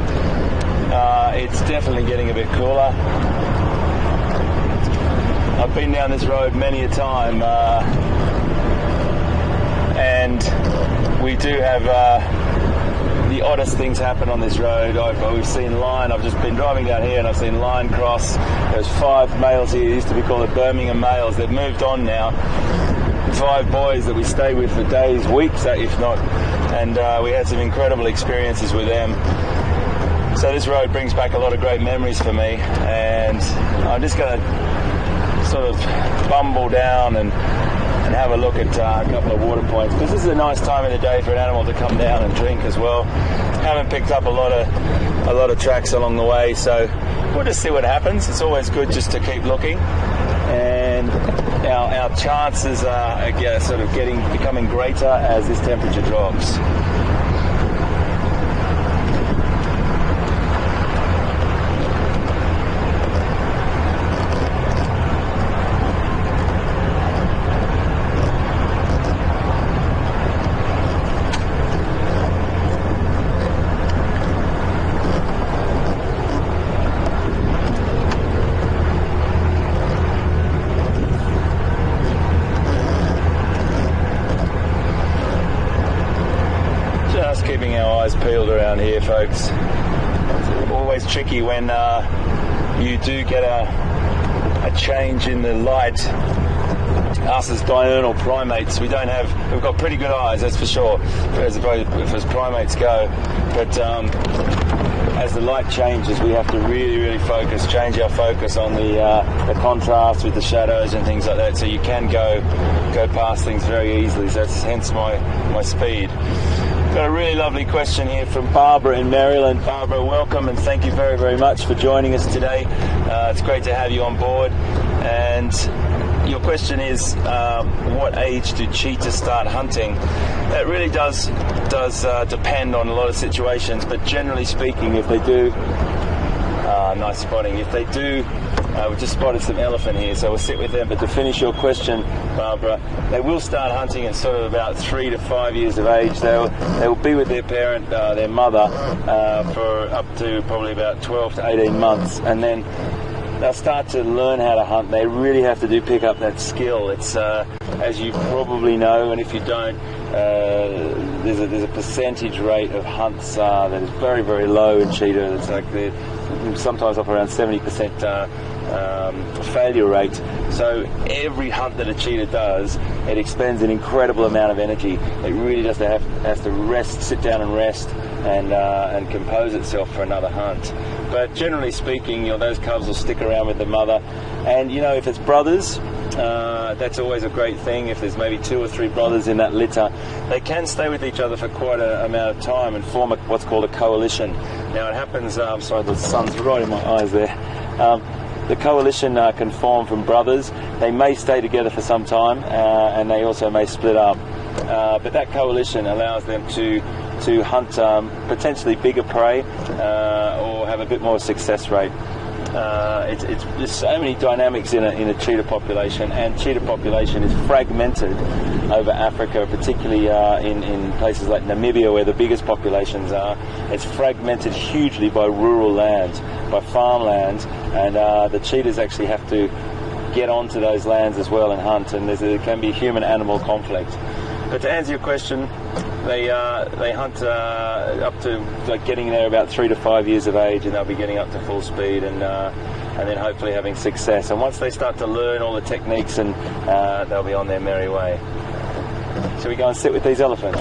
It's definitely getting a bit cooler. I've been down this road many a time, and we do have the oddest things happen on this road. We've seen lion. I've just been driving down here and I've seen lion cross. There's 5 males here. It used to be called the Birmingham males. They've moved on now. 5 boys that we stayed with for days, weeks if not, and we had some incredible experiences with them. So this road brings back a lot of great memories for me, and I'm just going to sort of bumble down and have a look at a couple of water points, because this is a nice time of the day for an animal to come down and drink as well. Haven't picked up a lot of tracks along the way, so we'll just see what happens. It's always good just to keep looking, and our chances are sort of becoming greater as this temperature drops. around here, folks. It's always tricky when you do get a change in the light. Us as diurnal primates, we've got pretty good eyes, that's for sure, as primates go, but as the light changes, we have to really change our focus on the contrast with the shadows and things like that, so you can go past things very easily. So that's hence my speed. Got a really lovely question here from Barbara in Maryland. Barbara, welcome and thank you very much for joining us today. It's great to have you on board. And your question is, what age do cheetahs start hunting? That really does depend on a lot of situations, but generally speaking, if they do, nice spotting. If they do, we've just spotted some elephant here, so we'll sit with them. But to finish your question, Barbara, they will start hunting at sort of about 3 to 5 years of age. They will be with their parent, their mother, for up to probably about 12 to 18 months, and then they'll start to learn how to hunt. They really have to pick up that skill. It's as you probably know, and if you don't, there's a percentage rate of hunts that is very low in cheetah. It's like they're sometimes up around 70% failure rate. So every hunt that a cheetah does, it expends an incredible amount of energy. It really just has to rest, sit down and rest, and compose itself for another hunt. But generally speaking, those cubs will stick around with the mother, and if it's brothers, that's always a great thing. If there's maybe 2 or 3 brothers in that litter, they can stay with each other for quite an amount of time and form what's called a coalition. Now it happens, sorry, the sun's right in my eyes there. The coalition can form from brothers. They may stay together for some time, and they also may split up. But that coalition allows them to hunt potentially bigger prey or have a bit more success rate. There's so many dynamics in a cheetah population, and cheetah population is fragmented over Africa, particularly in places like Namibia, where the biggest populations are. It's fragmented hugely by rural lands, by farmlands, and the cheetahs actually have to get onto those lands as well and hunt, and there can be human-animal conflict. But to answer your question, they hunt up to getting there about 3 to 5 years of age, and they'll be getting up to full speed, and then hopefully having success. And once they start to learn all the techniques, and they'll be on their merry way. Shall we go and sit with these elephants?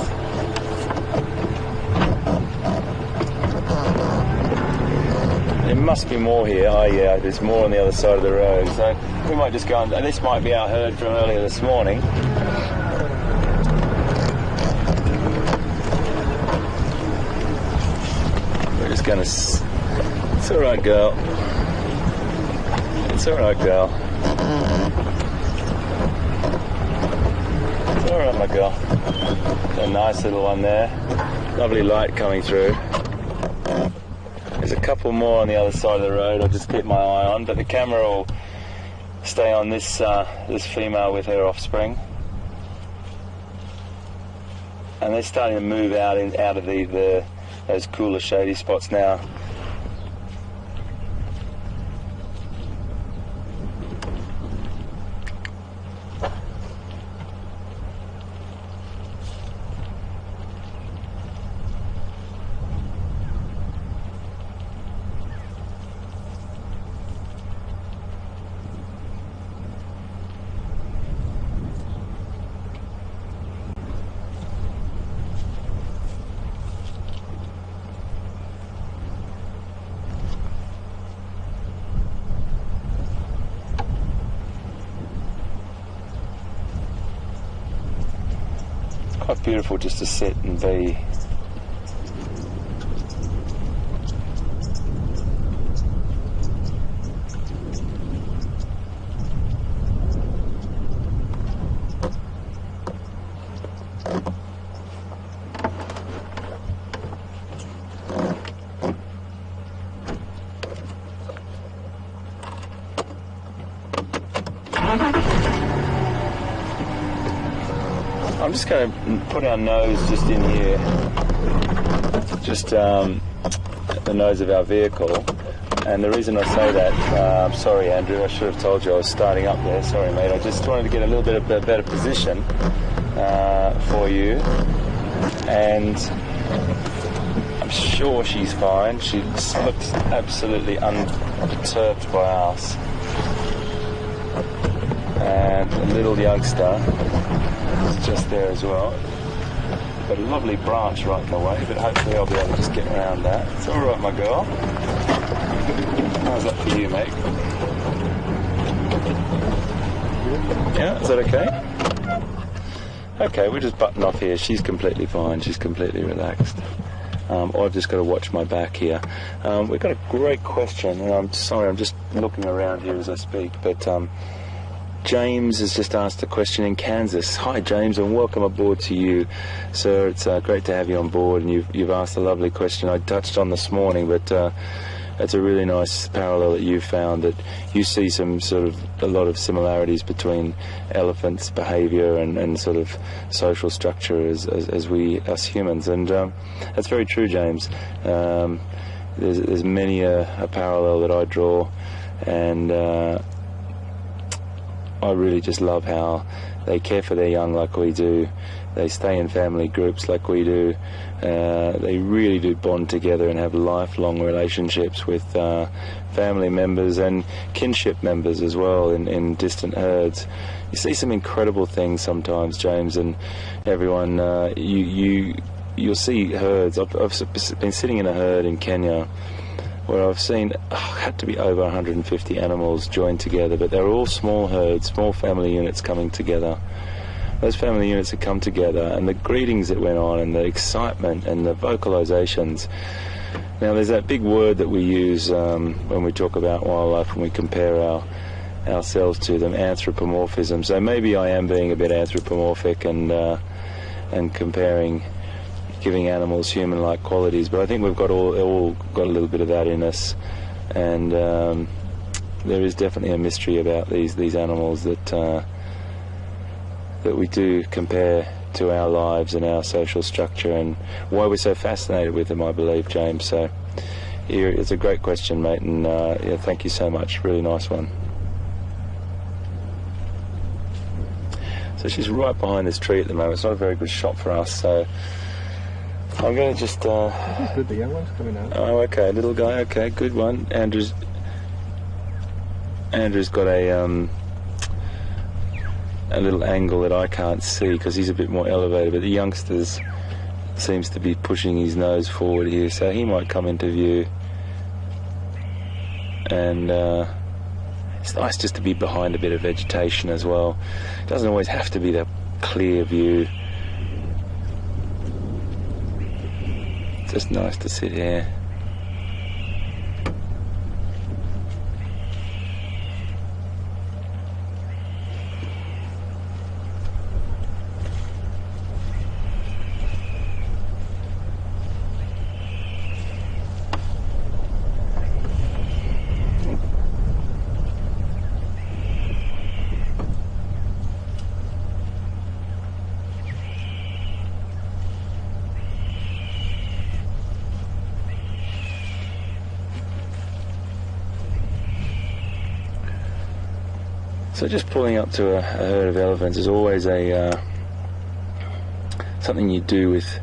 There must be more here. Oh yeah, there's more on the other side of the road. So we might just go and this might be our herd from earlier this morning. It's alright, girl. It's alright, girl. It's alright, my girl. A nice little one there. Lovely light coming through. There's a couple more on the other side of the road I'll just keep my eye on, but the camera will stay on this female with her offspring. And they're starting to move out of those cooler shady spots now. Quite beautiful just to sit and be. I'm just going to put our nose just in here, just at the nose of our vehicle. And the reason I say that, I'm sorry Andrew, I should have told you I was starting up there, sorry mate, I just wanted to get a little bit of a better position for you. And I'm sure she's fine. She looks absolutely unperturbed by us. And a little youngster is just there as well. Got a lovely branch right in the way, but hopefully I'll be able to just get around that. It's all right, my girl. How's that for you, mate? Yeah, is that okay? Okay, we're just button off here. She's completely fine. She's completely relaxed. I've just got to watch my back here. We've got a great question, and I'm sorry, I'm just looking around here as I speak, but James has just asked a question in Kansas. Hi, James, and welcome aboard to you, sir. It's great to have you on board, and you've asked a lovely question I touched on this morning, but it's a really nice parallel that you've found, that you see some sort of a lot of similarities between elephants' behaviour and sort of social structure as we, us humans, and that's very true, James. There's many a parallel that I draw, and I really just love how they care for their young like we do. They stay in family groups like we do. They really do bond together and have lifelong relationships with family members and kinship members as well in distant herds. You see some incredible things sometimes, James, and everyone. You'll see herds. I've been sitting in a herd in Kenya where I've seen had to be over 150 animals joined together, but they're all small herds, small family units coming together. Those family units had come together, and the greetings that went on, and the excitement, and the vocalizations. Now, there's that big word that we use when we talk about wildlife, when we compare ourselves to them, anthropomorphism. So maybe I am being a bit anthropomorphic and comparing, giving animals human-like qualities, but I think we've got all got a little bit of that in us, and there is definitely a mystery about these animals that we do compare to our lives and our social structure, and why we're so fascinated with them, I believe, James. So it's a great question, mate, and yeah, thank you so much. Really nice one. So she's right behind this tree at the moment. It's not a very good shot for us, so I'm going to just... Good, the young one's coming out. Oh, okay, little guy, okay, good one. Andrew's got a little angle that I can't see because he's a bit more elevated, but the youngsters seems to be pushing his nose forward here, so he might come into view. And it's nice just to be behind a bit of vegetation as well. It doesn't always have to be that clear view. It's just nice to sit here. So just pulling up to a herd of elephants is always something you do with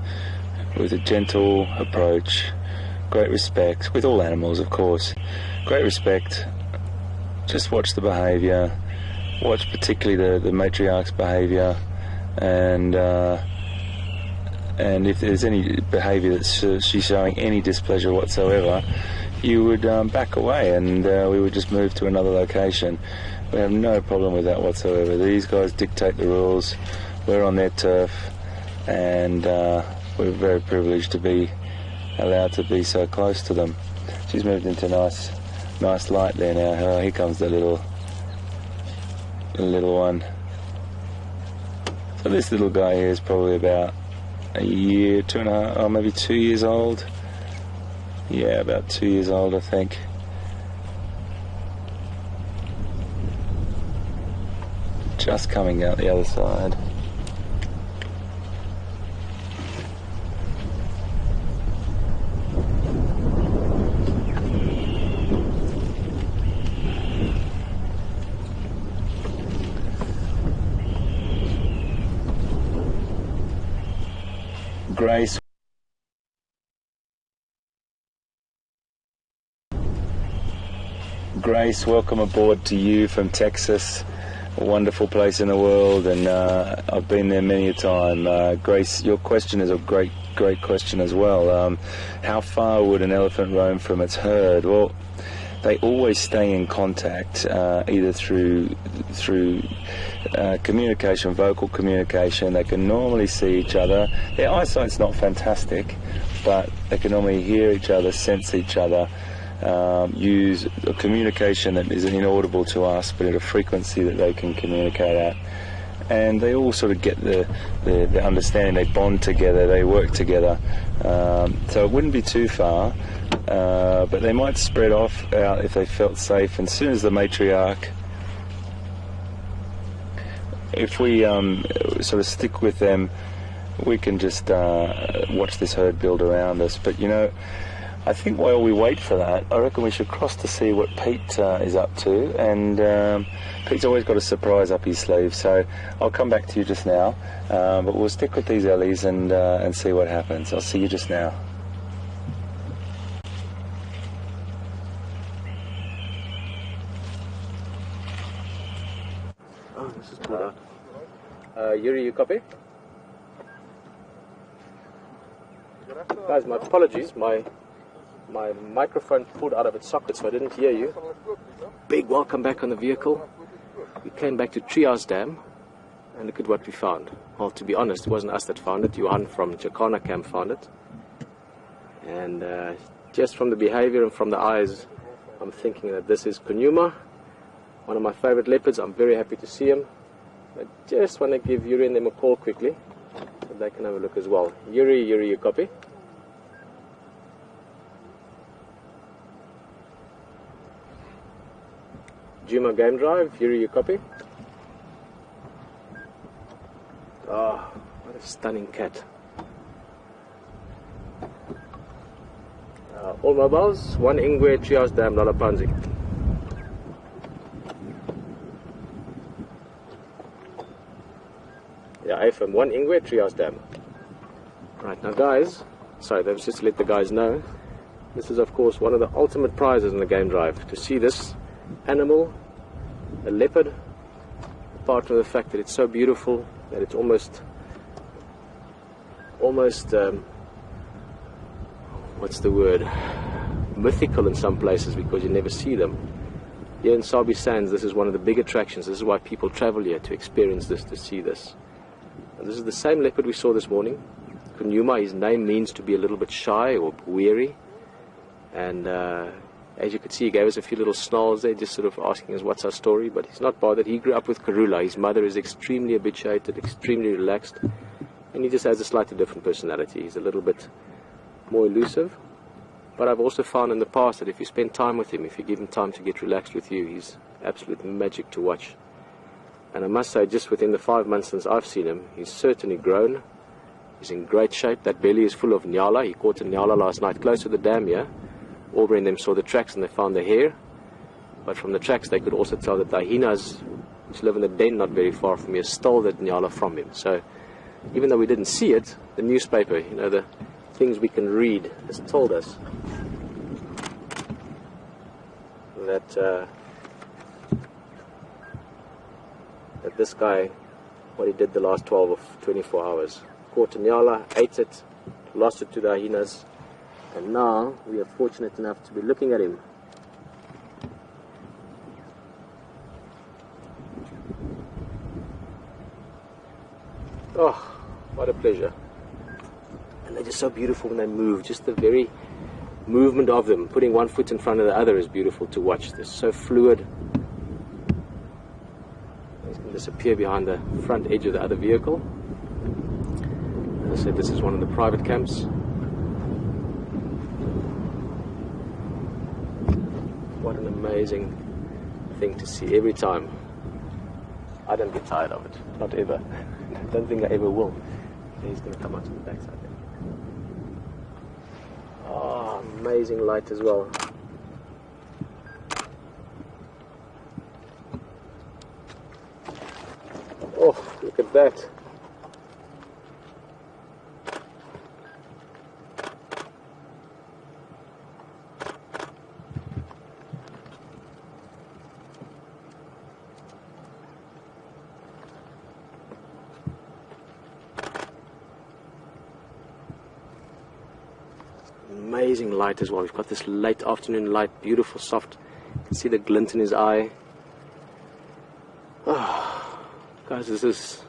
a gentle approach, great respect, with all animals of course, great respect. Just watch the behaviour, watch particularly the matriarch's behaviour, and if there's any behaviour that she's showing any displeasure whatsoever, you would back away, and we would just move to another location. We have no problem with that whatsoever. These guys dictate the rules. We're on their turf, and we're very privileged to be allowed to be so close to them. She's moved into nice light there now. Oh, here comes the little one. So this little guy here is probably about a year, 2.5, or maybe 2 years old. Yeah, about 2 years old, I think. Just coming out the other side. Grace. Grace, welcome aboard to you from Texas, a wonderful place in the world, and I've been there many a time. Grace, your question is a great question as well. How far would an elephant roam from its herd? Well, they always stay in contact, either through communication, vocal communication. They can normally see each other. Their eyesight's not fantastic, but they can normally hear each other, sense each other, use a communication that is inaudible to us, but at a frequency that they can communicate at. And they all sort of get the understanding. They bond together, they work together. So it wouldn't be too far, but they might spread off out if they felt safe. And as soon as the matriarch, if we sort of stick with them, we can just watch this herd build around us. But you know, I think while we wait for that, I reckon we should cross to see what Pete is up to. And Pete's always got a surprise up his sleeve, so I'll come back to you just now. But we'll stick with these Ellies and see what happens. I'll see you just now. Oh, this is pulled out. Yuri, you copy? Guys, my apologies. My microphone pulled out of its socket, so I didn't hear you. Big welcome back on the vehicle. We came back to Trias Dam, and look at what we found. Well, to be honest, it wasn't us that found it. Johan from Jacana Camp found it. And just from the behavior and from the eyes, I'm thinking that this is Kunyuma, one of my favorite leopards. I'm very happy to see him. I just want to give Yuri and them a call quickly, so they can have a look as well. Yuri, you copy? Juma Game Drive, Yuri, you copy? Oh, what a stunning cat. All mobiles, 1 Ingwe, Trias Dam, Lalapanzi. Yeah, AFM, 1 Ingwe, Trias Dam. Right, now guys, sorry, that was just to let the guys know, this is of course one of the ultimate prizes in the game drive, to see this animal, a leopard, apart from the fact that it's so beautiful that it's almost what's the word, mythical in some places, because you never see them. Here in Sabi Sands, this is one of the big attractions. This is why people travel here, to experience this, to see this. And this is the same leopard we saw this morning. Kunyuma, his name means to be a little bit shy or weary, and as you could see, he gave us a few little snarls there, just sort of asking us what's our story, but he's not bothered. He grew up with Karula. His mother is extremely habituated, extremely relaxed, and he just has a slightly different personality. He's a little bit more elusive, but I've also found in the past that if you spend time with him, if you give him time to get relaxed with you, he's absolute magic to watch. And I must say, just within the 5 months since I've seen him, he's certainly grown. He's in great shape. That belly is full of nyala. He caught a nyala last night close to the dam here. Aubrey and them saw the tracks and they found the hair, but from the tracks they could also tell that the hyenas, which live in the den not very far from here, stole that nyala from him. So even though we didn't see it, the newspaper, you know, the things we can read, has told us that that this guy, what he did the last 12 or 24 hours, caught a nyala, ate it, lost it to the hyenas, and now we are fortunate enough to be looking at him. Oh, what a pleasure. And they're just so beautiful when they move. Just the very movement of them, putting one foot in front of the other, is beautiful to watch. They're so fluid. He's going to disappear behind the front edge of the other vehicle. As I said, this is one of the private camps. What an amazing thing to see every time. I don't get tired of it, not ever. I don't think I ever will. He's going to come out to the backside there. Oh, amazing light as well. Oh, look at that. amazing light as well. We've got this late afternoon light, beautiful, soft. You can see the glint in his eye. Oh, guys, this is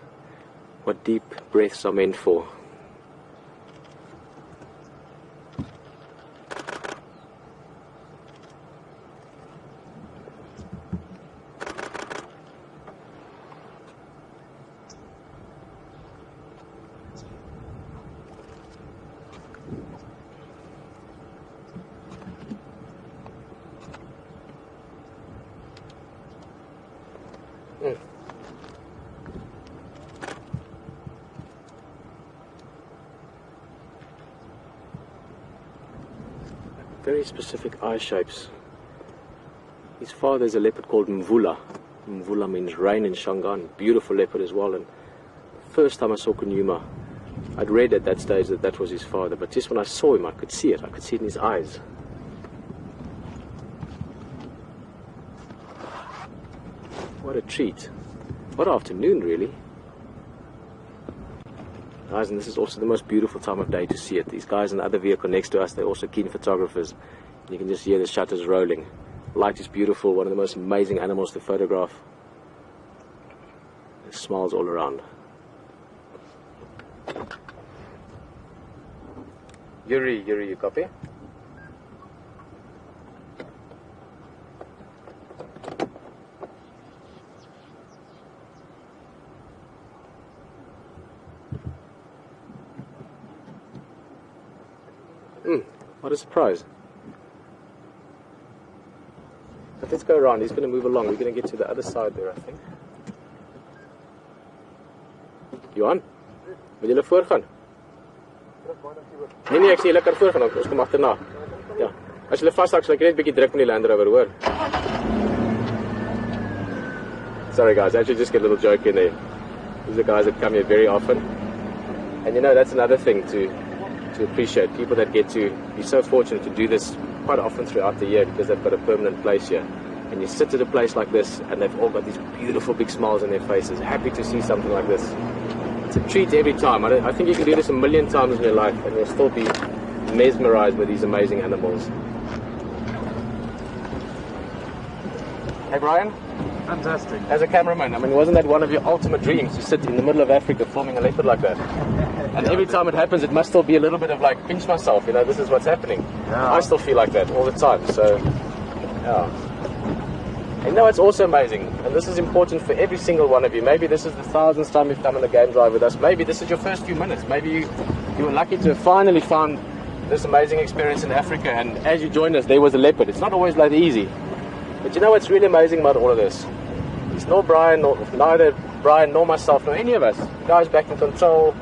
what deep breaths are meant for. Very specific eye shapes. His father is a leopard called Mvula. Mvula means rain in Shangaan. Beautiful leopard as well. And the first time I saw Kunyuma, I'd read at that stage that that was his father, but just when I saw him I could see it. I could see it in his eyes. What a treat. What afternoon, really. Guys, and this is also the most beautiful time of day to see it. These guys in the other vehicle next to us, they're also keen photographers. You can just hear the shutters rolling. Light is beautiful, one of the most amazing animals to photograph. There's smiles all around. Yuri, you copy? What a surprise. But let's go around. He's going to move along. We're going to get to the other side there, I think. Johan, wil julle voorgaan? Nee, ek sê julle kan voorgaan, ons kom agterna. Ja. As julle vashak, sal ek net 'n bietjie druk met die Land Rover, hoor. Sorry guys, I actually just get a little joke in there. These are guys that come here very often. And you know, that's another thing to appreciate. People that get to be so fortunate to do this quite often throughout the year because they've got a permanent place here. And you sit at a place like this and they've all got these beautiful big smiles on their faces, happy to see something like this. It's a treat every time. I think you can do this a million times in your life and you'll still be mesmerized with these amazing animals. Hey Brian? Fantastic. As a cameraman, I mean, wasn't that one of your ultimate dreams to sit in the middle of Africa filming a leopard like that? And every time it happens, it must still be a little bit of like, pinch myself, you know, this is what's happening. Yeah. I still feel like that all the time, so, yeah. And you know, it's also amazing, and this is important for every single one of you. Maybe this is the 1000th time you've come on a game drive with us. Maybe this is your first few minutes. Maybe you were lucky to have finally found this amazing experience in Africa, and as you joined us, there was a leopard. It's not always like easy. But you know what's really amazing about all of this? It's neither Brian nor myself nor any of us. The guys back in control,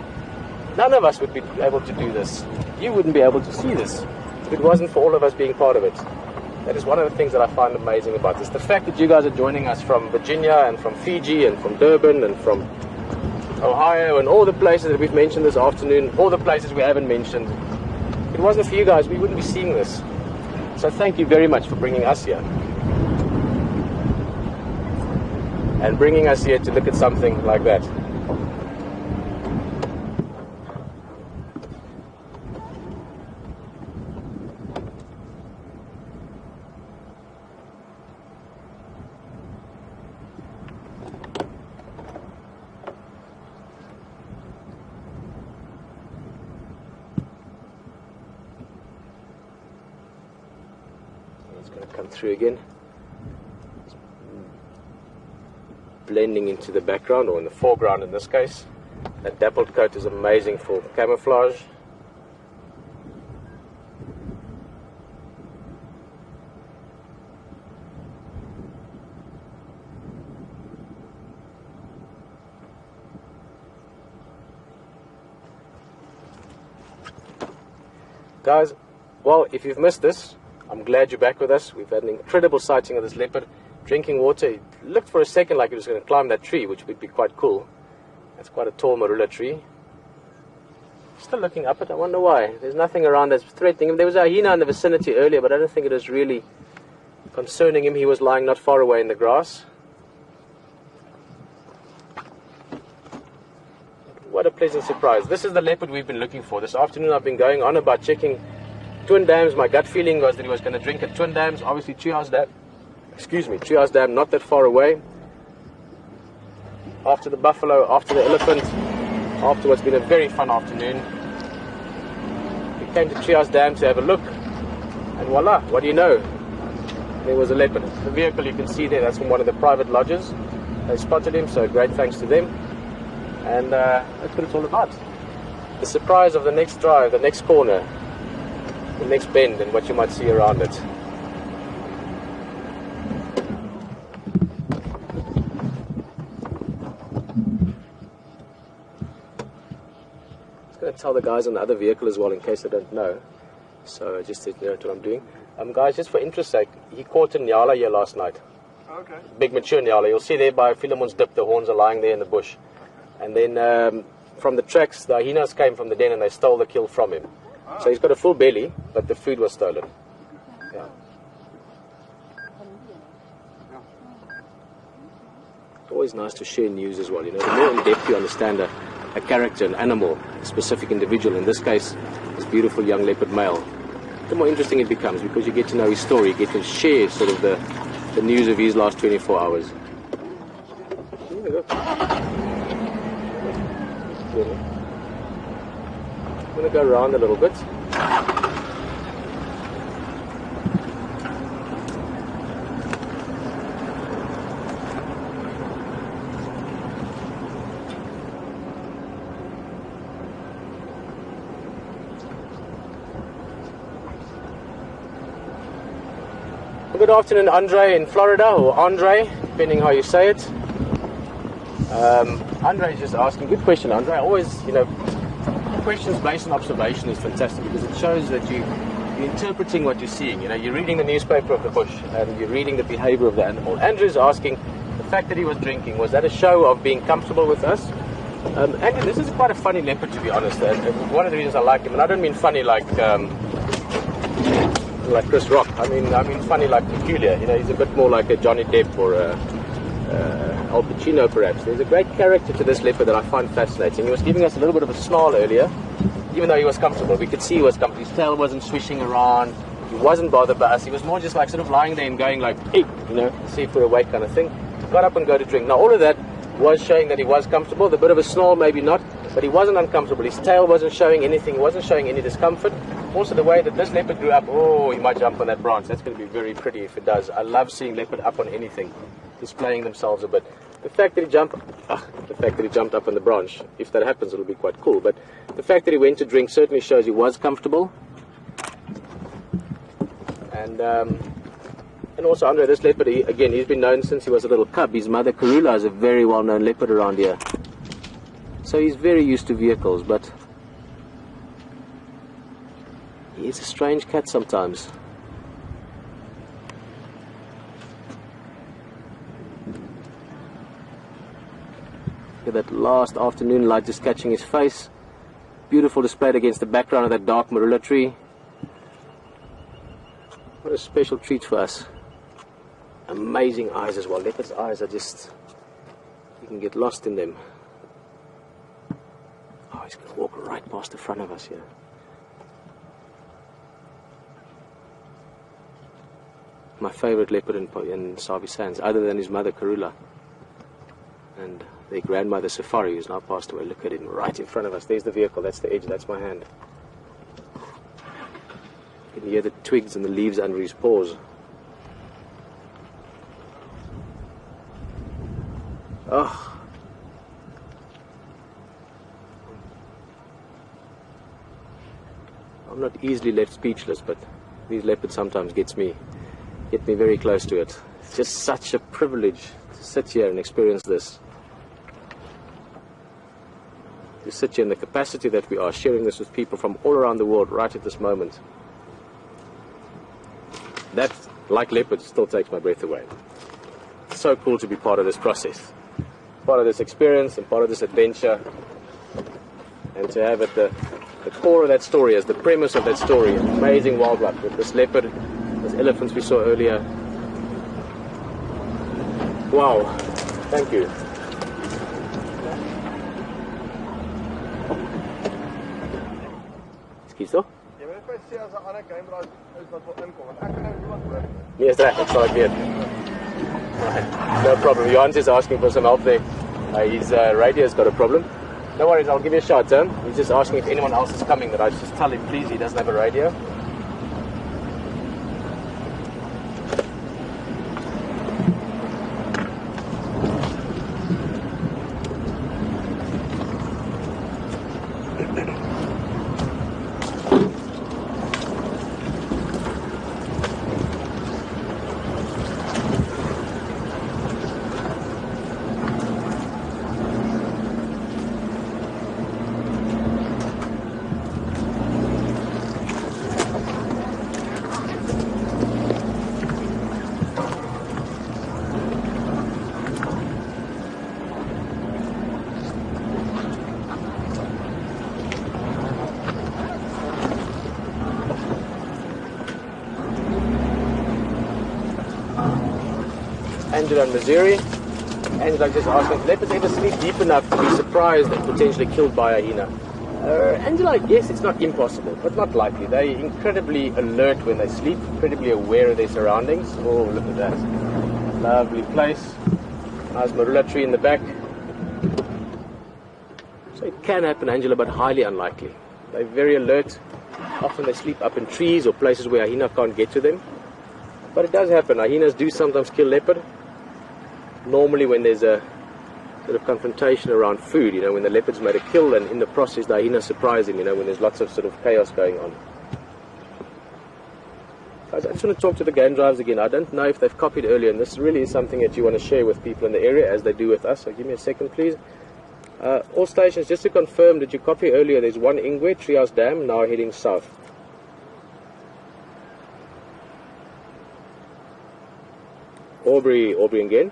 none of us would be able to do this. You wouldn't be able to see this if it wasn't for all of us being part of it. That is one of the things that I find amazing about this. The fact that you guys are joining us from Virginia and from Fiji and from Durban and from Ohio and all the places that we've mentioned this afternoon, all the places we haven't mentioned. If it wasn't for you guys, we wouldn't be seeing this. So thank you very much for bringing us here. And bringing us here to look at something like that. It's going to come through again. Blending into the background, or in the foreground in this case. That dappled coat is amazing for camouflage. Guys, well, if you've missed this, I'm glad you're back with us. We've had an incredible sighting of this leopard. Drinking water. It looked for a second like it was going to climb that tree, which would be quite cool. That's quite a tall marula tree. Still looking up at it. I wonder why. There's nothing around that's threatening him. There was a hyena in the vicinity earlier, but I don't think it was really concerning him. He was lying not far away in the grass. What a pleasant surprise. This is the leopard we've been looking for. This afternoon I've been going on about checking Twin Dams, my gut feeling was that he was going to drink at Twin Dams. Obviously, Trias Dam, not that far away. After the buffalo, after the elephant, after what's been a very fun afternoon, we came to Trias Dam to have a look, and voila, what do you know? There was a leopard. The vehicle you can see there, that's from one of the private lodges. They spotted him, so great thanks to them. And that's what it's all about. The surprise of the next drive, the next corner, the next bend, and what you might see around it. I'm going to tell the guys on the other vehicle as well in case they don't know. So just to know what I'm doing. Guys, just for interest's sake, he caught a nyala here last night. Okay. Big mature nyala. You'll see there by Philemon's dip, the horns are lying there in the bush. And then from the tracks, the hyenas came from the den and they stole the kill from him. Oh. So he's got a full belly, but the food was stolen. Yeah. It's always nice to share news as well. You know, the more in depth you understand a character, an animal, a specific individual, in this case, this beautiful young leopard male, the more interesting it becomes because you get to know his story, you get to share sort of the news of his last 24 hours. Here we go. I'm going to go around a little bit. Good afternoon, Andre in Florida, or Andre, depending how you say it. Andre is just asking, good question, Andre. Always, questions based on observation is fantastic because it shows that you're interpreting what you're seeing. You're reading the newspaper of the bush and you're reading the behavior of the animal. Andrew's asking, the fact that he was drinking, was that a show of being comfortable with us? Andrew, this is quite a funny leopard, to be honest. And one of the reasons I like him, and I don't mean funny like Chris Rock. I mean funny like peculiar. He's a bit more like a Johnny Depp or Al Pacino perhaps. There's a great character to this leopard that I find fascinating. He was giving us a little bit of a snarl earlier, even though he was comfortable. We could see he was comfortable. His tail wasn't swishing around. He wasn't bothered by us. He was more just like sort of lying there and going like, hey, see if we're awake kind of thing. Got up and go to drink. Now all of that was showing that he was comfortable. The bit of a snarl maybe not, but he wasn't uncomfortable. His tail wasn't showing anything. He wasn't showing any discomfort. Also the way that this leopard grew up, he might jump on that branch. That's going to be very pretty if it does. I love seeing leopard up on anything, displaying themselves a bit. The fact that he jumped up on the branch, if that happens, it'll be quite cool. But the fact that he went to drink certainly shows he was comfortable. And also, Andre, this leopard, he's been known since he was a little cub. His mother, Karula, is a very well-known leopard around here. So he's very used to vehicles, but he's a strange cat sometimes. Look at that last afternoon light just catching his face. Beautiful displayed against the background of that dark marula tree. What a special treat for us. Amazing eyes as well. Leopard's eyes are just, you can get lost in them. Oh, he's going to walk right past the front of us here. My favorite leopard in Sabi Sands, other than his mother Karula and their grandmother Safari, who's now passed away. Look at him right in front of us. There's the vehicle, that's the edge, that's my hand. You can hear the twigs and the leaves under his paws. Oh. I'm not easily left speechless, but these leopards sometimes get me very close to it. It's just such a privilege to sit here and experience this. To sit here in the capacity that we are, sharing this with people from all around the world right at this moment. That, like leopards, still takes my breath away. It's so cool to be part of this process, part of this experience and part of this adventure, and to have at the core of that story, as the premise of that story, amazing wildlife with this leopard, those elephants we saw earlier. Wow, thank you. Schizo? Yes, that's all good. No problem. Jan's is asking for some help there. His radio's got a problem. No worries, I'll give you a shout, John. He's just asking if anyone else is coming, that I just tell him, please, he doesn't have a radio. Angela in Missouri. Angela just asking if leopards ever sleep deep enough to be surprised and potentially killed by a hyena. Angela, yes, it's not impossible, but not likely. They're incredibly alert when they sleep, incredibly aware of their surroundings. Oh, look at that. Lovely place. Nice marula tree in the back. So it can happen, Angela, but highly unlikely. They're very alert. Often they sleep up in trees or places where a hyena can't get to them. But it does happen. Hyenas do sometimes kill leopard. Normally when there's a sort of confrontation around food, you know, when the leopard's made a kill and in the process the hyena surprise him, you know, when there's lots of sort of chaos going on. I just want to talk to the game drivers again. I don't know if they've copied earlier, and this really is something that you want to share with people in the area as they do with us. So give me a second, please. All stations, just to confirm, did you copy earlier? There's one Ingwe, Treehouse Dam, now heading south. Aubrey again.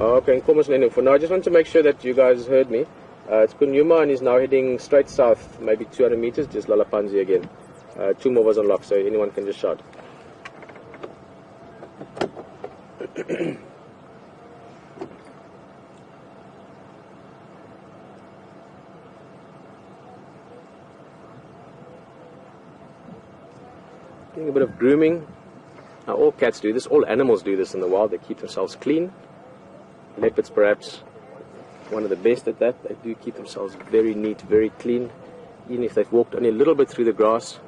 Okay, for now, I just want to make sure that you guys heard me. It's Kunyuma and he's now heading straight south, maybe 200 meters, just Lalapanzi again. 2 more was unlocked, so anyone can just shout. Doing a bit of grooming. Now all cats do this, all animals do this in the wild, they keep themselves clean. Leopards perhaps one of the best at that. They do keep themselves very neat, very clean. Even if they've walked only a little bit through the grass,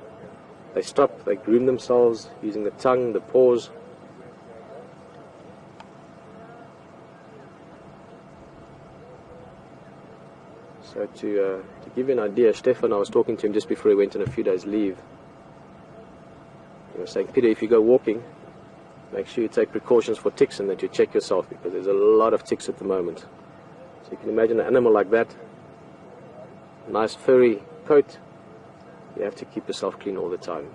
they stop, they groom themselves using the tongue, the paws. So to give you an idea, Stefan, I was talking to him just before he went on a few days leave. He was saying, Pieter, if you go walking, make sure you take precautions for ticks and that you check yourself, because there's a lot of ticks at the moment. So you can imagine an animal like that, nice furry coat, you have to keep yourself clean all the time.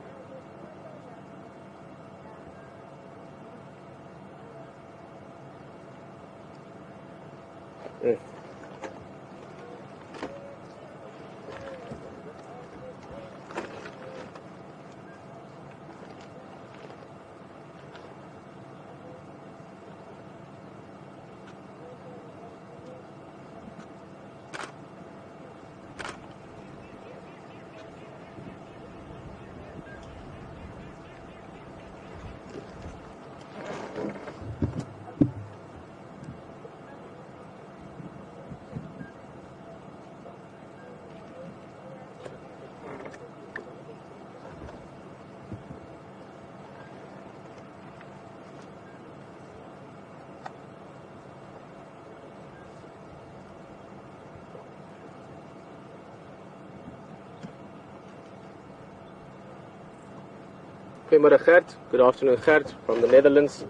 Goedemiddag Gert, good afternoon Gert from the Netherlands.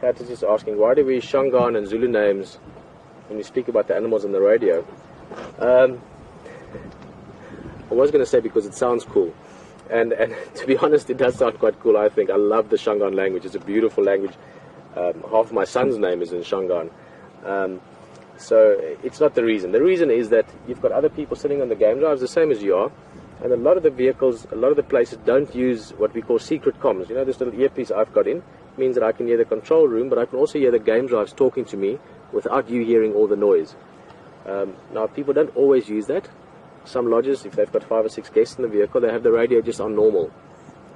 Gert is just asking, why do we use Shangaan and Zulu names when we speak about the animals on the radio? I was going to say because it sounds cool, and to be honest it does sound quite cool. I think I love the Shangaan language. It's a beautiful language. Half of my son's name is in Shangaan. So it's not the reason. The reason is that you've got other people sitting on the game drives the same as you are. And a lot of the vehicles, a lot of the places don't use what we call secret comms. You know, this little earpiece I've got in means that I can hear the control room, but I can also hear the game drives talking to me without you hearing all the noise. Now, people don't always use that. Some lodges, if they've got 5 or 6 guests in the vehicle, they have the radio just on normal.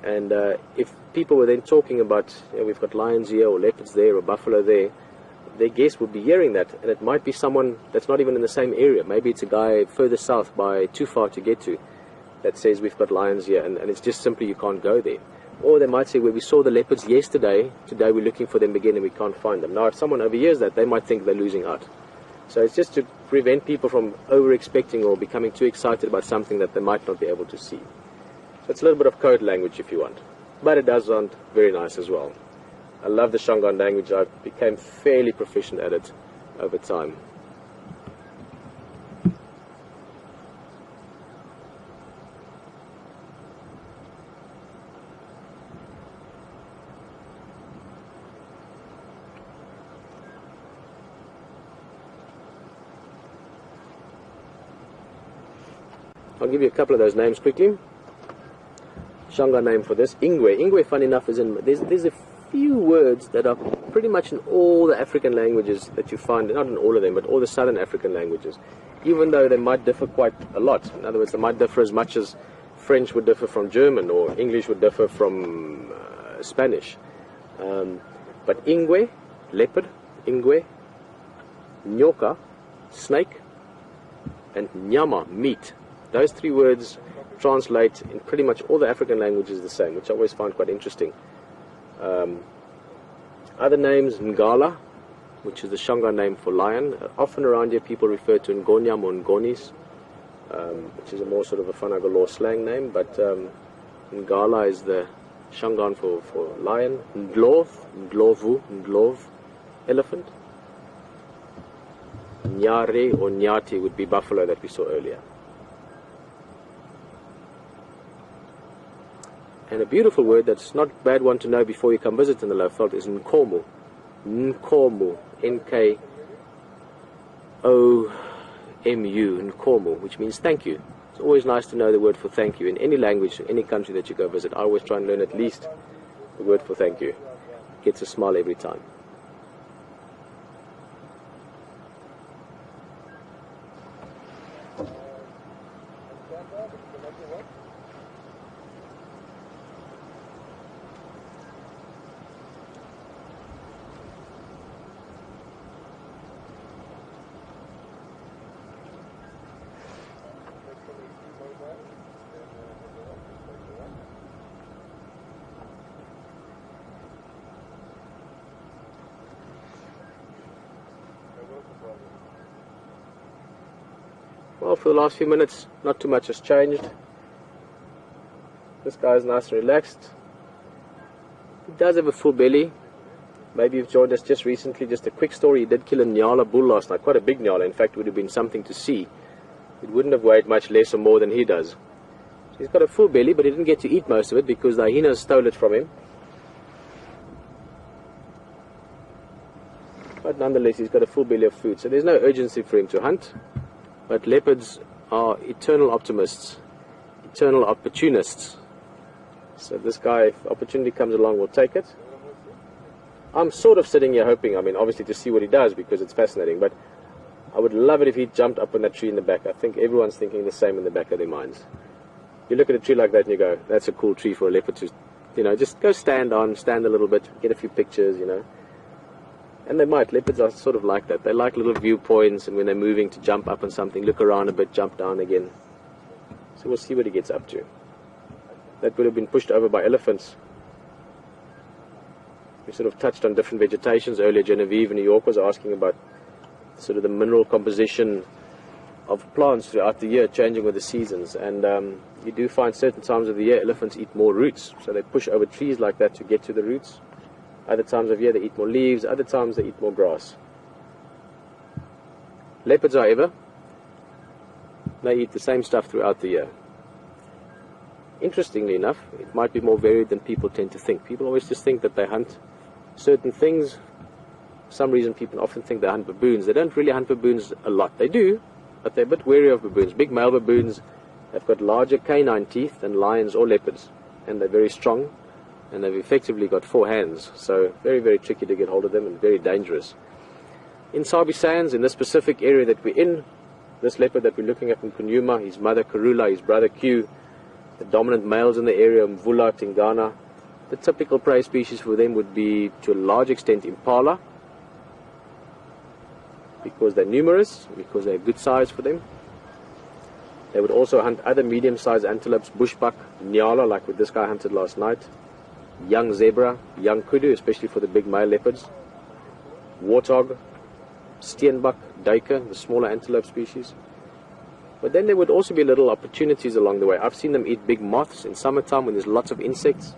And if people were then talking about, we've got lions here, or leopards there, or buffalo there, their guests would be hearing that, and it might be someone that's not even in the same area. Maybe it's a guy further south by too far to get to that says we've got lions here, and it's just simply you can't go there. Or they might say, well, we saw the leopards yesterday, today we're looking for them again and we can't find them. Now, if someone overhears that, they might think they're losing out. So it's just to prevent people from over-expecting or becoming too excited about something that they might not be able to see. So it's a little bit of code language if you want. But it does sound very nice as well. I love the Shangaan language. I became fairly proficient at it over time. I'll give you a couple of those names quickly. Shangaan name for this, Ingwe. Ingwe, funny enough, is in there's a few words that are pretty much in all the African languages that you find, not in all of them, but all the Southern African languages, even though they might differ quite a lot. In other words, they might differ as much as French would differ from German, or English would differ from Spanish. But Ingwe, leopard, Ingwe, nyoka, snake, and nyama, meat. Those 3 words translate in pretty much all the African languages the same, which I always find quite interesting. Other names, Ngala, which is the Shangaan name for lion. Often around here people refer to Ngonyam or Ngonis, which is a more sort of a Fanagalo slang name, but Ngala is the Shangaan for lion. Ndlov, Ndlovu, Ndlov, elephant. Nyare or Nyati would be buffalo that we saw earlier. And a beautiful word that's not a bad one to know before you come visit in the Lowveld is Nkomo. Nkomo. N-K-O-M-U. Nkomo, which means thank you. It's always nice to know the word for thank you in any language, any country that you go visit. I always try and learn at least the word for thank you. It gets a smile every time. Well, for the last few minutes, not too much has changed. This guy is nice and relaxed. He does have a full belly. Maybe you've joined us just recently. Just a quick story. He did kill a Nyala bull last night. Quite a big Nyala. In fact, it would have been something to see. It wouldn't have weighed much less or more than he does. So he's got a full belly, but he didn't get to eat most of it because the hyenas stole it from him. But nonetheless, he's got a full belly of food. So there's no urgency for him to hunt. But leopards are eternal optimists, eternal opportunists. So this guy, if opportunity comes along, will take it. I'm sort of sitting here hoping, I mean, obviously to see what he does because it's fascinating, but I would love it if he jumped up on that tree in the back. I think everyone's thinking the same in the back of their minds. You look at a tree like that and you go, that's a cool tree for a leopard to, just go stand a little bit, get a few pictures, And they might. Leopards are sort of like that. They like little viewpoints, and when they're moving to jump up on something, look around a bit, jump down again. So we'll see what he gets up to. That would have been pushed over by elephants. We sort of touched on different vegetations earlier. Genevieve in New York was asking about sort of the mineral composition of plants throughout the year, changing with the seasons. And you do find certain times of the year elephants eat more roots. So they push over trees like that to get to the roots. Other times of year they eat more leaves, other times they eat more grass. Leopards, however, they eat the same stuff throughout the year. Interestingly enough, it might be more varied than people tend to think. People always just think that they hunt certain things. For some reason people often think they hunt baboons. They don't really hunt baboons a lot. They do, but they're a bit wary of baboons. Big male baboons have got larger canine teeth than lions or leopards, and they're very strong. And they've effectively got 4 hands, so very, very tricky to get hold of them and very dangerous. In Sabi Sands, in this specific area that we're in, this leopard that we're looking at in Kunyuma, his mother Karula, his brother Q, the dominant males in the area, Mvula, Tingana. The typical prey species for them would be, to a large extent, impala, because they're numerous, because they're good size for them. They would also hunt other medium-sized antelopes, bushbuck, nyala, like what this guy hunted last night, young zebra, young kudu, especially for the big male leopards, warthog, steenbuck, duiker, the smaller antelope species. But then there would also be little opportunities along the way. I've seen them eat big moths in summertime when there's lots of insects.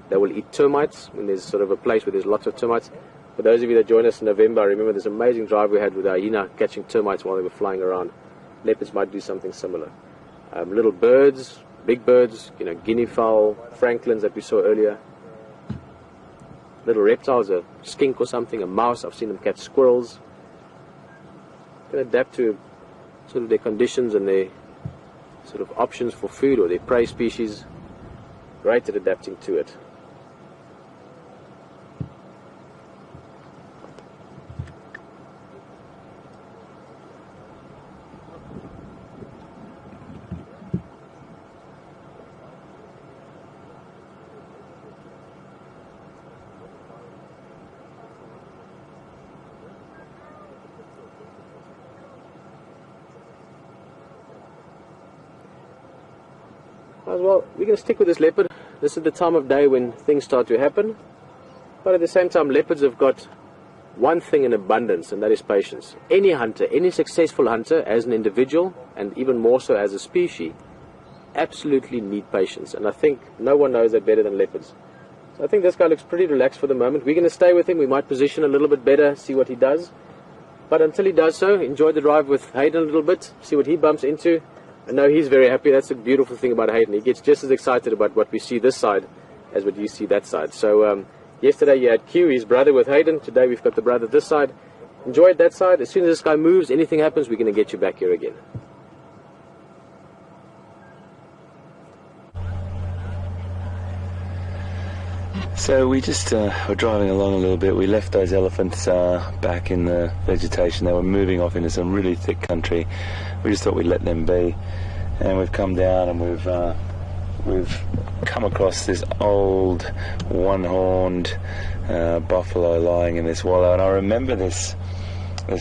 They will eat termites when there's sort of a place where there's lots of termites. For those of you that joined us in November, I remember this amazing drive we had with a hyena catching termites while they were flying around. Leopards might do something similar. Little birds, big birds, guinea fowl, franklins that we saw earlier. Little reptiles, a skink or something, a mouse. I've seen them catch squirrels. Can adapt to sort of their conditions and their sort of options for food or their prey species. Great at adapting to it. As well, we're going to stick with this leopard. This is the time of day when things start to happen. But at the same time, leopards have got one thing in abundance, and that is patience. Any hunter, any successful hunter, as an individual, and even more so as a species, absolutely need patience. And I think no one knows that better than leopards. So I think this guy looks pretty relaxed for the moment. We're going to stay with him. We might position a little bit better, see what he does. But until he does so, enjoy the drive with Hayden a little bit, see what he bumps into. I know he's very happy. That's the beautiful thing about Hayden. He gets just as excited about what we see this side as what you see that side. So yesterday you had Q, his brother, with Hayden. Today we've got the brother this side. Enjoy it that side. As soon as this guy moves, anything happens, we're going to get you back here again. So we just were driving along a little bit. We left those elephants back in the vegetation. They were moving off into some really thick country. We just thought we'd let them be. And we've come down and we've come across this old one-horned buffalo lying in this wallow. And I remember this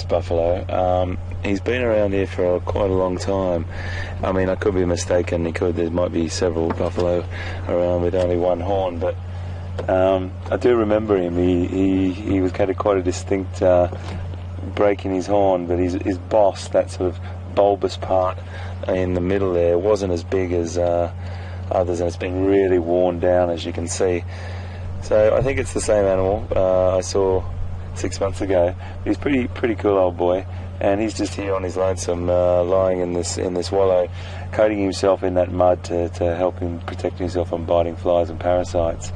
buffalo. He's been around here for quite a long time. I mean, I could be mistaken. There might be several buffalo around with only one horn, but I do remember him. He had quite a distinct break in his horn, but his boss, that sort of bulbous part in the middle there, wasn't as big as others, and it's been really worn down, as you can see. So I think it's the same animal I saw 6 months ago. He's pretty cool old boy, and he's just here on his lonesome, lying in this wallow, coating himself in that mud to help him protect himself from biting flies and parasites.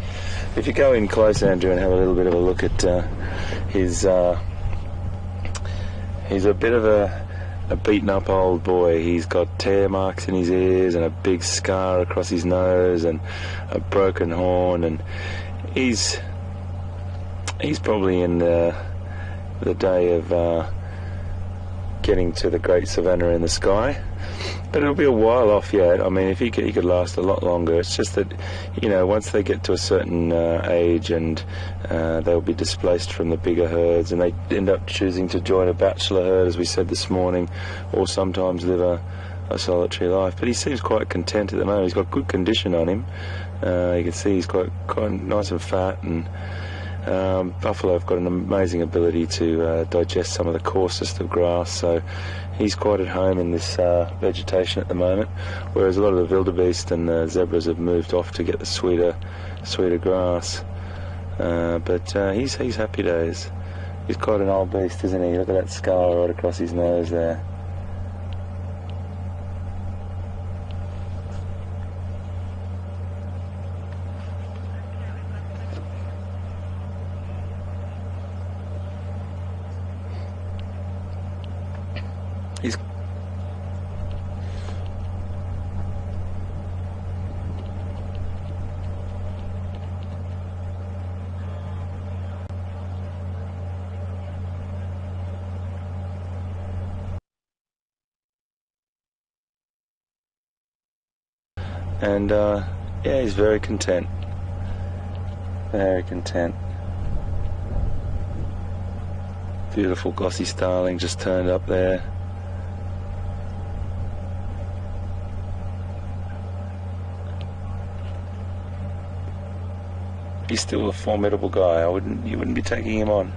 If you go in close, Andrew, and have a little bit of a look at he's a bit of a beaten up old boy. He's got tear marks in his ears and a big scar across his nose and a broken horn, and he's probably in the day of getting to the great savannah in the sky, but it'll be a while off yet. I mean, if he could last a lot longer. It's just that, once they get to a certain age, and they'll be displaced from the bigger herds, and they end up choosing to join a bachelor herd, as we said this morning, or sometimes live a solitary life. But he seems quite content at the moment. He's got good condition on him. You can see he's quite nice and fat, and buffalo have got an amazing ability to digest some of the coarsest of grass, so he's quite at home in this vegetation at the moment, whereas a lot of the wildebeest and the zebras have moved off to get the sweeter grass. But he's happy days. He's quite an old beast, isn't he? Look at that scar right across his nose there. He's and yeah, he's very content. Very content. Beautiful glossy starling just turned up there. He's still a formidable guy. You wouldn't be taking him on.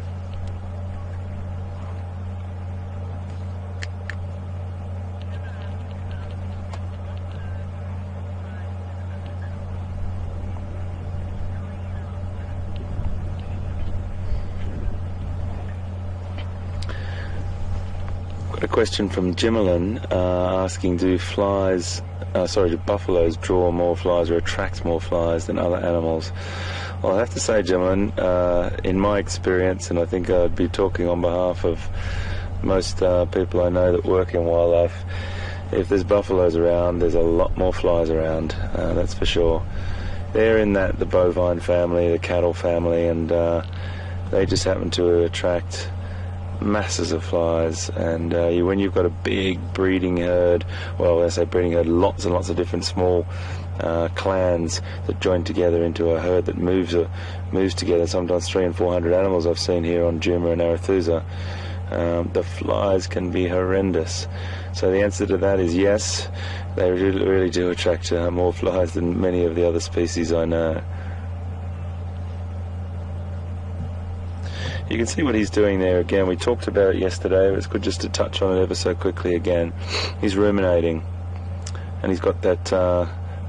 Got a question from Jimelin asking, do buffaloes draw more flies or attract more flies than other animals? Well, I have to say, Jimelin, in my experience, and I think I'd be talking on behalf of most people I know that work in wildlife, if there's buffaloes around, there's a lot more flies around, that's for sure. They're in the bovine family, the cattle family, and they just happen to attract masses of flies. And when you've got a big breeding herd, well, when I say breeding herd, lots and lots of different small clans that join together into a herd that moves together, sometimes 300 and 400 animals I've seen here on Juma and Arathusa. The flies can be horrendous. So the answer to that is yes, they really do attract more flies than many of the other species I know. You can see what he's doing there again. We talked about it yesterday, but it's good just to touch on it ever so quickly again. He's ruminating, and he's got that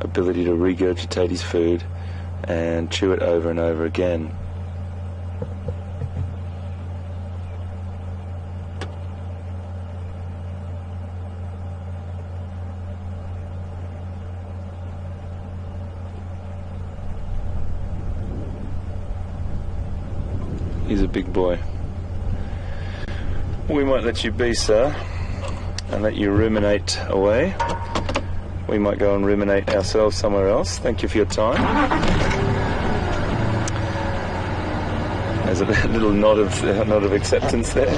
ability to regurgitate his food and chew it over and over again. He's a big boy. We might let you be, sir, and let you ruminate away. We might go and ruminate ourselves somewhere else. Thank you for your time. There's a little nod of acceptance there.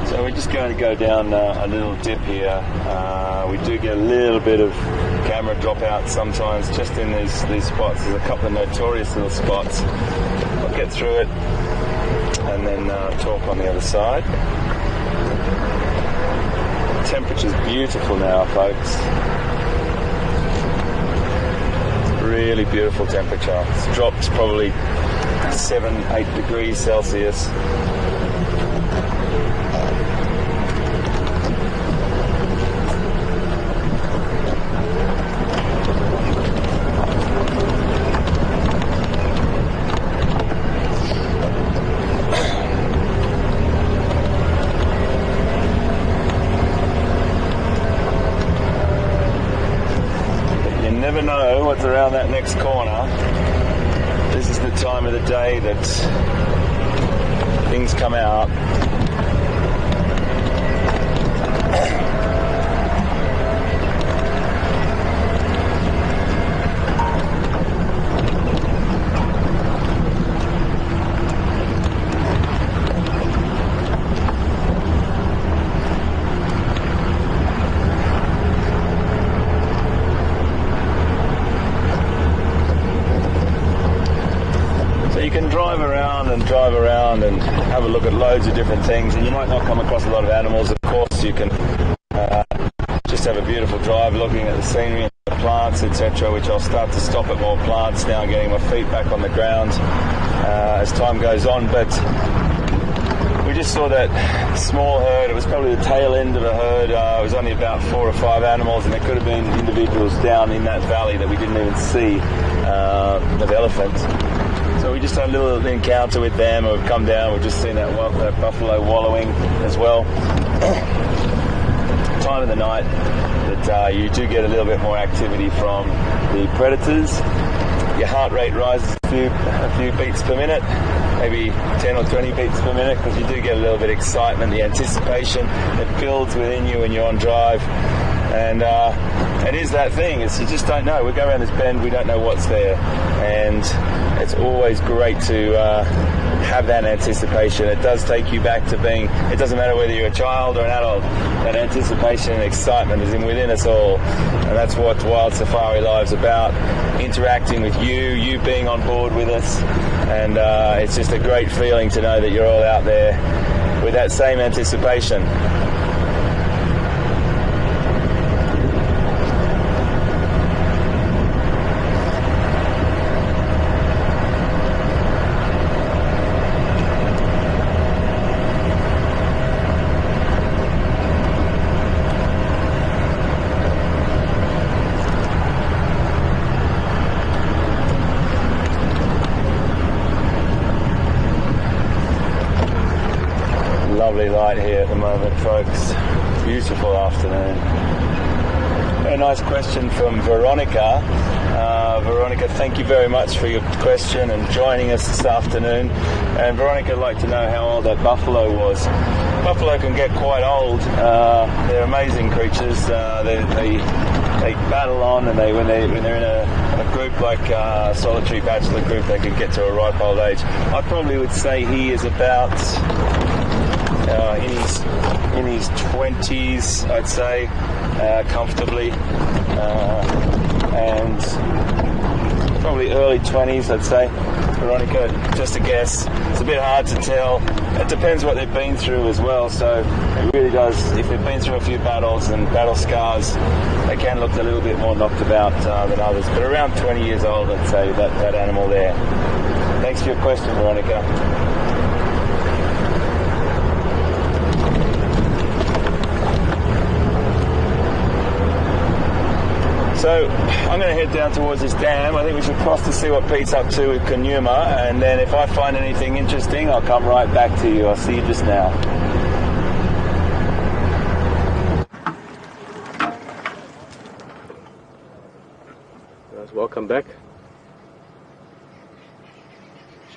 So we're just going to go down a little dip here. We do get a little bit of camera dropout sometimes just in these spots. There's a couple of notorious little spots. I'll get through it and then talk on the other side. The temperature's beautiful now, folks. It's really beautiful temperature. It's dropped probably 7-8 degrees Celsius. Never know what's around that next corner. This is the time of the day that things come out. Drive around and have a look at loads of different things, and you might not come across a lot of animals. Of course, you can just have a beautiful drive looking at the scenery and the plants, etc., which I'll start to stop at more plants now, getting my feet back on the ground as time goes on. But we just saw that small herd. It was probably the tail end of a herd. It was only about 4 or 5 animals, and there could have been individuals down in that valley that we didn't even see of elephants. So we just had a little encounter with them. We've come down, we've just seen that buffalo wallowing as well. Time of the night that you do get a little bit more activity from the predators. Your heart rate rises a few beats per minute, maybe 10 or 20 beats per minute, because you do get a little bit of excitement, the anticipation that builds within you when you're on drive. And it is that thing, you just don't know. We go around this bend, we don't know what's there. And it's always great to have that anticipation. It does take you back to being, it doesn't matter whether you're a child or an adult, that anticipation and excitement is within us all, and that's what Wild Safari Live's about, interacting with you being on board with us, and it's just a great feeling to know that you're all out there with that same anticipation. Lovely light here at the moment, folks. Beautiful afternoon. A nice question from Veronica. Veronica, thank you very much for your question and joining us this afternoon. And Veronica would like to know how old that buffalo was. Buffalo can get quite old. They're amazing creatures. They battle on, and when they're in a group like a solitary bachelor group, they can get to a ripe old age. I probably would say he is about in his 20s, I'd say, comfortably, and probably early 20s, I'd say. Veronica, just a guess. It's a bit hard to tell. It depends what they've been through as well, so it really does. If they've been through a few battles and battle scars, they can look a little bit more knocked about than others, but around 20 years old, I'd say, that animal there. Thanks for your question, Veronica. So I'm going to head down towards this dam. I think we should cross to see what Pete's up to with Kunyuma, and then if I find anything interesting, I'll come right back to you. I'll see you just now. Guys, welcome back.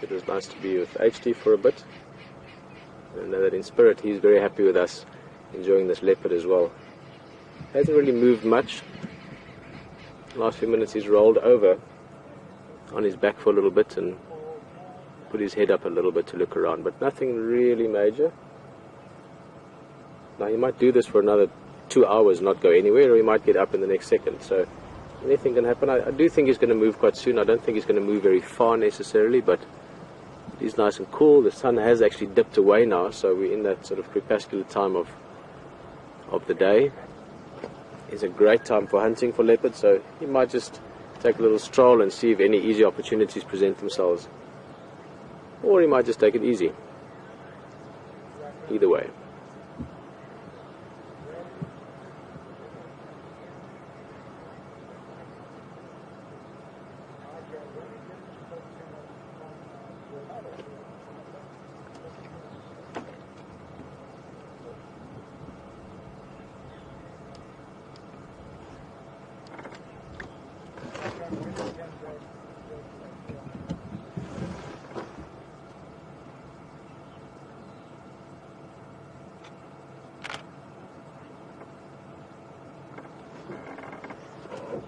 It was nice to be with HD for a bit. I know that in spirit he's very happy with us, enjoying this leopard as well. Hasn't really moved much. Last few minutes he's rolled over on his back for a little bit and put his head up a little bit to look around, but nothing really major. Now he might do this for another 2 hours, not go anywhere, or he might get up in the next second, so anything can happen. I do think he's going to move quite soon. I don't think he's going to move very far necessarily, but he's nice and cool. The sun has actually dipped away now, so we're in that sort of crepuscular time of the day. It's a great time for hunting for leopards, so you might just take a little stroll and see if any easy opportunities present themselves. Or you might just take it easy. Either way.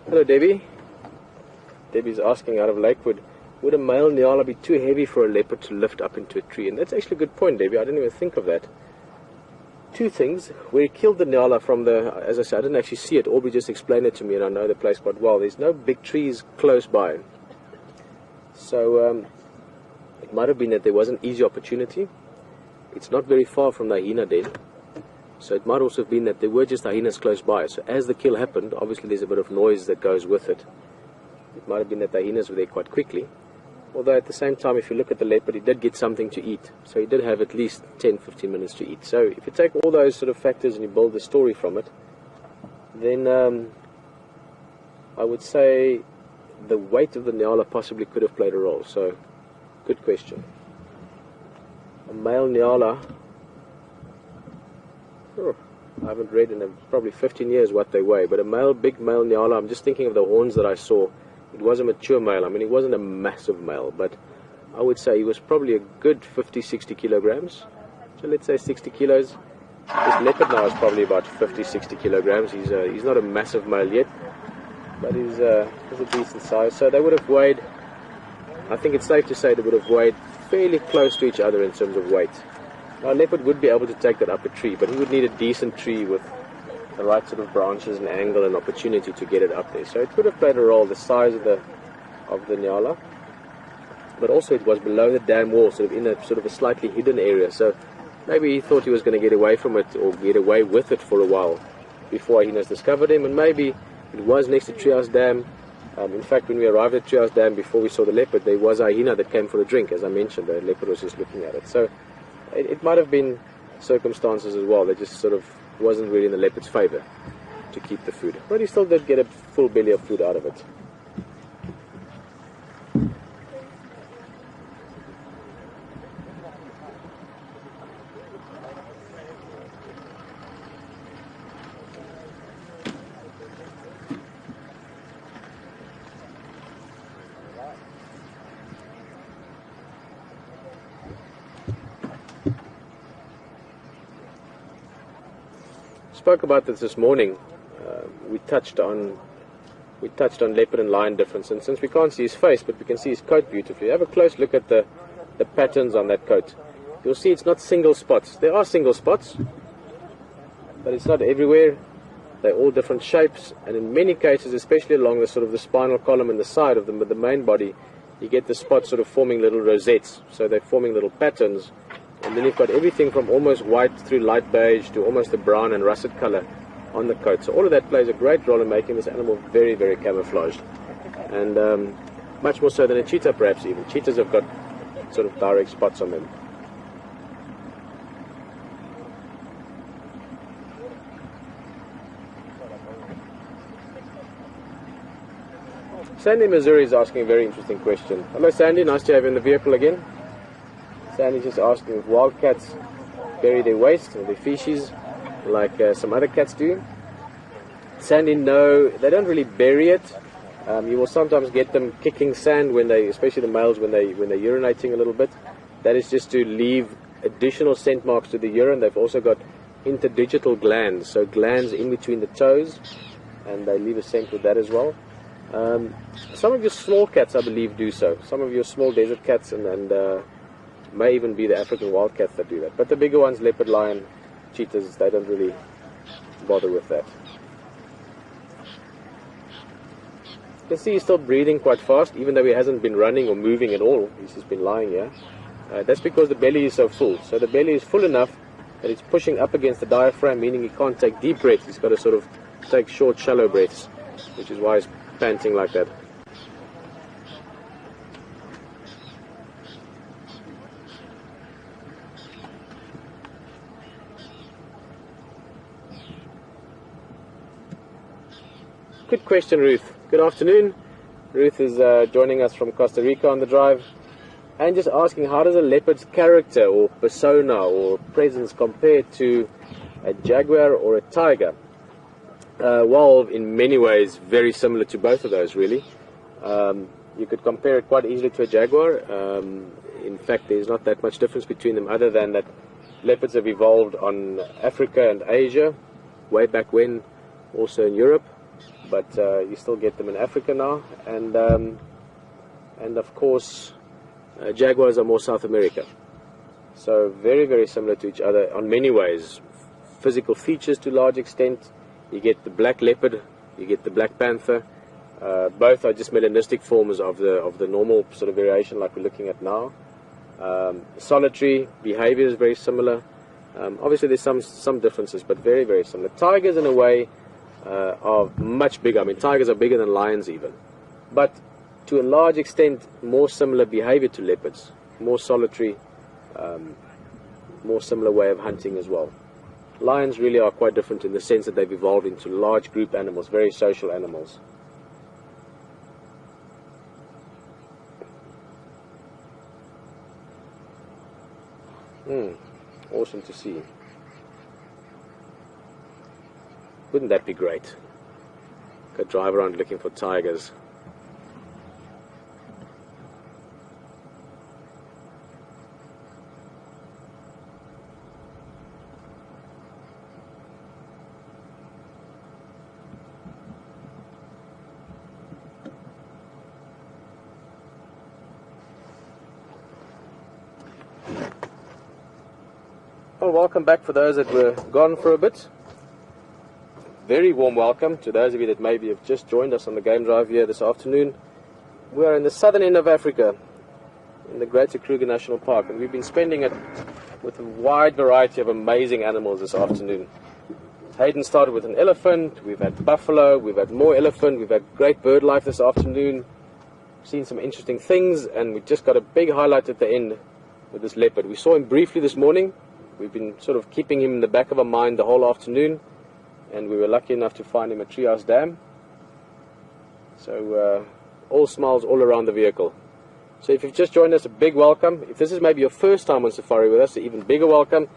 Hello Debbie. Debbie's asking out of Lakewood, would a male nyala be too heavy for a leopard to lift up into a tree? And that's actually a good point, Debbie. I didn't even think of that. Two things. Where he killed the nyala from as I said, I didn't actually see it. Aubrey just explained it to me and I know the place quite well. There's no big trees close by. So it might have been that there was an easy opportunity. It's not very far from the hyena den. So it might also have been that there were just hyenas close by. So as the kill happened, obviously there's a bit of noise that goes with it. It might have been that the hyenas were there quite quickly. Although at the same time, if you look at the leopard, he did get something to eat. So he did have at least 10-15 minutes to eat. So if you take all those sort of factors and you build the story from it, then I would say the weight of the nyala possibly could have played a role. So good question. A male nyala... I haven't read in probably 15 years what they weigh, but a big male nyala, I'm just thinking of the horns that I saw. It was a mature male. I mean, he wasn't a massive male, but I would say he was probably a good 50-60 kilograms. So let's say 60 kilos. This leopard now is probably about 50-60 kilograms. He's not a massive male yet, but he's a decent size. So they would have weighed I think it's safe to say they would have weighed fairly close to each other in terms of weight. Now, a leopard would be able to take that up a tree, but he would need a decent tree with the right sort of branches and angle and opportunity to get it up there. So it could have played a role, the size of the Nyala, but also it was below the dam wall, sort of in a sort of a slightly hidden area. So maybe he thought he was going to get away from it or get away with it for a while before Hyenas discovered him, and maybe it was next to Treehouse Dam. In fact, when we arrived at Treehouse Dam before we saw the leopard, there was a hyena that came for a drink. As I mentioned, the leopard was just looking at it. So it might have been circumstances as well. They just sort of wasn't really in the leopard's favor to keep the food. But he still did get a full belly of food out of it. Spoke about this morning. We touched on leopard and lion difference, and since we can't see his face, but we can see his coat beautifully, have a close look at the patterns on that coat. You'll see it's not single spots. There are single spots, but it's not everywhere. They're all different shapes, and in many cases, especially along the sort of the spinal column and the side of the main body, you get the spots sort of forming little rosettes. So they're forming little patterns. And then you've got everything from almost white through light beige to almost a brown and russet color on the coat. So all of that plays a great role in making this animal very, very camouflaged. And much more so than a cheetah, perhaps even. Cheetahs have got sort of direct spots on them. Sandy, Missouri is asking a very interesting question. Hello Sandy, nice to have you in the vehicle again. Sandy's just asking if wild cats bury their waste or their feces like some other cats do. Sandy, no, they don't really bury it. You will sometimes get them kicking sand when they, especially the males, when they're urinating a little bit. That is just to leave additional scent marks to the urine. They've also got interdigital glands, so glands in between the toes, and they leave a scent with that as well. Some of your small cats, I believe, do so. Some of your small desert cats and may even be the African wildcats that do that. But the bigger ones, leopard, lion, cheetahs, they don't really bother with that. You can see he's still breathing quite fast, even though he hasn't been running or moving at all. He's just been lying here. That's because the belly is so full. So the belly is full enough that it's pushing up against the diaphragm, meaning he can't take deep breaths. He's got to sort of take short, shallow breaths, which is why he's panting like that. Good question, Ruth. Good afternoon. Ruth is joining us from Costa Rica on the drive and just asking, how does a leopard's character or persona or presence compare to a jaguar or a tiger? Well, in many ways, very similar to both of those, really. You could compare it quite easily to a jaguar. In fact, there's not that much difference between them, other than that leopards have evolved on Africa and Asia, way back when, also in Europe. But you still get them in Africa now, and of course jaguars are more South America. So very, very similar to each other on many ways. Physical features to a large extent. You get the black leopard, you get the black panther. Both are just melanistic forms of the normal sort of variation like we're looking at now. Solitary behavior is very similar. Obviously there's some differences, but very, very similar. Tigers in a way are much bigger. I mean, tigers are bigger than lions even, but to a large extent more similar behavior to leopards, more solitary, more similar way of hunting as well. Lions really are quite different in the sense that they've evolved into large group animals, very social animals. Awesome to see. Wouldn't that be great? Go drive around looking for tigers. Well, welcome back for those that were gone for a bit. Very warm welcome to those of you that maybe have just joined us on the game drive here this afternoon. We are in the southern end of Africa, in the Greater Kruger National Park, and we've been spending it with a wide variety of amazing animals this afternoon. Hayden started with an elephant, we've had buffalo, we've had more elephant, we've had great bird life this afternoon, seen some interesting things, and we just got a big highlight at the end with this leopard. We saw him briefly this morning. We've been sort of keeping him in the back of our mind the whole afternoon, and we were lucky enough to find him at Treehouse Dam. So all smiles all around the vehicle. So if you've just joined us, a big welcome. If this is maybe your first time on safari with us, an even bigger welcome.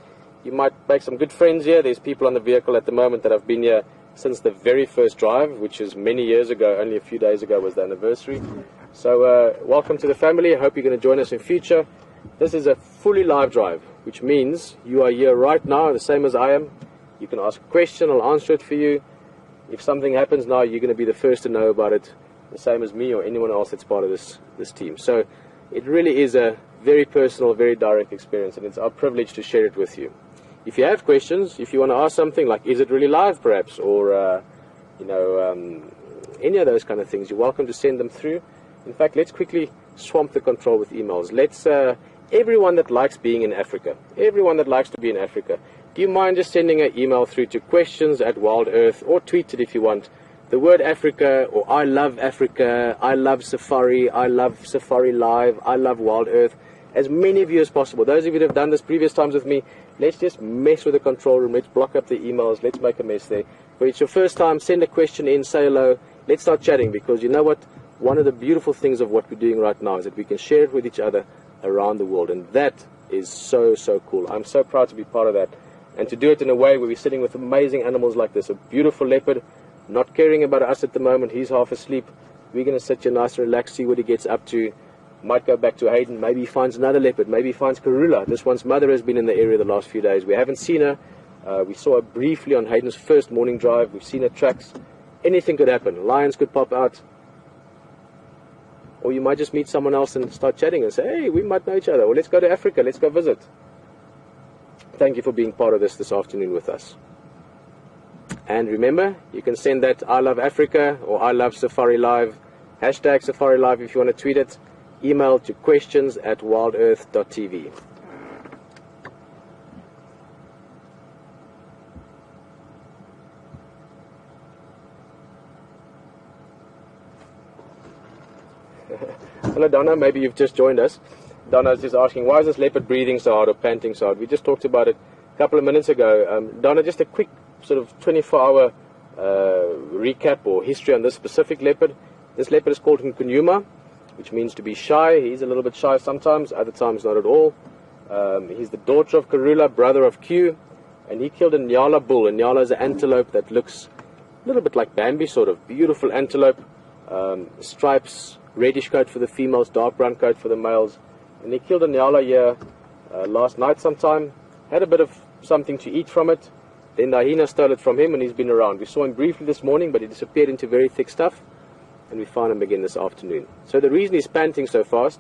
You might make some good friends here. There's people on the vehicle at the moment that have been here since the very first drive, which is many years ago. Only a few days ago was the anniversary. So welcome to the family. I hope you're going to join us in future. This is a fully live drive, which means you are here right now, the same as I am. You can ask a question, I'll answer it for you. If something happens now, you're going to be the first to know about it, the same as me or anyone else that's part of this team. So it really is a very personal, very direct experience, and it's our privilege to share it with you. If you have questions, if you want to ask something like, is it really live perhaps, or any of those kind of things, you're welcome to send them through. In fact, let's quickly swamp the control with emails. Let's everyone that likes being in Africa, everyone that likes to be in Africa, do you mind just sending an email through to questions@WildEarth, or tweet it if you want, the word Africa, or I love Africa, I love Safari, I love Safari Live, I love WildEarth, as many of you as possible. Those of you that have done this previous times with me, let's just mess with the control room, let's block up the emails, let's make a mess there. But it's your first time, send a question in, say hello, let's start chatting, because you know what, one of the beautiful things of what we're doing right now is that we can share it with each other around the world, and that is so cool. I'm so proud to be part of that, and to do it in a way where we're sitting with amazing animals like this, a beautiful leopard, not caring about us at the moment, he's half asleep. We're going to sit here nice and relaxed, see what he gets up to. Might go back to Hayden, maybe he finds another leopard, maybe he finds Karula. This one's mother has been in the area the last few days. We haven't seen her. We saw her briefly on Hayden's first morning drive. We've seen her tracks. Anything could happen. Lions could pop out. Or you might just meet someone else and start chatting and say, hey, we might know each other. Or let's go to Africa, let's go visit. Thank you for being part of this afternoon with us. And remember, you can send that I love Africa or I love Safari Live, hashtag Safari Live if you want to tweet it. Email to questions@wildearth.tv. Hello Donna, maybe you've just joined us. Donna's just asking, why is this leopard breathing so hard or panting so hard? We just talked about it a couple of minutes ago. Donna, just a quick sort of 24-hour recap or history on this specific leopard. This leopard is called Kunyuma, which means to be shy. He's a little bit shy sometimes, other times not at all. He's the daughter of Karula, brother of Q, and he killed a Nyala bull. A Nyala is an antelope that looks a little bit like Bambi, sort of. Beautiful antelope, stripes, reddish coat for the females, dark brown coat for the males. And he killed a Nyala here last night sometime, had a bit of something to eat from it. Then the hyena stole it from him, and he's been around. We saw him briefly this morning, but he disappeared into very thick stuff, and we found him again this afternoon. So the reason he's panting so fast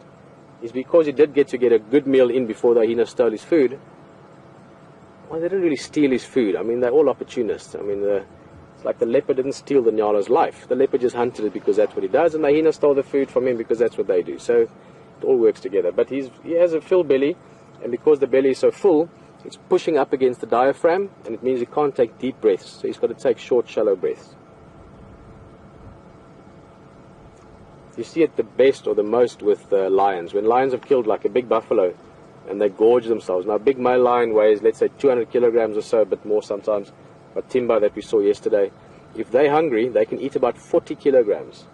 is because he did get a good meal in before the hyena stole his food. Well, they didn't really steal his food. I mean, they're all opportunists. I mean, it's like the leopard didn't steal the Nyala's life. The leopard just hunted it because that's what he does, and the hyena stole the food from him because that's what they do. So it all works together. But he has a full belly, and because the belly is so full, it's pushing up against the diaphragm, and it means he can't take deep breaths. So he's got to take short, shallow breaths. You see it the best or the most with lions. When lions have killed like a big buffalo and they gorge themselves. Now a big male lion weighs, let's say, 200 kilograms or so, a bit more sometimes. But Timba that we saw yesterday, if they're hungry, they can eat about 40 kilograms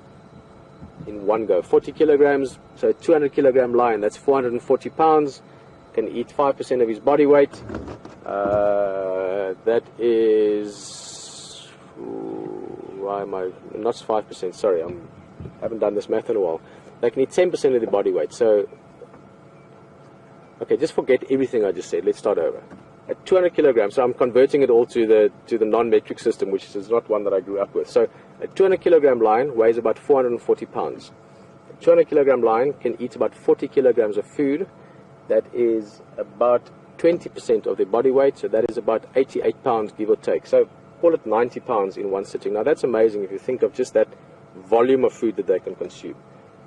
in one go. 40 kilograms, so a 200 kilogram lion, that's 440 pounds, can eat 5% of his body weight. That is, why am I, not 5%, sorry, I haven't done this math in a while. They can eat 10% of the body weight. So, okay, just forget everything I just said. Let's start over. At 200 kilograms, so I'm converting it all to the non-metric system, which is not one that I grew up with. So a 200 kilogram lion weighs about 440 pounds. A 200 kilogram lion can eat about 40 kilograms of food. That is about 20% of their body weight, so that is about 88 pounds, give or take. So call it 90 pounds in one sitting. Now that's amazing if you think of just that volume of food that they can consume.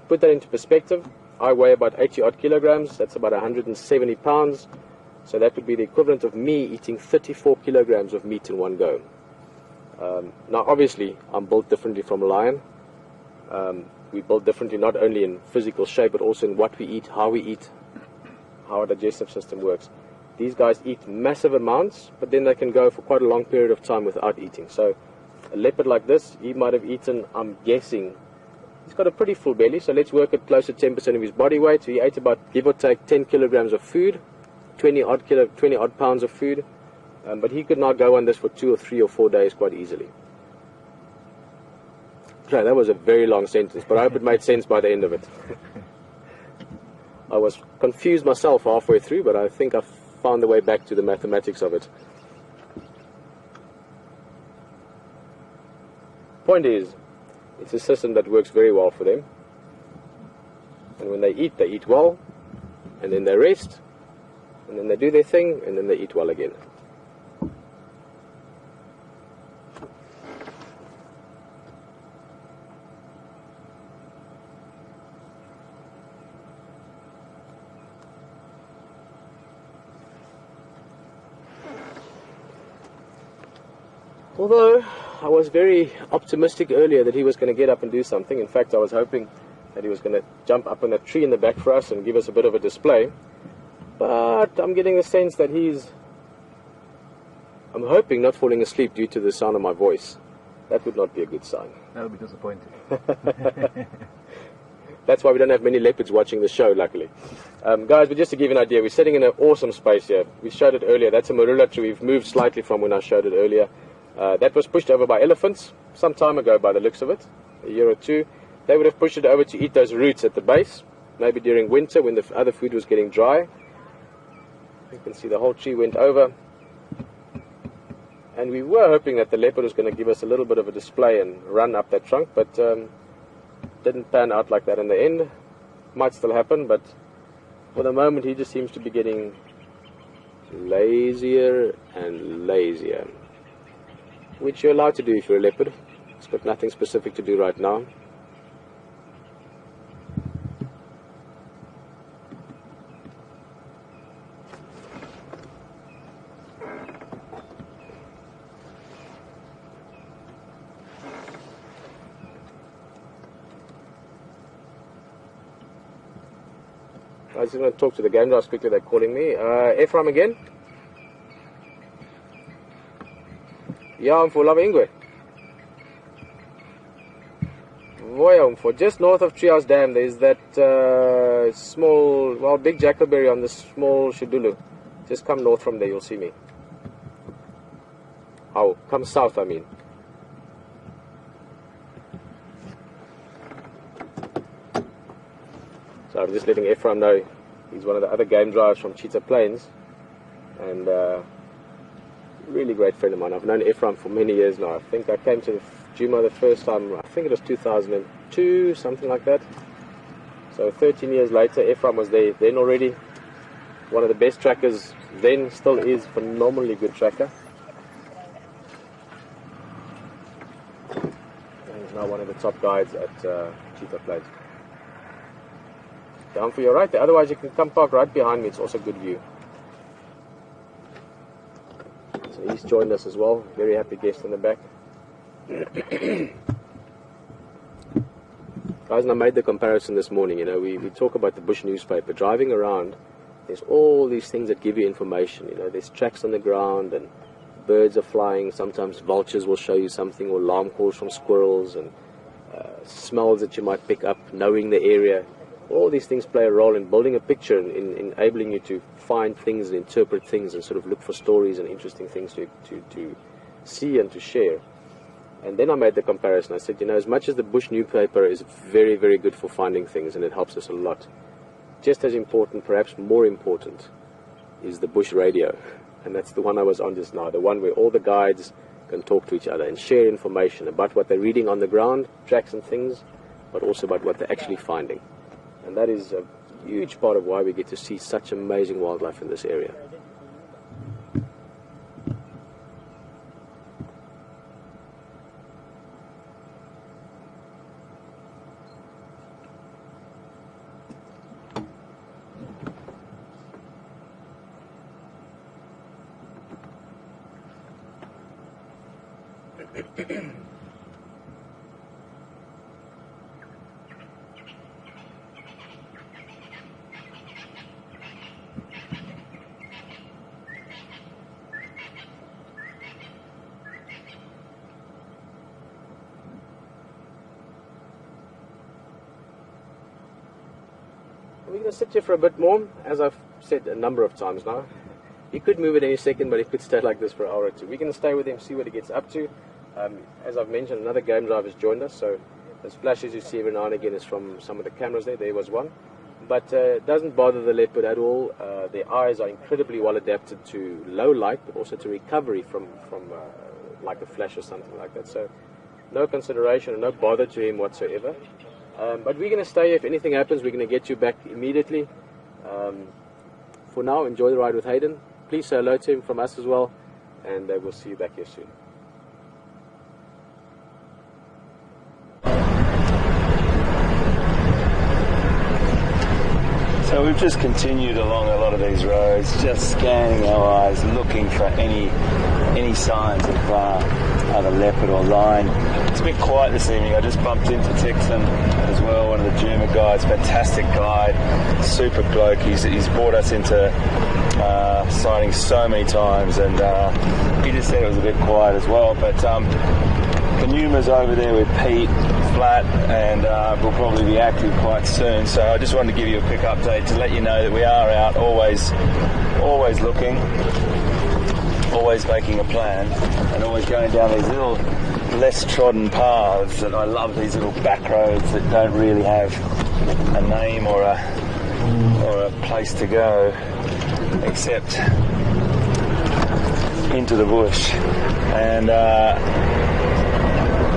Put that into perspective, I weigh about 80 odd kilograms, that's about 170 pounds. So that would be the equivalent of me eating 34 kilograms of meat in one go. Now obviously I'm built differently from a lion. We built differently not only in physical shape but also in what we eat, how our digestive system works. These guys eat massive amounts, but then they can go for quite a long period of time without eating. So a leopard like this, he might have eaten, I'm guessing, he's got a pretty full belly, so let's work at close to 10% of his body weight. So he ate about, give or take, 10 kilograms of food, 20 odd pounds of food, but he could not go on this for 2 or 3 or 4 days quite easily. Okay, that was a very long sentence, but I hope it made sense by the end of it. I was confused myself halfway through, but I think I found the way back to the mathematics of it. Point is, it's a system that works very well for them. And when they eat well, and then they rest, and then they do their thing, and then they eat well again. Although I was very optimistic earlier that he was going to get up and do something. In fact, I was hoping that he was going to jump up on that tree in the back for us and give us a bit of a display. But I'm getting the sense that I'm hoping not falling asleep due to the sound of my voice. That would not be a good sign. That would be disappointing. That's why we don't have many leopards watching the show, luckily. Guys, but just to give you an idea, we're sitting in an awesome space here. We showed it earlier. That's a marula tree we've moved slightly from when I showed it earlier. That was pushed over by elephants some time ago by the looks of it, a year or two. They would have pushed it over to eat those roots at the base, maybe during winter when the other food was getting dry. You can see the whole tree went over. And we were hoping that the leopard was going to give us a little bit of a display and run up that trunk, but didn't pan out like that in the end. Might still happen, but for the moment he just seems to be getting lazier and lazier. Which you're allowed to do if you're a leopard. It's got nothing specific to do right now. I was just going to talk to the game guys quickly, they're calling me. Ephraim again? Ja, umfo Ingwe. Voya umfo. Just north of Treehouse Dam, there's that small, well, big jackalberry on the small Shidulu. Just come north from there, you'll see me. Oh, come south, I mean. So I'm just letting Ephraim know. He's one of the other game drivers from Cheetah Plains. And really great friend of mine. I've known Ephraim for many years now. I think I came to Kunyuma the first time, I think it was 2002, something like that. So 13 years later, Ephraim was there then already. One of the best trackers then, still is, phenomenally good tracker. And he's now one of the top guides at Cheetah Plains. Down for your right there, otherwise you can come park right behind me, it's also good view. So he's joined us as well, very happy guest in the back. Guys, and I made the comparison this morning, you know, we talk about the Bush newspaper, driving around, there's all these things that give you information, you know, there's tracks on the ground and birds are flying, sometimes vultures will show you something, or alarm calls from squirrels, and smells that you might pick up, knowing the area. All these things play a role in building a picture and in enabling you to find things and interpret things and sort of look for stories and interesting things to see and to share. And then I made the comparison. I said, you know, as much as the Bush newspaper is very, very good for finding things and it helps us a lot, just as important, perhaps more important, is the Bush radio. And that's the one I was on just now, the one where all the guides can talk to each other and share information about what they're reading on the ground, tracks and things, but also about what they're actually finding. And that is a huge part of why we get to see such amazing wildlife in this area. We're going to sit here for a bit more, as I've said a number of times now. He could move at any second, but he could stay like this for an hour or two. We're going to stay with him, see what he gets up to. As I've mentioned, another game driver has joined us, so those flashes you see every now and again is from some of the cameras there. There was one. But it doesn't bother the leopard at all. Their eyes are incredibly well adapted to low light, but also to recovery from like a flash or something like that. So no consideration and no bother to him whatsoever. But we're going to stay. If anything happens, we're going to get you back immediately. For now, enjoy the ride with Hayden. Please say hello to him from us as well, and we'll see you back here soon. So we've just continued along a lot of these roads, just scanning our eyes, looking for any signs of either leopard or lion. It's a bit quiet this evening. I just bumped into Tixon as well, one of the Juma guides, fantastic guide, super bloke. He's brought us into sightings so many times, and he just said it was a bit quiet as well. But Kunyuma's over there with Pete, flat, and we'll probably be active quite soon. So I just wanted to give you a quick update to let you know that we are out, always looking, always making a plan, and always going down these little less trodden paths. And I love these little back roads that don't really have a name or a place to go except into the bush. And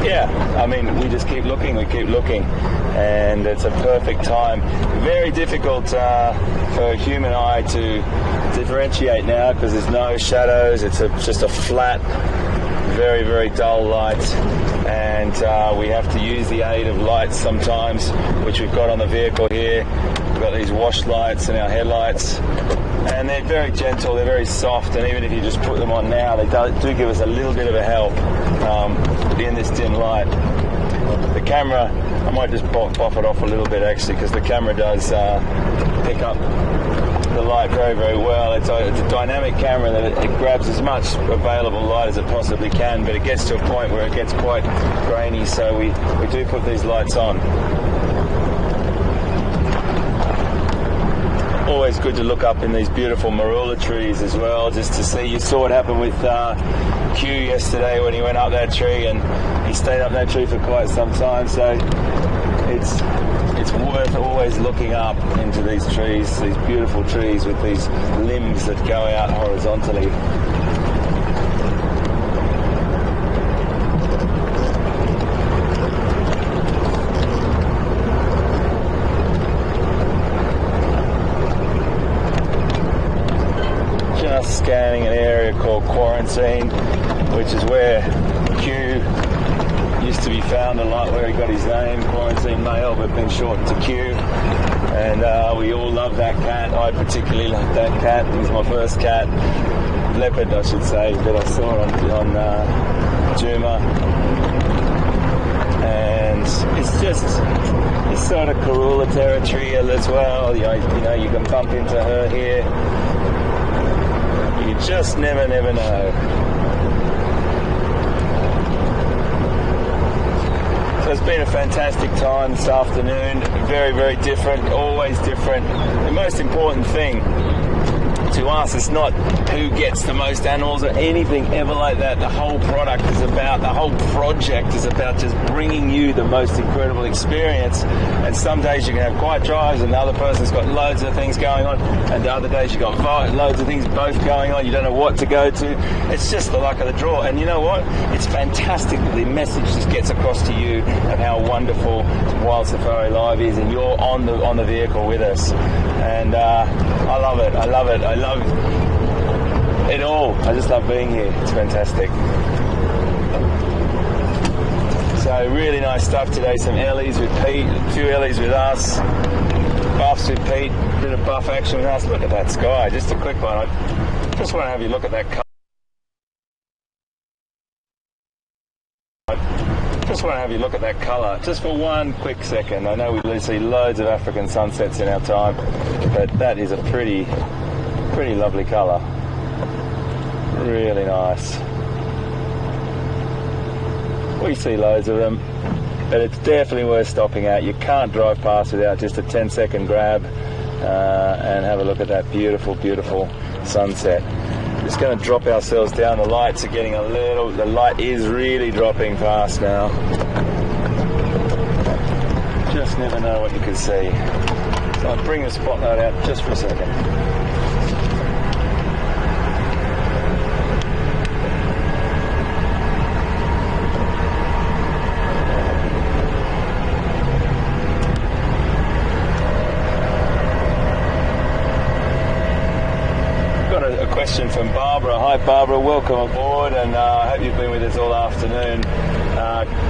yeah, I mean, we just keep looking, and it's a perfect time. Very difficult for a human eye to differentiate now because there's no shadows. It's just a flat, very, very dull light, and we have to use the aid of lights sometimes, which we've got on the vehicle here. We've got these wash lights and our headlights, and they're very gentle, they're very soft, and even if you just put them on now, they do give us a little bit of a help in this dim light. The camera, I might just buff it off a little bit actually, because the camera does pick up the light very, very well. It's a dynamic camera that it grabs as much available light as it possibly can, but it gets to a point where it gets quite grainy, so we do put these lights on. Always good to look up in these beautiful marula trees as well, just to see. You saw what happened with Q yesterday when he went up that tree, and he stayed up that tree for quite some time, so it's worth always looking up into these trees, these beautiful trees with these limbs that go out horizontally. Just scanning an area called Quarantine, which is where Q used to be found a lot, where he got his name, Quarantine Male, but been shortened to Q. And we all love that cat. I particularly love that cat. He's my first cat, leopard I should say, that I saw on Juma. And it's sort of Karula territory as well. You know, you can bump into her here. You just never know. So it's been a fantastic time this afternoon. Very, very different, always different. The most important thing to us is not who gets the most animals or anything ever like that. The whole project is about just bringing you the most incredible experience. And some days you can have quiet drives, and the other person's got loads of things going on, and the other days you've got loads of things both going on. You don't know what to go to. It's just the luck of the draw. And you know what? It's fantastic that the message just gets across to you of how wonderful Wild Safari Live is, and you're on the vehicle with us. And I love it. I love it all. I just love being here. It's fantastic. So really nice stuff today. Some Ellies with Pete, a few Ellies with us, buffs with Pete, a bit of buff action with us. Look at that sky, just a quick one. I just want to have you look at that colour. Just want to have you look at that colour, just for one quick second. I know we see loads of African sunsets in our time, but that is a pretty lovely colour. Really nice. We see loads of them, but it's definitely worth stopping at. You can't drive past without just a 10-second grab and have a look at that beautiful, beautiful sunset. Just going to drop ourselves down. The lights are getting the light is really dropping fast now. Just never know what you can see. So I'll bring the spotlight out just for a second. Question from Barbara. Hi Barbara, welcome aboard, and I hope you've been with us all afternoon.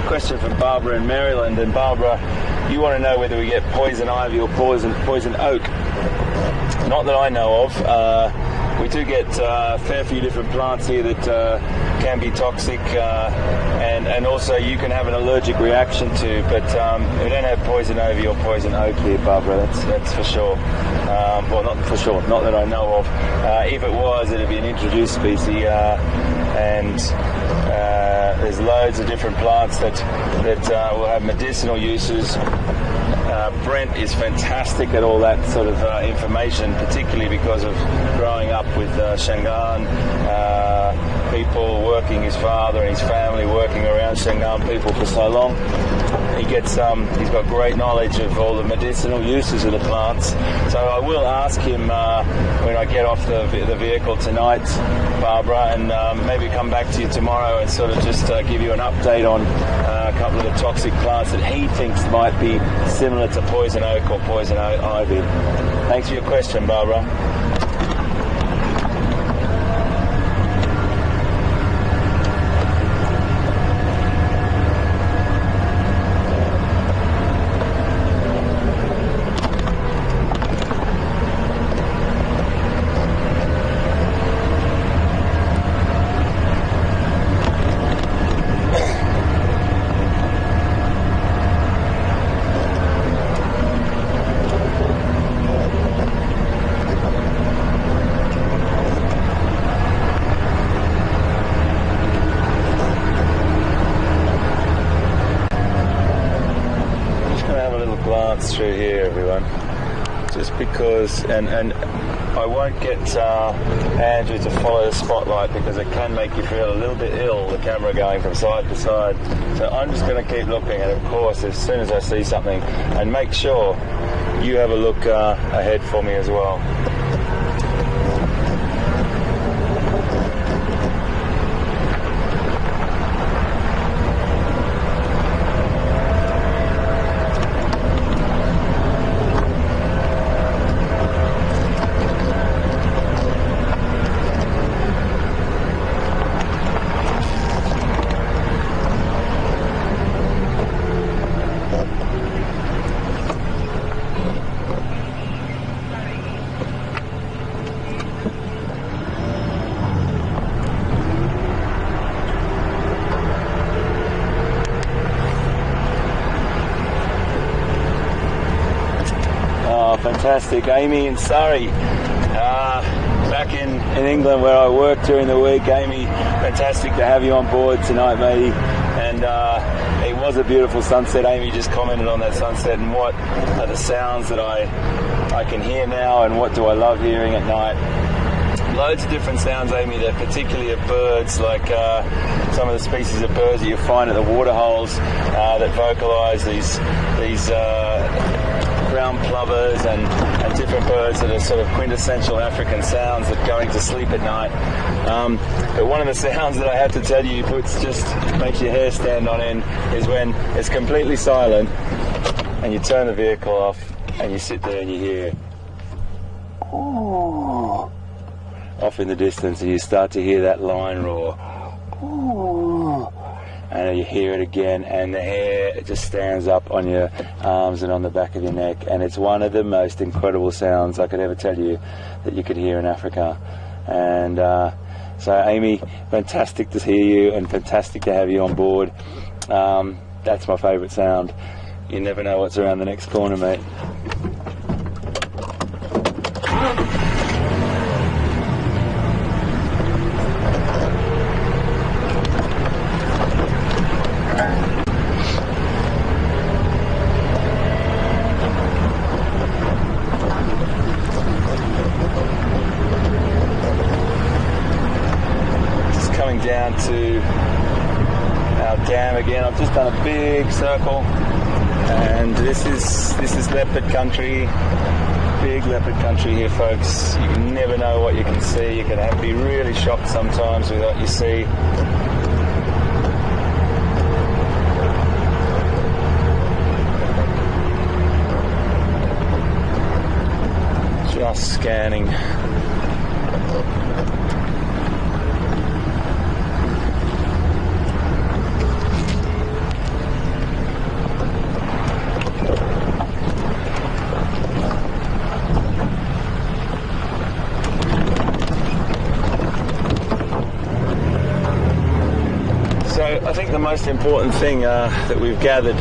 Question from Barbara in Maryland, and Barbara, you want to know whether we get poison ivy or poison oak. Not that I know of. We do get a fair few different plants here that can be toxic, and also you can have an allergic reaction to, but we don't have poison ivy or poison oak here, Barbara, that's for sure. Well, not for sure, not that I know of. If it was, it'd be an introduced species, and there's loads of different plants that will have medicinal uses. Brent is fantastic at all that sort of information, particularly because of growing up with Shangaan people working, his father and his family working around Shangaan people for so long. He's got great knowledge of all the medicinal uses of the plants. So I will ask him when I get off the vehicle tonight, Barbara, and maybe come back to you tomorrow and sort of just give you an update on a couple of the toxic plants that he thinks might be similar to poison oak or poison ivy. Thanks for your question, Barbara. Through here, everyone, just because, and I won't get Andrew to follow the spotlight because it can make you feel a little bit ill, the camera going from side to side. So I'm just going to keep looking, and of course as soon as I see something, and make sure you have a look ahead for me as well. Fantastic. Amy in Surrey, back in England where I work during the week. Amy, fantastic to have you on board tonight, matey. And it was a beautiful sunset. Amy just commented on that sunset and what are the sounds that I can hear now, and what do I love hearing at night. Loads of different sounds, Amy, that particularly of birds, like some of the species of birds that you find at the waterholes that vocalise these ground plovers and different birds that are sort of quintessential African sounds that going to sleep at night. But one of the sounds that I have to tell you just makes your hair stand on end is when it's completely silent and you turn the vehicle off and you sit there and you hear ooh, off in the distance, and you start to hear that lion roar. Ooh. And you hear it again, and the hair just stands up on your arms and on the back of your neck, and it's one of the most incredible sounds I could ever tell you that you could hear in Africa. And So Amy, fantastic to hear you and fantastic to have you on board. That's my favourite sound. You never know what's around the next corner, mate. Down to our dam again. I've just done a big circle, and this is leopard country, big leopard country here, folks. You never know what you can see. You can be really shocked sometimes with what you see. Just scanning. I think the most important thing that we've gathered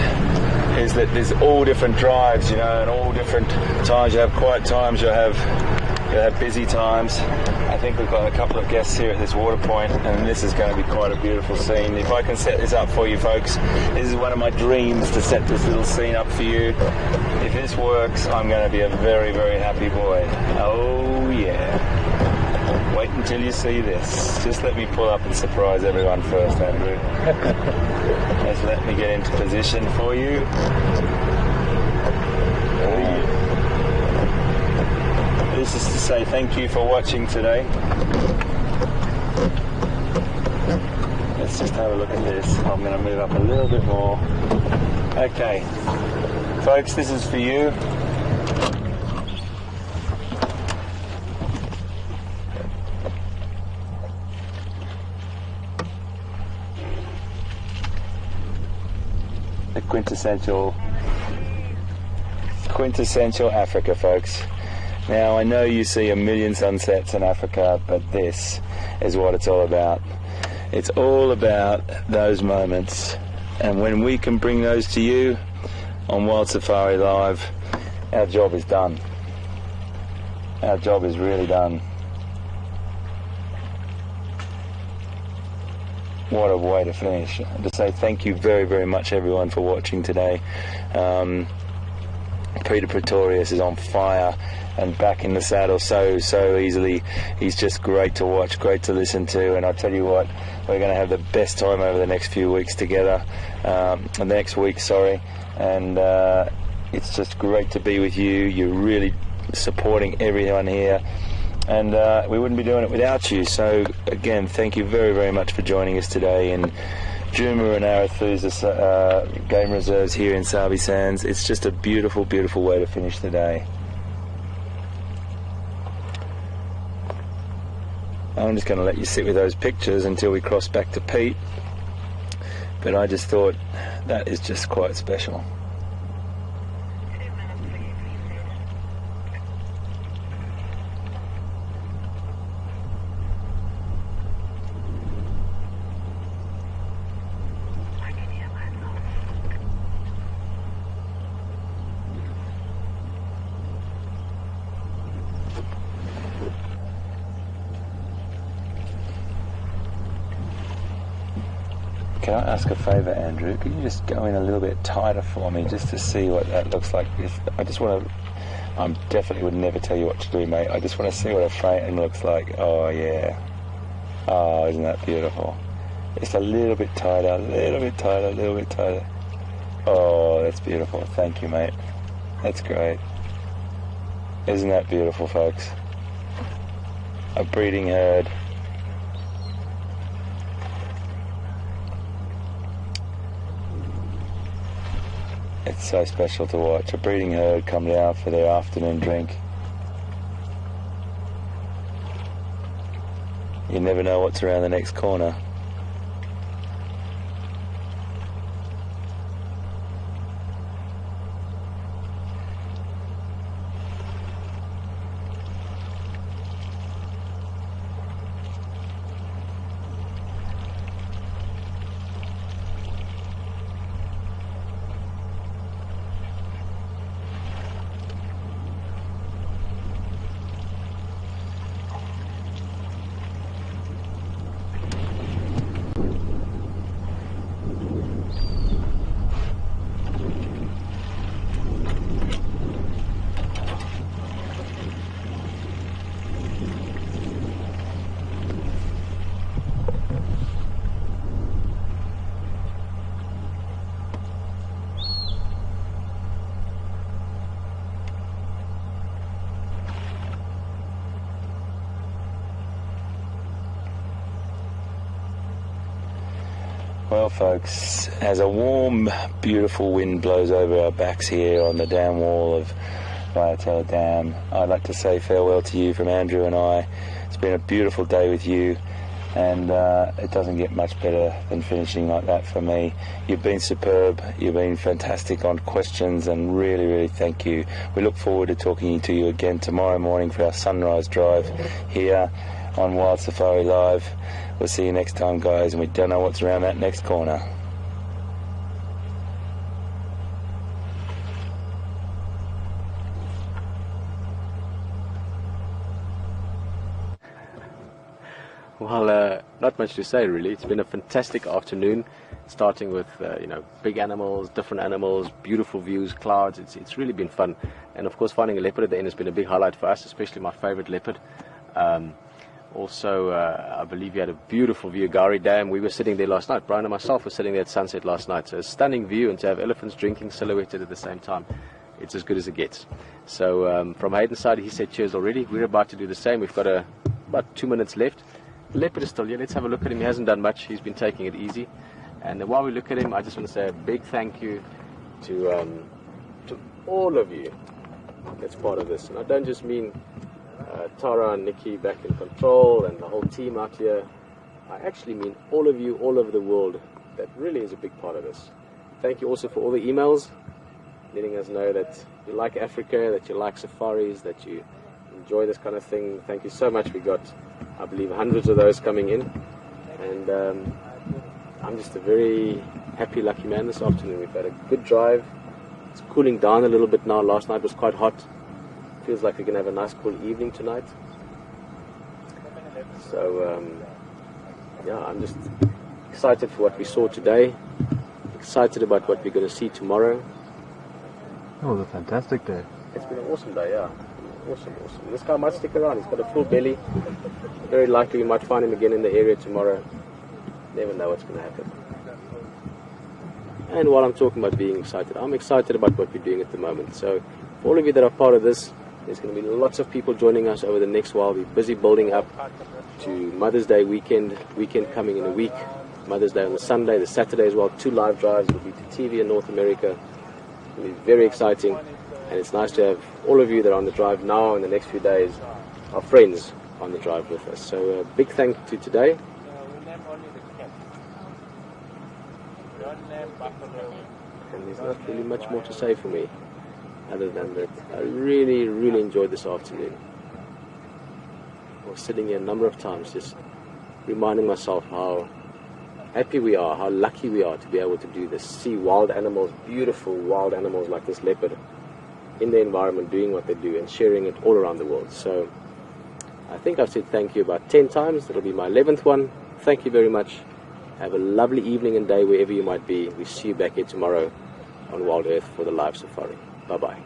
is that there's all different drives, you know, and all different times. You have quiet times, you'll have busy times. I think we've got a couple of guests here at this water point, and this is going to be quite a beautiful scene. If I can set this up for you folks, this is one of my dreams, to set this little scene up for you. If this works, I'm going to be a very, very happy boy. Oh yeah. Wait until you see this. Just let me pull up and surprise everyone first, Andrew. Just let me get into position for you. This is to say thank you for watching today. Let's just have a look at this. I'm going to move up a little bit more. Okay, folks, this is for you. Quintessential Africa, folks. Now, I know you see a million sunsets in Africa, but this is what it's all about. It's all about those moments, and when we can bring those to you on WildSafari Live, our job is done. Our job is really done. What a way to finish. And to say thank you very, very much, everyone, for watching today. Pieter Pretorius is on fire and back in the saddle so easily. He's just great to watch, great to listen to, and I tell you what, we're going to have the best time over the next few weeks together. Next week, sorry. And it's just great to be with you. You're really supporting everyone here. And we wouldn't be doing it without you. So again, thank you very, very much for joining us today in Kunyuma and Arathusa game reserves here in Sabi Sands. It's just a beautiful, beautiful way to finish the day. I'm just going to let you sit with those pictures until we cross back to Pete. But I just thought that is just quite special. Can I ask a favour, Andrew? Could you just go in a little bit tighter for me, just to see what that looks like? I just want to... I definitely would never tell you what to do, mate. I just want to see what a frame looks like. Oh, yeah. Oh, isn't that beautiful? Just a little bit tighter, a little bit tighter, a little bit tighter. Oh, that's beautiful. Thank you, mate. That's great. Isn't that beautiful, folks? A breeding herd. It's so special to watch a breeding herd come down for their afternoon drink. You never know what's around the next corner. Well, folks, as a warm, beautiful wind blows over our backs here on the dam wall of Waiatela Dam, I'd like to say farewell to you from Andrew and I. It's been a beautiful day with you, and it doesn't get much better than finishing like that for me. You've been superb, you've been fantastic on questions, and really, really thank you. We look forward to talking to you again tomorrow morning for our sunrise drive here on WildSafari Live. We'll see you next time, guys, and we don't know what's around that next corner. Well, not much to say really. It's been a fantastic afternoon, starting with big animals, different animals, beautiful views, clouds. It's really been fun, and of course finding a leopard at the end has been a big highlight for us, especially my favorite leopard. Also, I believe you had a beautiful view, Gari Dam. We were sitting there last night. Brian and myself were sitting there at sunset last night. So a stunning view, and to have elephants drinking silhouetted at the same time, it's as good as it gets. So from Hayden's side, he said cheers already. We're about to do the same. We've got about 2 minutes left. The leopard is still here. Let's have a look at him. He hasn't done much. He's been taking it easy. And while we look at him, I just want to say a big thank you to all of you that's part of this. And I don't just mean Tara and Nikki back in control and the whole team out here. I actually mean all of you all over the world. That really is a big part of this. Thank you also for all the emails, letting us know that you like Africa, that you like safaris, that you enjoy this kind of thing. Thank you so much. We got, I believe, hundreds of those coming in, and I'm just a very happy, lucky man this afternoon. We've had a good drive. It's cooling down a little bit now. Last night was quite hot. Feels like we're going to have a nice cool evening tonight. So yeah, I'm just excited for what we saw today, excited about what we're going to see tomorrow. It was a fantastic day. It's been an awesome day, yeah. Awesome. This guy might stick around. He's got a full belly. Very likely we might find him again in the area tomorrow. Never know what's going to happen. And while I'm talking about being excited, I'm excited about what we're doing at the moment. So for all of you that are part of this, there's going to be lots of people joining us over the next while. We're busy building up to Mother's Day weekend coming in a week. Mother's Day on the Sunday, the Saturday as well. 2 live drives will be to TV in North America. It'll be very exciting, and it's nice to have all of you that are on the drive now and the next few days, our friends on the drive with us. So a big thank you today. And there's not really much more to say for me other than that I really, really enjoyed this afternoon. I was sitting here a number of times just reminding myself how happy we are, how lucky we are to be able to do this. See wild animals, beautiful wild animals like this leopard in the environment doing what they do and sharing it all around the world. So I think I've said thank you about 10 times. That'll be my 11th one. Thank you very much. Have a lovely evening and day wherever you might be. We see you back here tomorrow on WildEarth for the live safari. Bye-bye.